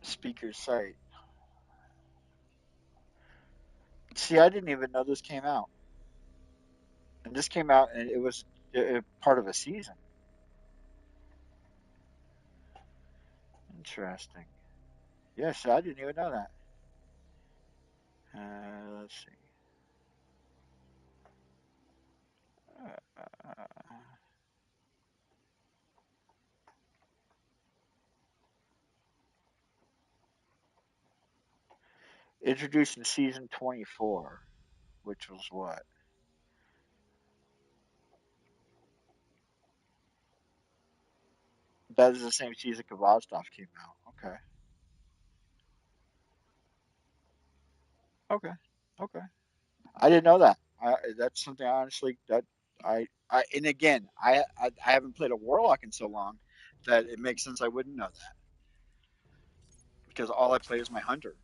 [SPEAKER 1] speaker site. See, I didn't even know this came out. And this came out and it was part of a season. Interesting. Yes, I didn't even know that. Let's see. Uh, introduced in season 24, which was what? That is the same season Kavazov came out. Okay. Okay. Okay. I didn't know that. That's something I honestly that and again I haven't played a warlock in so long that it makes sense I wouldn't know that because all I play is my hunter.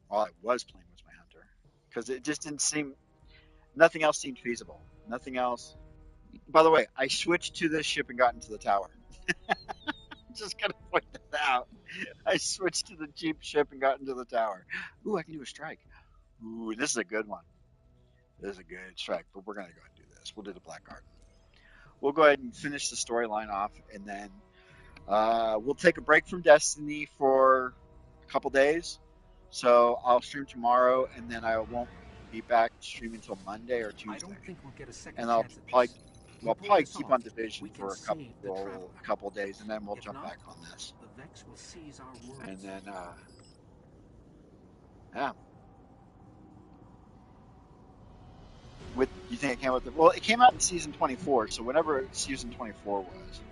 [SPEAKER 1] All I was playing was my hunter because it just didn't seem nothing else seemed feasible. Nothing else. By the way, I switched to this ship and got into the tower. Just gonna point that out. I switched to the cheap ship and got into the tower. Ooh, I can do a strike. Ooh, this is a good one. This is a good strike, but we're gonna go ahead and do this. We'll do the Black Garden. We'll go ahead and finish the storyline off, and then we'll take a break from Destiny for a couple days. So I'll stream tomorrow, and then I won't be back streaming until Monday or
[SPEAKER 3] I
[SPEAKER 1] Tuesday.
[SPEAKER 3] don't think we'll get a second
[SPEAKER 1] And I'll
[SPEAKER 3] chance at
[SPEAKER 1] probably
[SPEAKER 3] this. We
[SPEAKER 1] well
[SPEAKER 3] pull
[SPEAKER 1] probably
[SPEAKER 3] this
[SPEAKER 1] keep
[SPEAKER 3] off,
[SPEAKER 1] on Division
[SPEAKER 3] we can
[SPEAKER 1] for
[SPEAKER 3] save the Traveler.
[SPEAKER 1] a couple days, and then we'll
[SPEAKER 3] If
[SPEAKER 1] jump
[SPEAKER 3] not,
[SPEAKER 1] back on this.
[SPEAKER 3] the Vex will seize our
[SPEAKER 1] And
[SPEAKER 3] worlds.
[SPEAKER 1] then yeah, with you think it came out? Well, it came out in season 24, so whenever season 24 was.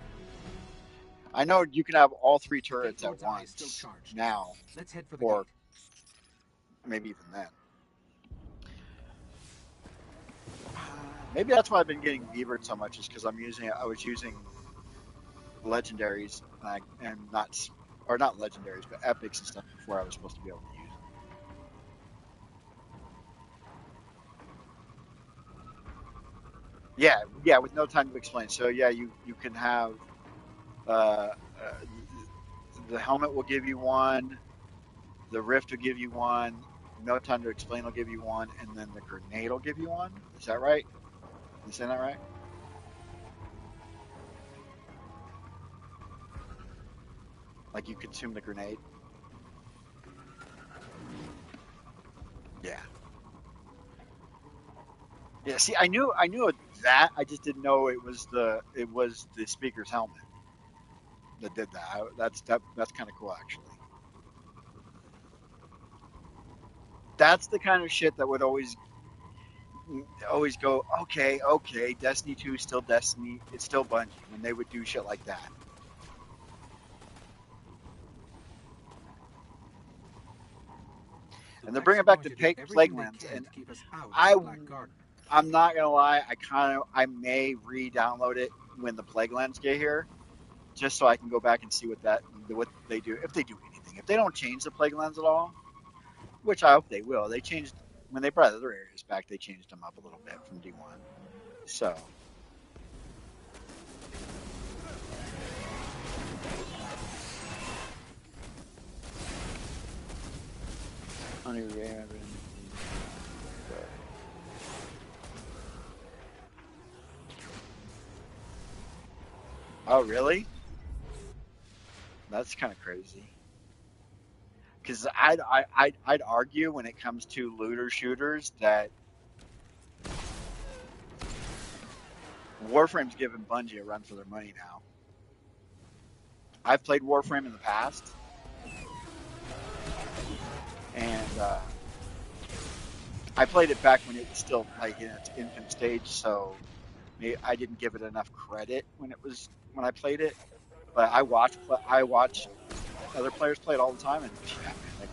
[SPEAKER 1] I know you can have all three
[SPEAKER 3] The Fate
[SPEAKER 1] turrets at
[SPEAKER 3] Lord's eye is still
[SPEAKER 1] once
[SPEAKER 3] charged.
[SPEAKER 1] now,
[SPEAKER 3] Let's head for the
[SPEAKER 1] or
[SPEAKER 3] gate.
[SPEAKER 1] maybe even then. Maybe that's why I've been getting beavered so much is because I was using legendaries and not or not legendaries but epics and stuff before I was supposed to be able to use them. Yeah, yeah, with no time to explain. So yeah, you can have uh, the helmet will give you one, the rift will give you one, no time to explain will give you one, and then the grenade will give you one. Is that right? Am I saying that right? Like you consume the grenade? Yeah. Yeah, see, I knew that. I just didn't know it was the speaker's helmet that did that. That's kind of cool, actually. That's the kind of shit that would always go, okay, okay, Destiny 2 is still Destiny. It's still Bungie when they would do shit like that.
[SPEAKER 3] The
[SPEAKER 1] And they're
[SPEAKER 3] Vex
[SPEAKER 1] bringing
[SPEAKER 3] are
[SPEAKER 1] back
[SPEAKER 3] going
[SPEAKER 1] the
[SPEAKER 3] to do everything they
[SPEAKER 1] Plaguelands,
[SPEAKER 3] can
[SPEAKER 1] and
[SPEAKER 3] to keep us out of
[SPEAKER 1] I
[SPEAKER 3] the Black Garden.
[SPEAKER 1] I'm not gonna lie, I may re-download it when the Plaguelands get here, just so I can go back and see what they do if they do anything. If they don't change the Plaguelands at all, which I hope they will. They changed when they brought other areas back. They changed them up a little bit from D1. So Only rare. Oh, really? That's kind of crazy. Because I'd argue when it comes to looter shooters that Warframe's giving Bungie a run for their money now. I've played Warframe in the past, and I played it back when it was still like in its infant stage, so I didn't give it enough credit when I played it. But I watch other players play it all the time, and yeah, man,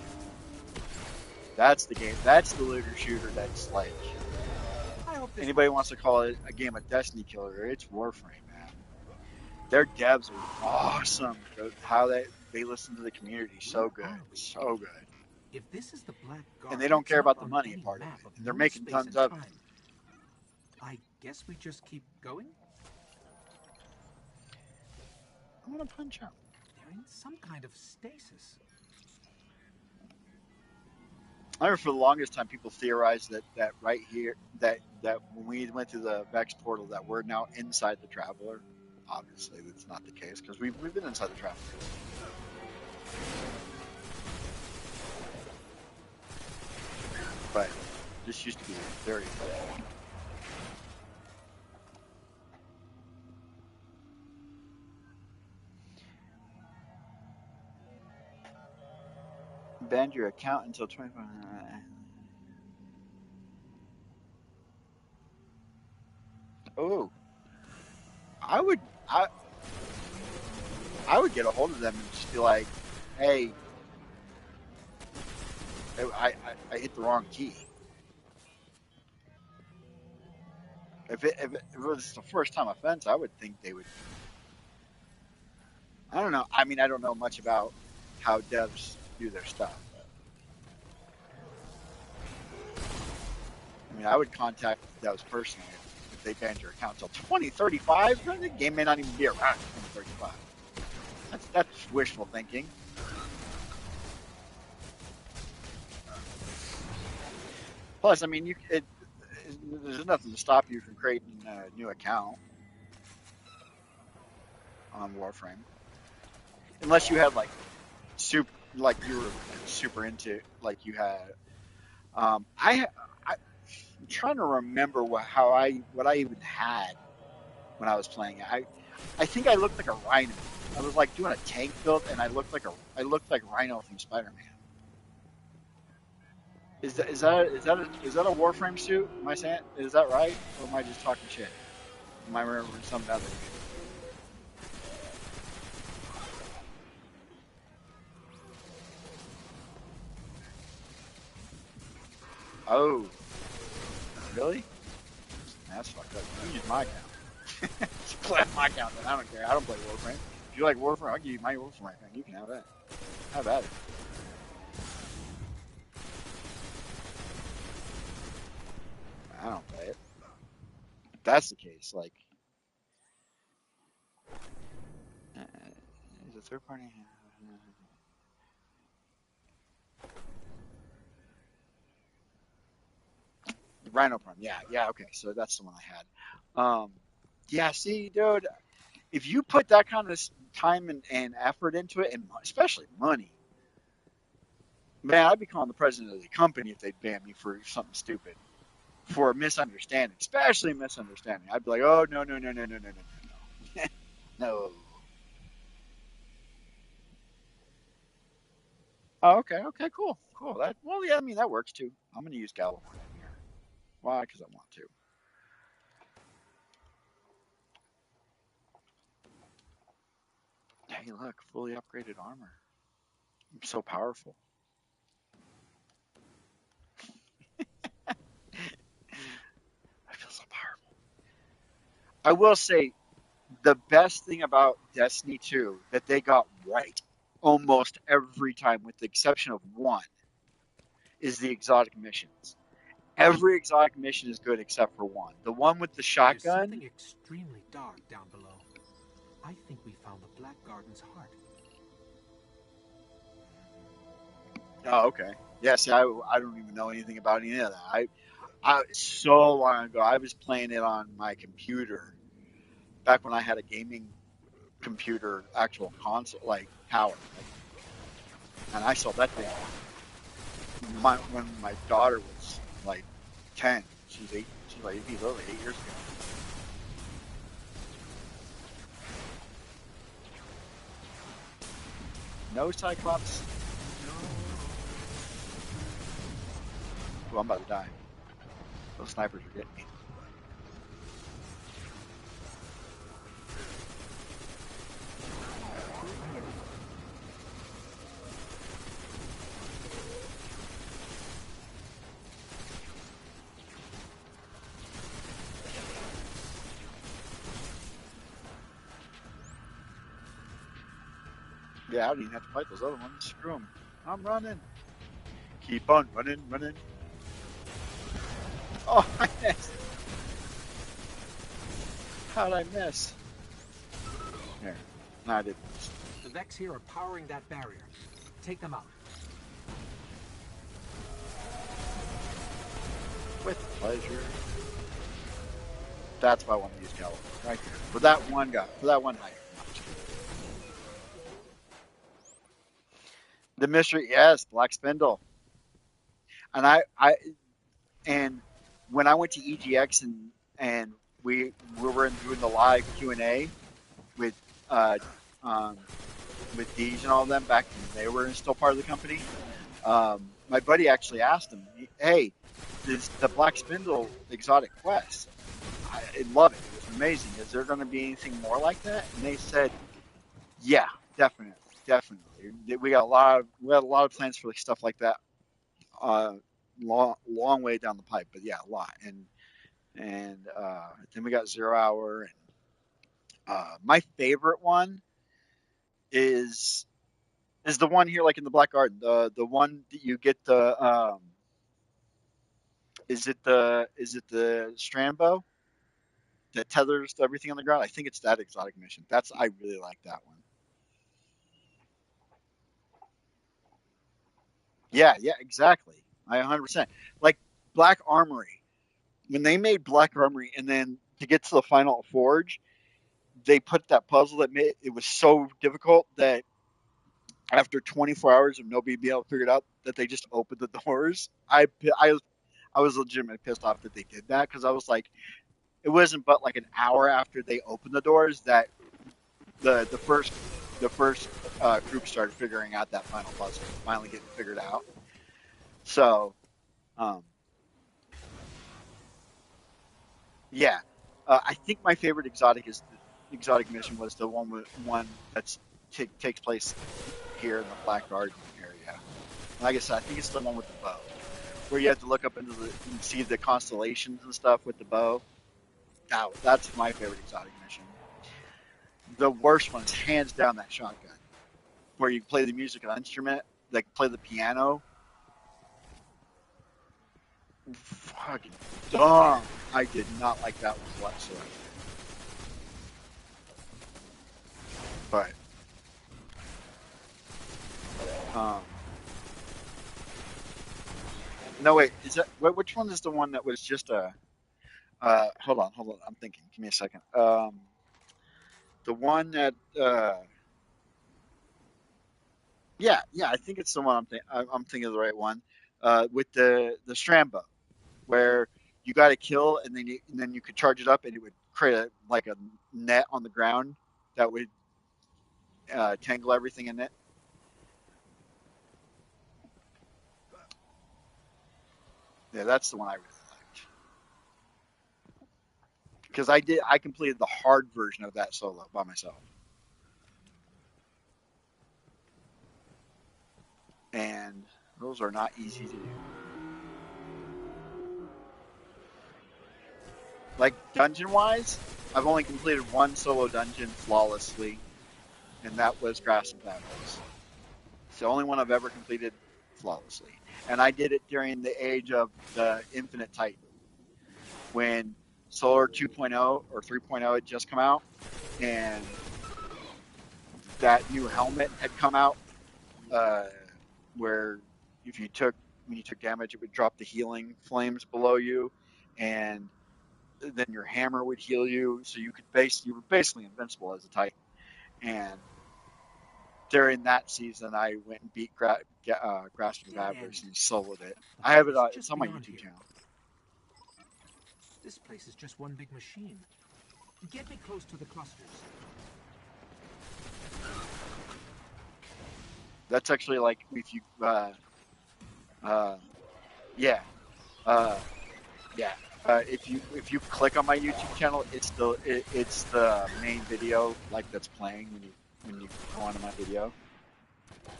[SPEAKER 1] that's the game. That's the looter shooter. That's like anybody wants to call it a game of Destiny killer. It's Warframe, man. Their devs are awesome. How they listen to the community, so good, so good.
[SPEAKER 3] If this is the Black
[SPEAKER 1] And
[SPEAKER 3] Garden,
[SPEAKER 1] they don't
[SPEAKER 3] it's
[SPEAKER 1] care
[SPEAKER 3] not
[SPEAKER 1] about the
[SPEAKER 3] on
[SPEAKER 1] money
[SPEAKER 3] any
[SPEAKER 1] part of
[SPEAKER 3] map
[SPEAKER 1] it.
[SPEAKER 3] of
[SPEAKER 1] And they're
[SPEAKER 3] known
[SPEAKER 1] making
[SPEAKER 3] space
[SPEAKER 1] tons
[SPEAKER 3] and
[SPEAKER 1] of it.
[SPEAKER 3] time. I guess we just keep going?
[SPEAKER 1] I want to punch out.
[SPEAKER 3] They're in some kind of stasis.
[SPEAKER 1] I remember for the longest time, people theorized that right here, that when we went through the Vex portal, that we're now inside the Traveler. Obviously, that's not the case because we've been inside the Traveler. But this used to be very good. Banned your account until 25. Oh, I would I I would get a hold of them and just be like, hey, I hit the wrong key. If it was the first time offense, I would think they would. I don't know. I mean, I don't know much about how devs do their stuff. But, I mean, I would contact the devs personally if they banned your account until 2035. The game may not even be around in 2035. That's wishful thinking. Plus, I mean, there's nothing to stop you from creating a new account on Warframe, unless you had like you were super into like you had. I'm trying to remember what I even had when I was playing it. I think I looked like a Rhino. I was like doing a tank build, and I looked like Rhino from Spider-Man. Is that a Warframe suit? Am I saying is that right, or am I just talking shit? Am I remembering something other? Oh, really? That's fucked up. You can use my account. Just play on my account, then I don't care. I don't play Warframe. If you like Warframe, I'll give you my Warframe account. You can have that. Have at it. I don't play it. If that's the case, like, is a third party? Rhino Prime. Yeah, yeah. Okay, so that's the one I had. Yeah. See, dude, if you put that kind of time and effort into it, and especially money, man, I'd be calling the president of the company if they'd ban me for something stupid, for a misunderstanding, especially a misunderstanding. I'd be like, oh no, no, no, no, no, no, no, no, no. No. Oh, okay, okay, cool, cool. Well, yeah, I mean that works too. I'm gonna use Gallahorn in here. Why? Because I want to. Hey, look, fully upgraded armor. I'm so powerful. I feel so powerful. I will say the best thing about Destiny 2 that they got right almost every time, with the exception of one, is the exotic missions. Every exotic mission is good except for one. The one with the
[SPEAKER 3] There's
[SPEAKER 1] shotgun.
[SPEAKER 3] something extremely dark down below. I think we found the Black Garden's heart.
[SPEAKER 1] Oh, okay. Yeah, see, I don't even know anything about any of that. I so long ago, I was playing it on my computer back when I had a gaming computer, actual console, like power. Like, and I saw that thing when my daughter was like 10. She's 8. She's like literally 8 years ago. No Cyclops. Oh, I'm about to die. Those snipers are getting me. Yeah, I don't even have to fight those other ones. Screw them. I'm running. Keep on running, running. Oh, I missed. How'd I miss? Here. No, I didn't miss.
[SPEAKER 3] The Vex here are powering that barrier. Take them out.
[SPEAKER 1] With pleasure. That's why I want to use Caliber. Right there. For that one guy. For that one hiker. The mystery, yes, Black Spindle. And and when I went to EGX and we were doing the live Q&A with uh um with Deej and all of them back when they were still part of the company. My buddy actually asked him, "Hey, this the Black Spindle exotic quest. I love it. It was amazing. Is there going to be anything more like that?" And they said, "Yeah, definitely, definitely. We got a lot of plans for like stuff like that. Uh, long way down the pipe, but yeah, a lot. And then we got Zero Hour, and my favorite one is is the one here, like in the Black Garden. The one that you get the is it the strand bow that tethers to everything on the ground? I think it's that exotic mission. That's I really like that one. Yeah, yeah, exactly. I 100% like Black Armory. When they made Black Armory, and then to get to the final forge, they put that puzzle that made it was so difficult that after 24 hours of nobody being able to figure it out, that they just opened the doors. I was legitimately pissed off that they did that because I was like, it wasn't but like an hour after they opened the doors that the first group started figuring out that final puzzle, finally getting figured out. So um, yeah, I think my favorite exotic mission was the one that's takes place here in the Black Garden area. Like I said, I think it's the one with the bow, where you have to look up into the and see the constellations and stuff with the bow. That's my favorite exotic mission. The worst one is hands down that shotgun, where you play the musical instrument, like play the piano. Fucking dumb. I did not like that one whatsoever. But um, no wait, is that which one is the one that was just a? Hold on. I'm thinking. Give me a second. The one that yeah, yeah, I think it's the one I'm thinking of the right one. With the Strambo, where you got to kill and then you could charge it up and it would create like a net on the ground that would tangle everything in it. Yeah, that's the one I really liked because I completed the hard version of that solo by myself, and those are not easy to do. Like dungeon wise, I've only completed one solo dungeon flawlessly, and that was Grass and Pathways. It's the only one I've ever completed flawlessly. And I did it during the age of the Infinite Titan when Solar 2.0 or 3.0 had just come out and that new helmet had come out uh, where if you took when you took damage, it would drop the healing flames below you, and then your hammer would heal you, so you were basically invincible as a Titan. And during that season, I went and beat Grasp of Avarice and soloed it. I have it. It's on my YouTube channel.
[SPEAKER 3] This place is just one big machine. Get me close to the clusters.
[SPEAKER 1] That's actually like if you yeah yeah if you click on my YouTube channel, it's the main video like that's playing when you go onto my video,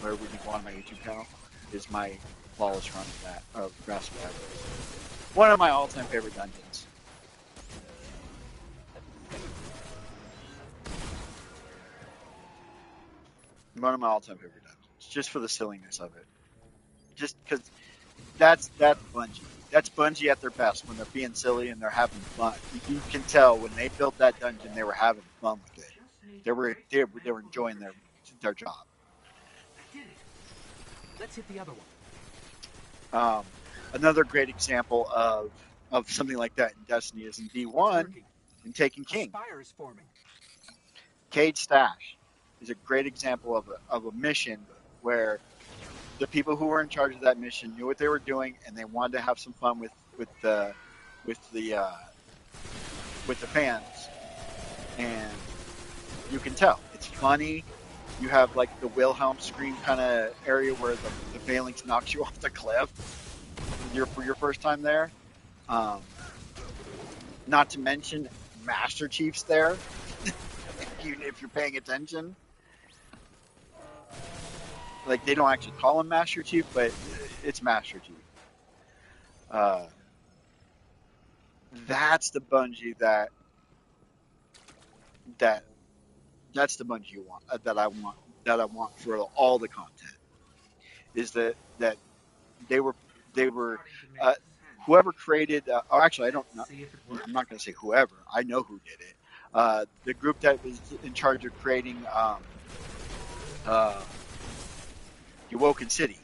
[SPEAKER 1] or when you go on my YouTube channel, is my flawless run of that of Grasp of Avarice. One of my all-time favorite dungeons. One of my all-time favorite dungeons, just for the silliness of it. Just because that's Bungie. That's Bungie at their best when they're being silly and they're having fun. You can tell when they built that dungeon, they were having fun with it. They were enjoying their job.
[SPEAKER 3] Let's hit the other one.
[SPEAKER 1] Another great example of something like that in Destiny is in D1 in Taken King.
[SPEAKER 3] Spire is forming.
[SPEAKER 1] Cade Stash is a great example of a mission where the people who were in charge of that mission knew what they were doing, and they wanted to have some fun with the fans, and you can tell it's funny. You have like the Wilhelm scream kind of area where the phalanx knocks you off the cliff for your first time there. Not to mention Master Chief's there, if you're paying attention. Like, they don't actually call him Master Chief, but it's Master Chief. That's the Bungie that's the Bungie you want that I want for all the content. Is that they were whoever created or actually I don't know, I'm not going to say whoever, I know who did it. The group that was in charge of creating the Awoken City.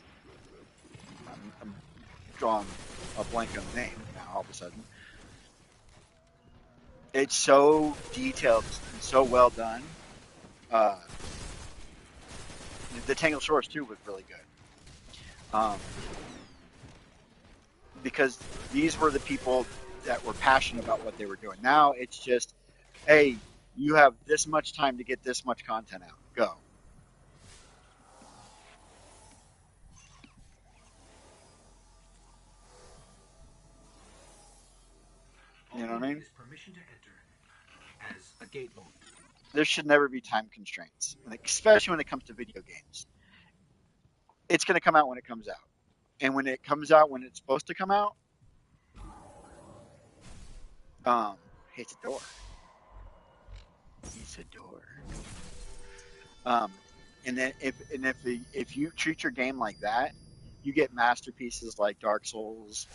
[SPEAKER 1] I'm drawing a blank on the name now all of a sudden. It's so detailed and so well done. The Tangled Shores too was really good. Because these were the people that were passionate about what they were doing. Now it's just, hey, you have this much time to get this much content out. Go. You know what I mean?
[SPEAKER 3] Permission to enter as a gate lord.
[SPEAKER 1] There should never be time constraints, especially when it comes to video games. It's going to come out when it comes out. And when it comes out when it's supposed to come out, it's a door. It's a door. And then if you treat your game like that, you get masterpieces like Dark Souls.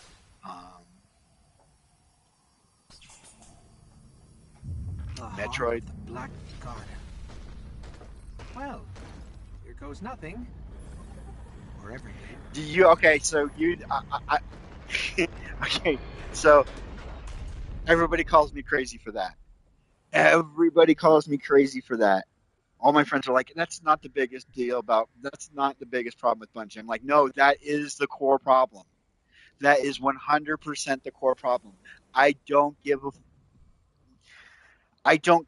[SPEAKER 1] Metroid.
[SPEAKER 3] The Black Garden. Well, here goes nothing. Or everything.
[SPEAKER 1] Do you okay? So okay. So everybody calls me crazy for that. Everybody calls me crazy for that. All my friends are like, that's not the biggest deal about. That's not the biggest problem with Bungie. I'm like, no, that is the core problem. That is 100% the core problem. I don't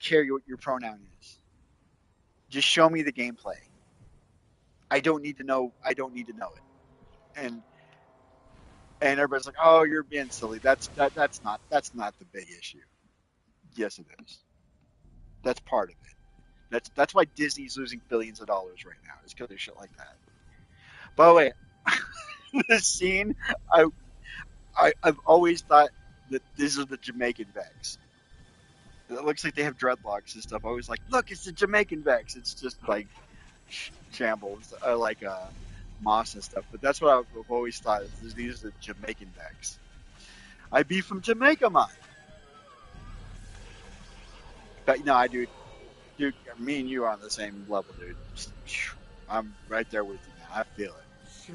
[SPEAKER 1] care what your pronoun is. Just show me the gameplay. I don't need to know. I don't need to know it. And everybody's like, "Oh, you're being silly." That's not the big issue. Yes, it is. That's part of it. That's why Disney's losing billions of dollars right now. Is because of shit like that. By the way, this scene, I've always thought that these are the Jamaican Vex. It looks like they have dreadlocks and stuff. I was like, look, it's the Jamaican Vex. It's just like shambles, like moss and stuff. But that's what I've always thought. These are the Jamaican Vex. I be from Jamaica, man. But no, dude, me and you are on the same level, dude. I'm right there with you, man. I feel it.
[SPEAKER 3] So,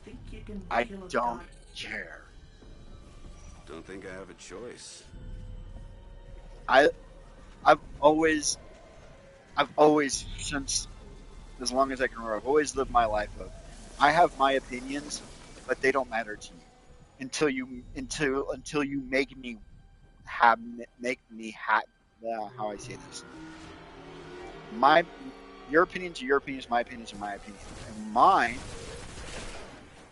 [SPEAKER 8] think you can
[SPEAKER 1] I
[SPEAKER 8] kill a
[SPEAKER 1] don't
[SPEAKER 8] god?
[SPEAKER 1] care.
[SPEAKER 6] Don't think I have a choice.
[SPEAKER 1] I I've always since as long as I can remember, I've always lived my life of I have my opinions, but they don't matter to you until you have make me have how I say this. My Your opinions are your opinions, my opinions are my opinions, and mine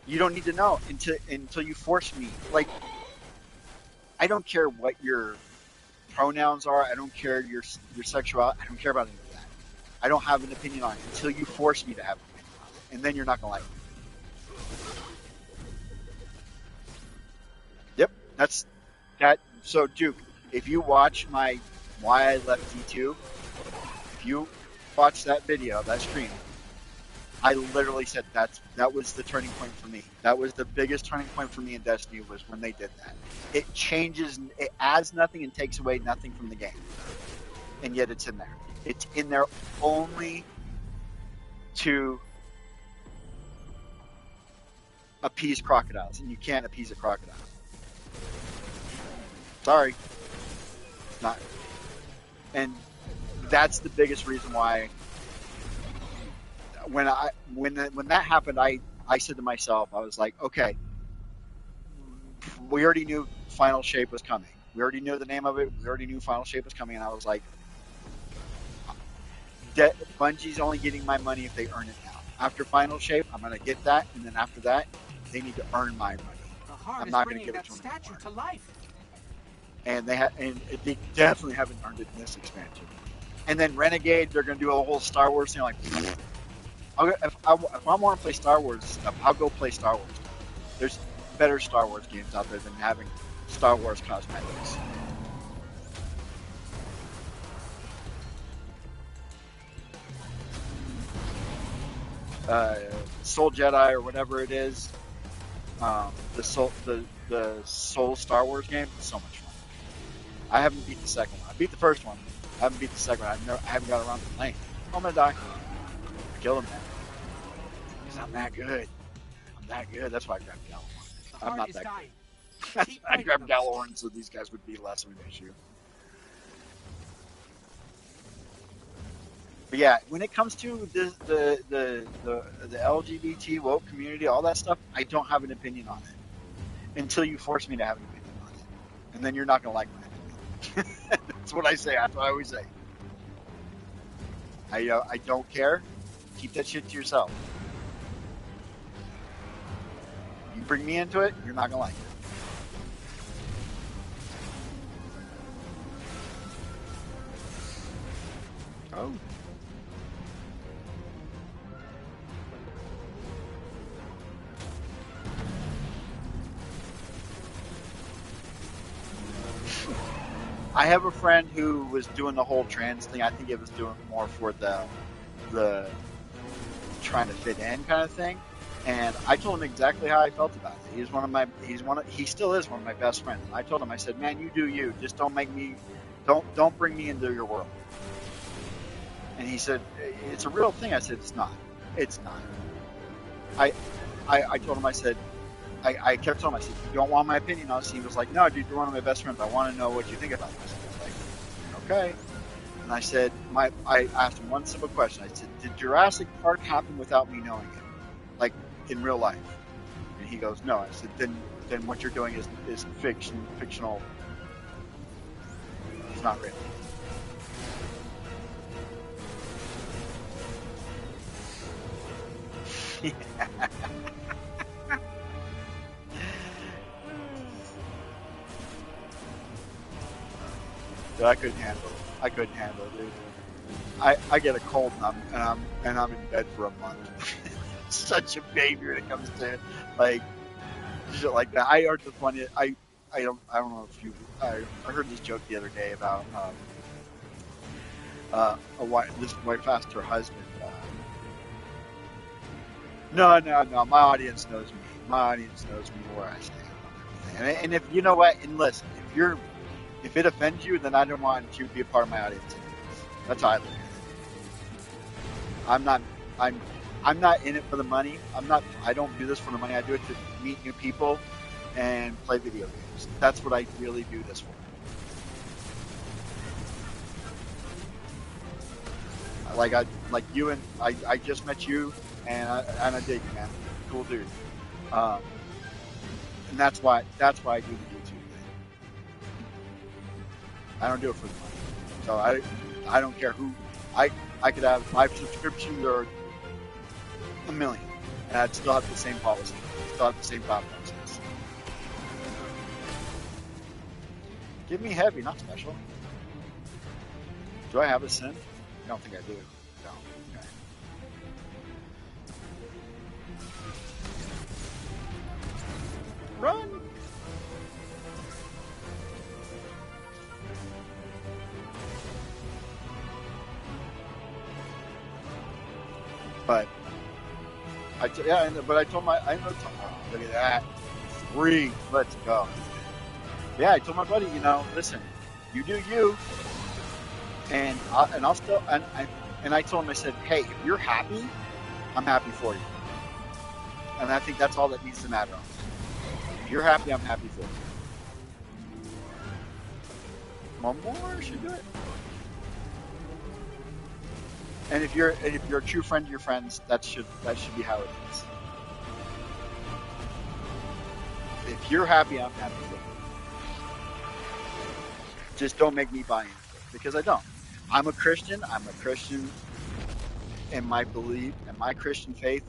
[SPEAKER 1] you don't need to know until you force me. Like I don't care what your pronouns are. I don't care your sexuality. I don't care about any of that. I don't have an opinion on it until you force me to have an opinion on it, and then you're not gonna like it. Yep, that's that. So Duke, if you watch my why I left D2, if you watch that video, that stream, I literally said that was the turning point for me. That was the biggest turning point for me in Destiny was when they did that. It changes, it adds nothing and takes away nothing from the game, and yet it's in there. It's in there only to appease crocodiles, and you can't appease a crocodile. Sorry, it's not. And that's the biggest reason why when that happened, I said to myself, I was like, okay, we already knew Final Shape was coming. We already knew the name of it. We already knew Final Shape was coming, and I was like, Bungie's only getting my money if they earn it now. After Final Shape, I'm gonna get that, and then after that, they need to earn my money.
[SPEAKER 3] The heart
[SPEAKER 1] I'm
[SPEAKER 3] is
[SPEAKER 1] not gonna
[SPEAKER 3] bringing
[SPEAKER 1] give it
[SPEAKER 3] that
[SPEAKER 1] to them
[SPEAKER 3] statue
[SPEAKER 1] anymore.
[SPEAKER 3] to life.
[SPEAKER 1] And they definitely haven't earned it in this expansion. And then Renegade, they're gonna do a whole Star Wars thing. Like, if I want to play Star Wars stuff, I'll go play Star Wars stuff. There's better Star Wars games out there than having Star Wars cosmetics. Soul Jedi or whatever it is, the Soul Star Wars game is so much fun. I haven't beat the second one. I beat the first one. I haven't beat the second one. I haven't got around to playing. Oh, I'm gonna die. I killed him, man. Because I'm that good. I'm that good. That's why I grabbed Gallahorn. I'm not that good. I grabbed Gallahorn so these guys would be less of an issue. But yeah, when it comes to the LGBT woke community, all that stuff, I don't have an opinion on it until you force me to have an opinion on it, and then you're not gonna like my opinion. That's what I say. That's what I always say. I don't care. Keep that shit to yourself. You bring me into it, you're not gonna like it. Oh. I have a friend who was doing the whole trans thing. I think it was doing more for the trying to fit in kind of thing. And I told him exactly how I felt about it. He still is one of my best friends. And I told him, I said, man, you do you. Just don't bring me into your world. And he said, it's a real thing. I said, it's not. It's not. I told him, I kept telling him, I said, you don't want my opinion on this? He was like, no, dude, you're one of my best friends. I want to know what you think about this. I was like, okay. And I said, I asked him one simple question. I said, did Jurassic Park happen without me knowing it? Like, in real life? And he goes, no. I said, then what you're doing is fictional. It's not real. Dude, I couldn't handle it, dude. I get a cold and I'm in bed for a month. Such a baby when it comes to like shit like that. I heard the funny. I don't know if you. I heard this joke the other day about this wife asked her husband. No. My audience knows me. My audience knows me where I stand on everything. And if you know what, and listen, if it offends you, then I don't want you to be a part of my audience anyways. That's how I look at it. I'm not in it for the money. I don't do this for the money. I do it to meet new people and play video games. That's what I really do this for. Like you, and I just met you, and I dig you, man. Cool dude. Um, and that's why I do the YouTube thing. I don't do it for the money. So I don't care who. I I could have 5 subscriptions or a million, and I'd still have the same policy. Still have the same thought process. Give me heavy, not special. Do I have a sin? I don't think I do. No. Okay. Run! But but I told my, oh, look at that, 3. Let's go. Yeah, I told my buddy, listen, you do you, and I'll still, and I told him, I said, hey, if you're happy, I'm happy for you, and I think that's all that needs to matter. If you're happy, I'm happy for you. One more should do it. And if you're a true friend to your friends, that should be how it is. If you're happy, I'm happy for you. Just don't make me buy into it, because I don't. I'm a Christian. And my belief and my Christian faith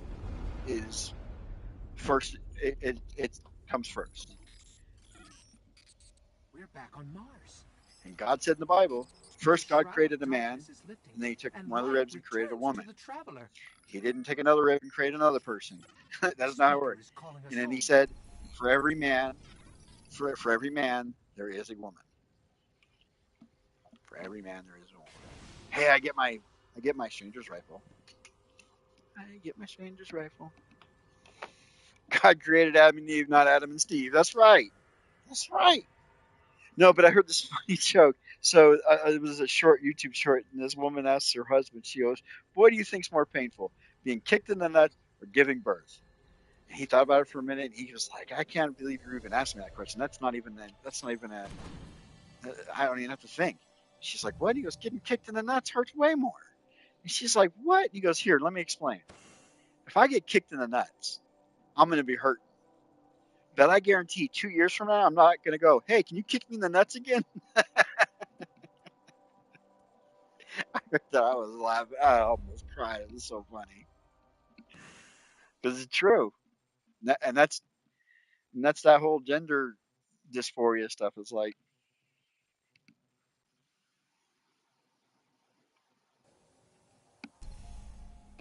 [SPEAKER 1] is first. It comes first.
[SPEAKER 3] We're back on Mars.
[SPEAKER 1] And God said in the Bible, first
[SPEAKER 3] The
[SPEAKER 1] God
[SPEAKER 3] shroud
[SPEAKER 1] created
[SPEAKER 3] of
[SPEAKER 1] a man,
[SPEAKER 3] darkness is lifting,
[SPEAKER 1] and then he took
[SPEAKER 3] and
[SPEAKER 1] one of the
[SPEAKER 3] light
[SPEAKER 1] ribs and created a
[SPEAKER 3] returns to
[SPEAKER 1] woman.
[SPEAKER 3] the traveler.
[SPEAKER 1] He didn't take another rib and create another person. That's not how it
[SPEAKER 3] Speaker
[SPEAKER 1] works.
[SPEAKER 3] is calling us
[SPEAKER 1] And then he
[SPEAKER 3] home.
[SPEAKER 1] said, for every man, for every man, there is a woman. For every man, there is a woman. Hey, I get my stranger's rifle. I get my stranger's rifle. God created Adam and Eve, not Adam and Steve. That's right. That's right. No, but I heard this funny joke. So it was a short YouTube short, and this woman asks her husband, she goes, "What do you think's more painful, being kicked in the nuts or giving birth?" And he thought about it for a minute, and he was like, "I can't believe you're even asking me that question. That's not even a, that's not even a. I don't even have to think." She's like, "What?" He goes, "Getting kicked in the nuts hurts way more." And she's like, "What?" He goes, "Here, let me explain. If I get kicked in the nuts, I'm going to be hurt. But I guarantee 2 years from now, I'm not going to go, hey, can you kick me in the nuts again?" I was laughing. I almost cried. It was so funny. Because it's true. And that's that whole gender dysphoria stuff. It's like,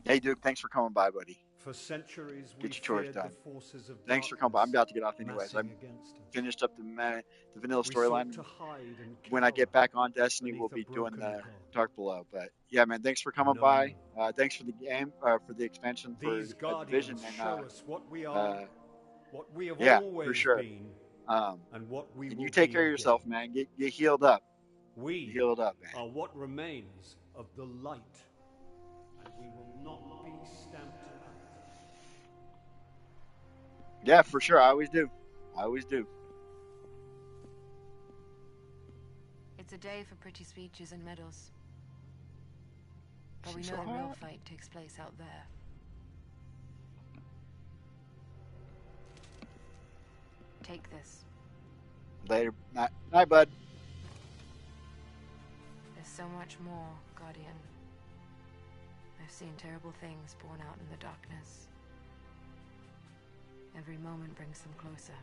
[SPEAKER 1] hey, Duke, thanks for coming by, buddy.
[SPEAKER 2] For centuries we
[SPEAKER 1] Get your chores
[SPEAKER 2] feared the
[SPEAKER 1] done.
[SPEAKER 2] forces of
[SPEAKER 1] Thanks for coming by. I'm
[SPEAKER 2] darkness
[SPEAKER 1] about to get off anyways.
[SPEAKER 2] massing
[SPEAKER 1] I'm
[SPEAKER 2] against us.
[SPEAKER 1] finished up the vanilla
[SPEAKER 2] We sought
[SPEAKER 1] storyline.
[SPEAKER 2] to hide and
[SPEAKER 1] When I
[SPEAKER 2] cower
[SPEAKER 1] get back on Destiny, we'll
[SPEAKER 2] beneath a
[SPEAKER 1] be doing
[SPEAKER 2] broken
[SPEAKER 1] the
[SPEAKER 2] god.
[SPEAKER 1] Dark Below. But yeah, man, thanks for coming
[SPEAKER 2] No
[SPEAKER 1] by.
[SPEAKER 2] more.
[SPEAKER 1] Thanks for the game, for the expansion for
[SPEAKER 2] These
[SPEAKER 1] Division,
[SPEAKER 2] guardians
[SPEAKER 1] and
[SPEAKER 2] show us what we are,
[SPEAKER 1] uh,
[SPEAKER 2] what we have
[SPEAKER 1] yeah, for
[SPEAKER 2] always
[SPEAKER 1] sure.
[SPEAKER 2] been,
[SPEAKER 1] Um,
[SPEAKER 2] and what we
[SPEAKER 1] and
[SPEAKER 2] will
[SPEAKER 1] you take
[SPEAKER 2] be
[SPEAKER 1] care of
[SPEAKER 2] again.
[SPEAKER 1] yourself, man. Get healed up. Get
[SPEAKER 2] We
[SPEAKER 1] healed up, man.
[SPEAKER 2] are what remains of the light, and we will not be stamped out.
[SPEAKER 1] Yeah, for sure. I always do. I always do.
[SPEAKER 12] It's a day for pretty speeches and medals. But we
[SPEAKER 1] She's
[SPEAKER 12] know
[SPEAKER 1] so
[SPEAKER 12] the real
[SPEAKER 1] hot.
[SPEAKER 12] fight takes place out there. Take this.
[SPEAKER 1] Later. Night, bud.
[SPEAKER 12] There's so much more, Guardian. I've seen terrible things born out in the darkness. Every moment brings them closer.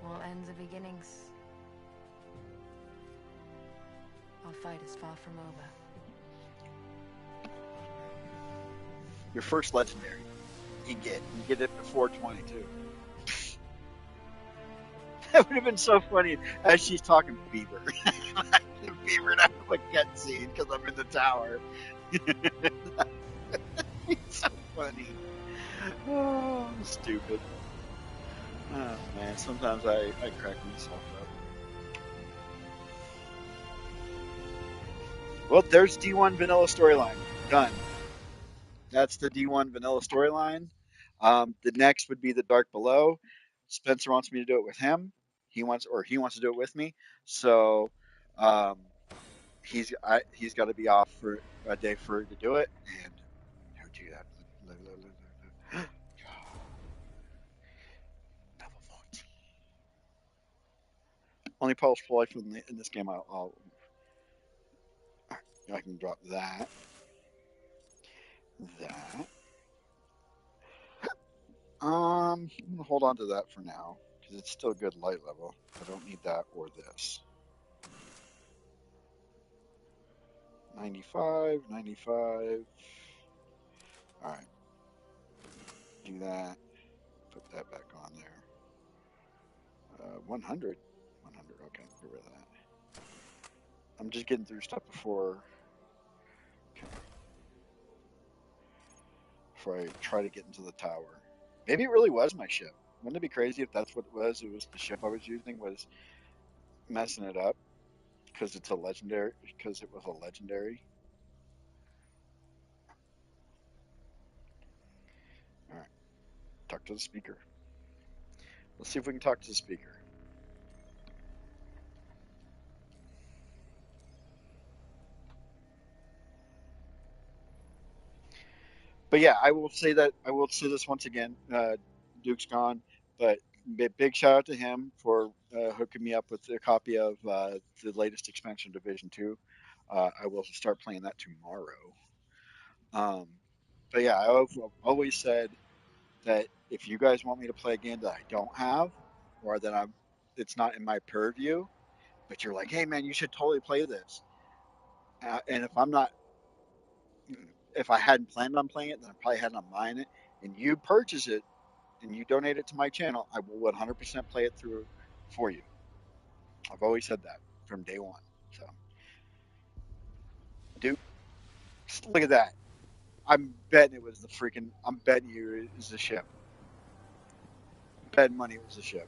[SPEAKER 12] All ends are beginnings. Our fight is far from over.
[SPEAKER 1] Your first legendary. You get it before 22. That would have been so funny as she's talking beaver. Beaver and I have a cutscene because I'm in the tower. It's so funny. Oh, stupid. Oh man, sometimes I crack myself up. Well, there's D1 vanilla storyline. Done. That's the D1 vanilla storyline. The next would be the Dark Below. Spencer wants me to do it with him. He wants to do it with me. So um, he's got to be off for a day for to do it. And who do that? Level 14. Only powerful life in this game. I can drop that. That. I'm gonna hold on to that for now because it's still good light level. I don't need that or this. 95, 95. All right, do that. Put that back on there. 100. 100. Okay, get rid of that. I'm just getting through stuff okay, before I try to get into the tower. Maybe it really was my ship. Wouldn't it be crazy if that's what it was? It was the ship I was using was messing it up because it's a legendary. Because it was a legendary. All right, talk to the speaker. Let's see if we can talk to the speaker. But yeah, I will say this once again. Duke's gone, but big shout out to him for hooking me up with a copy of the latest expansion, Division Two. I will start playing that tomorrow. Um, but yeah, I've always said that if you guys want me to play a game that I don't have, or that it's not in my purview, but you're like, hey man, you should totally play this. And if I hadn't planned on playing it, then I probably hadn't on buying it. And you purchase it and you donate it to my channel, I will 100% play it through for you. I've always said that from day one. So, dude, look at that. I'm betting it was the freaking. I'm betting you it was the ship. I'm betting money it was the ship.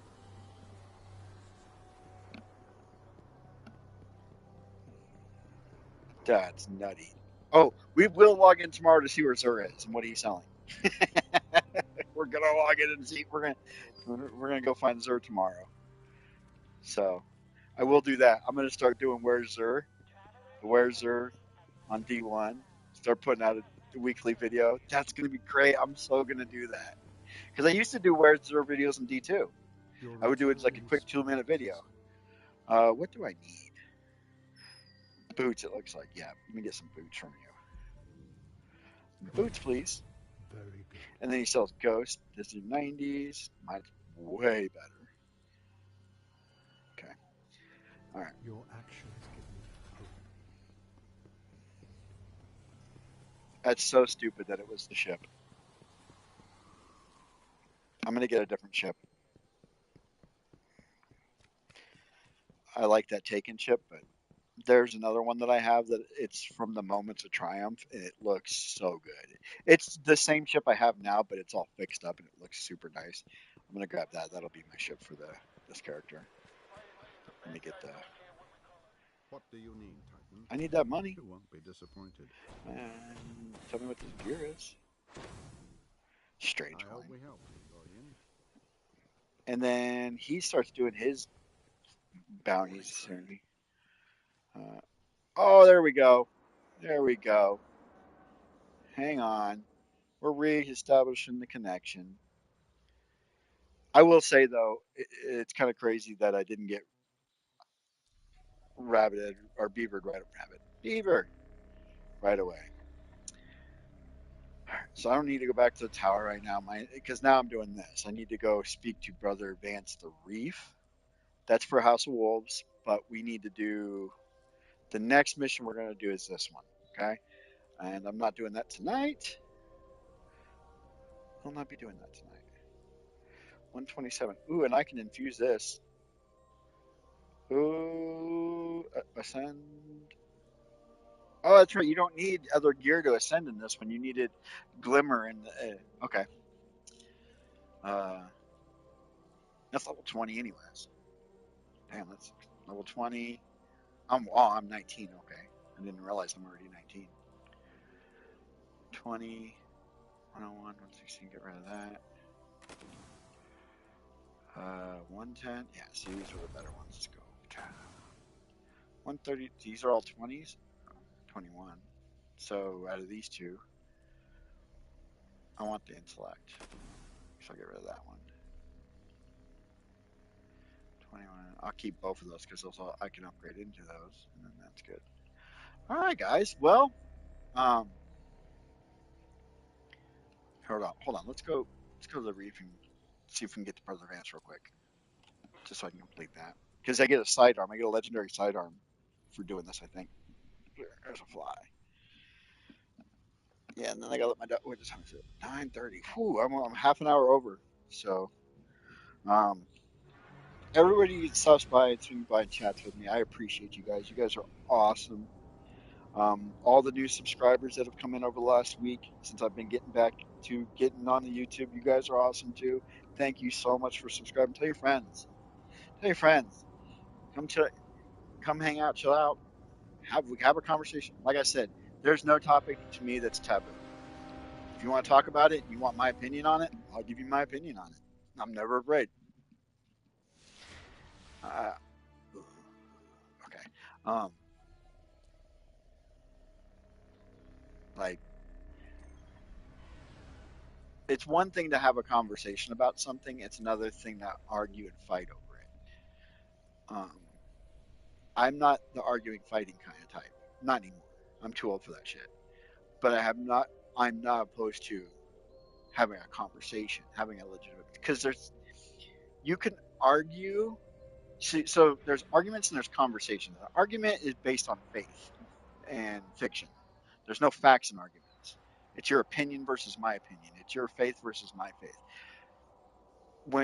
[SPEAKER 1] That's nutty. Oh, we will log in tomorrow to see where Zur is and what he's selling. We're gonna log in and see. We're gonna go find Zur tomorrow. So I will do that. I'm gonna start doing Where's Zur, the Where's Zur on D1. Start putting out a weekly video. That's gonna be great. I'm so gonna do that because I used to do Where's Zur videos in D2.
[SPEAKER 10] Your
[SPEAKER 1] I would do it like a
[SPEAKER 10] return
[SPEAKER 1] quick
[SPEAKER 10] is
[SPEAKER 1] 2 minute video. What do I need? Boots. It looks like. Yeah, let me get some boots from you. Boots, please.
[SPEAKER 10] very good.
[SPEAKER 1] And then he sells Ghost. Disney 90s. Mine's way better. Okay. All right.
[SPEAKER 10] Your actions give me hope.
[SPEAKER 1] That's so stupid that it was the ship. I'm gonna get a different ship. I like that Taken ship, but there's another one that I have that it's from the Moments of Triumph, and it looks so good. It's the same ship I have now, but it's all fixed up and it looks super nice. I'm gonna grab that. That'll be my ship for this character. Let me get the.
[SPEAKER 10] What do you need, Titan?
[SPEAKER 1] I need that money.
[SPEAKER 10] You won't be disappointed.
[SPEAKER 1] And tell me what this gear is. Strange
[SPEAKER 10] I hope
[SPEAKER 1] coin.
[SPEAKER 10] we help you, Guardian.
[SPEAKER 1] And then he starts doing his bounties soon. Oh, there we go. There we go. Hang on. We're re-establishing the connection. I will say though, it's kind of crazy that I didn't get rabbited or beavered beaver right away. So I don't need to go back to the tower right now, because now I'm doing this. I need to go speak to Brother Vance the Reef. That's for House of Wolves, but we need to do the next mission we're going to do is this one, okay? And I'm not doing that tonight. I'll not be doing that tonight. 127. Ooh, and I can infuse this. Ooh, ascend. Oh, that's right. You don't need other gear to ascend in this one. You needed glimmer and okay. Uh, that's level 20 anyways. Damn, that's level 20. I'm 19. Okay. I didn't realize I'm already 19. 20, 101, 116, get rid of that. 110, yeah, see, these are the better ones. Let's go. 130, these are all 20s? 21. So out of these two, I want the intellect. So I'll get rid of that one. 21. I'll keep both of those because those I can upgrade into those, and then that's good. All right, guys. Well, um, hold on. Let's go. Let's go to the reef and see if we can get the Perseverance real quick, just so I can complete that. Because I get a sidearm. I get a legendary sidearm for doing this. I think. There's a fly. Yeah, and then I gotta let my dog. What time is it? 9:30. Whew, I'm half an hour over. So, um, everybody stops by and swings by and chats with me. I appreciate you guys. You guys are awesome. All the new subscribers that have come in over the last week since I've been getting back to getting on the YouTube, you guys are awesome too. Thank you so much for subscribing. Tell your friends. Tell your friends. Come to come hang out, chill out, have a conversation. Like I said, there's no topic to me that's taboo. If you want to talk about it and you want my opinion on it, I'll give you my opinion on it. I'm never afraid. Uh, okay. Um, like it's one thing to have a conversation about something. It's another thing to argue and fight over it. I'm not the arguing, fighting kind of type. Not anymore. I'm too old for that shit. But I'm not opposed to having a conversation, having a legitimate, because you can argue. See, so there's arguments and there's conversations. An argument is based on faith and fiction. There's no facts in arguments. It's your opinion versus my opinion. It's your faith versus my faith.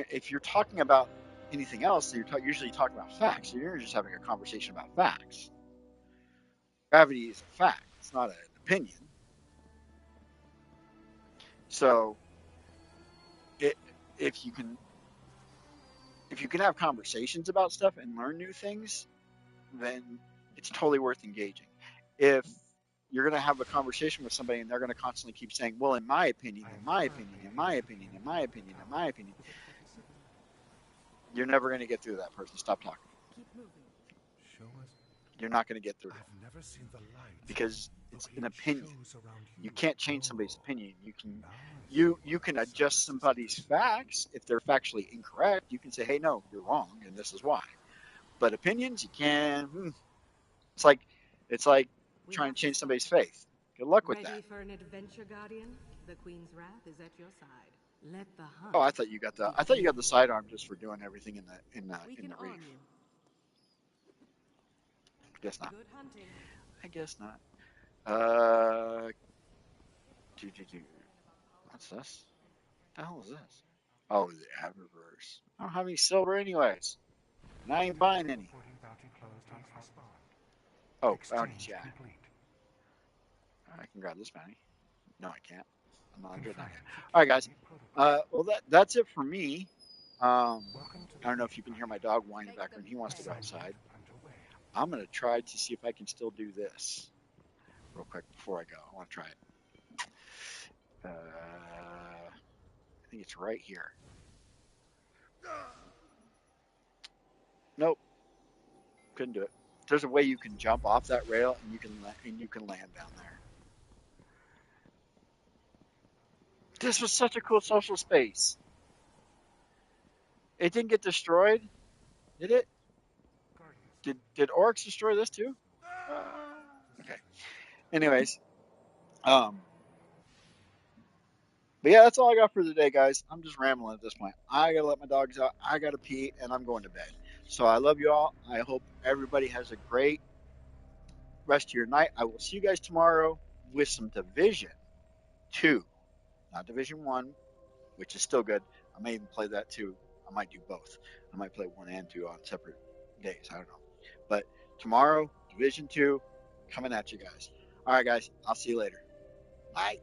[SPEAKER 1] If you're talking about anything else, usually talking about facts. So you're just having a conversation about facts. Gravity is a fact. It's not an opinion. So it, if you can have conversations about stuff and learn new things, then it's totally worth engaging. If you're going to have a conversation with somebody and they're going to constantly keep saying, "Well, in my opinion, in my opinion, in my opinion, in my opinion, in my opinion," you're never going to get through to that person. Stop talking.
[SPEAKER 7] Keep moving.
[SPEAKER 1] You're not going to get through to them because it's an opinion. You can't change somebody's opinion. You can adjust somebody's facts if they're factually incorrect. You can say, "Hey, no, you're wrong, and this is why." But opinions, you can. It's like it's like trying to change somebody's faith. Good luck with that.
[SPEAKER 7] Ready for an adventure, Guardian? The Queen's wrath is at your side. Let the hunt.
[SPEAKER 1] Oh, I thought you got the sidearm just for doing everything in the reef. Guess not.
[SPEAKER 7] Good hunting.
[SPEAKER 1] I guess not. Uh, what's this? What the hell is this? Oh, the Eververse. I don't have any silver anyways. And I ain't buying any. Oh, bounties, yeah. I can grab this bounty. No, I can't. I'm not good. All right, guys. Well, that's it for me. I don't know if you can hear my dog whine in the background. He wants to go outside. I'm going to try to see if I can still do this real quick before I go. I want to try it. I think it's right here. Nope, couldn't do it. There's a way you can jump off that rail and you can land down there. This was such a cool social space. It didn't get destroyed, did it? Did orcs destroy this too? Okay. Anyways, um, but yeah, that's all I got for today, guys. I'm just rambling at this point. I gotta let my dogs out. I gotta pee, and I'm going to bed. So I love you all. I hope everybody has a great rest of your night. I will see you guys tomorrow with some Division 2, not Division 1, which is still good. I may even play that too. I might do both. I might play 1 and 2 on separate days. I don't know. But tomorrow, Division 2, coming at you guys. All right, guys. I'll see you later. Bye.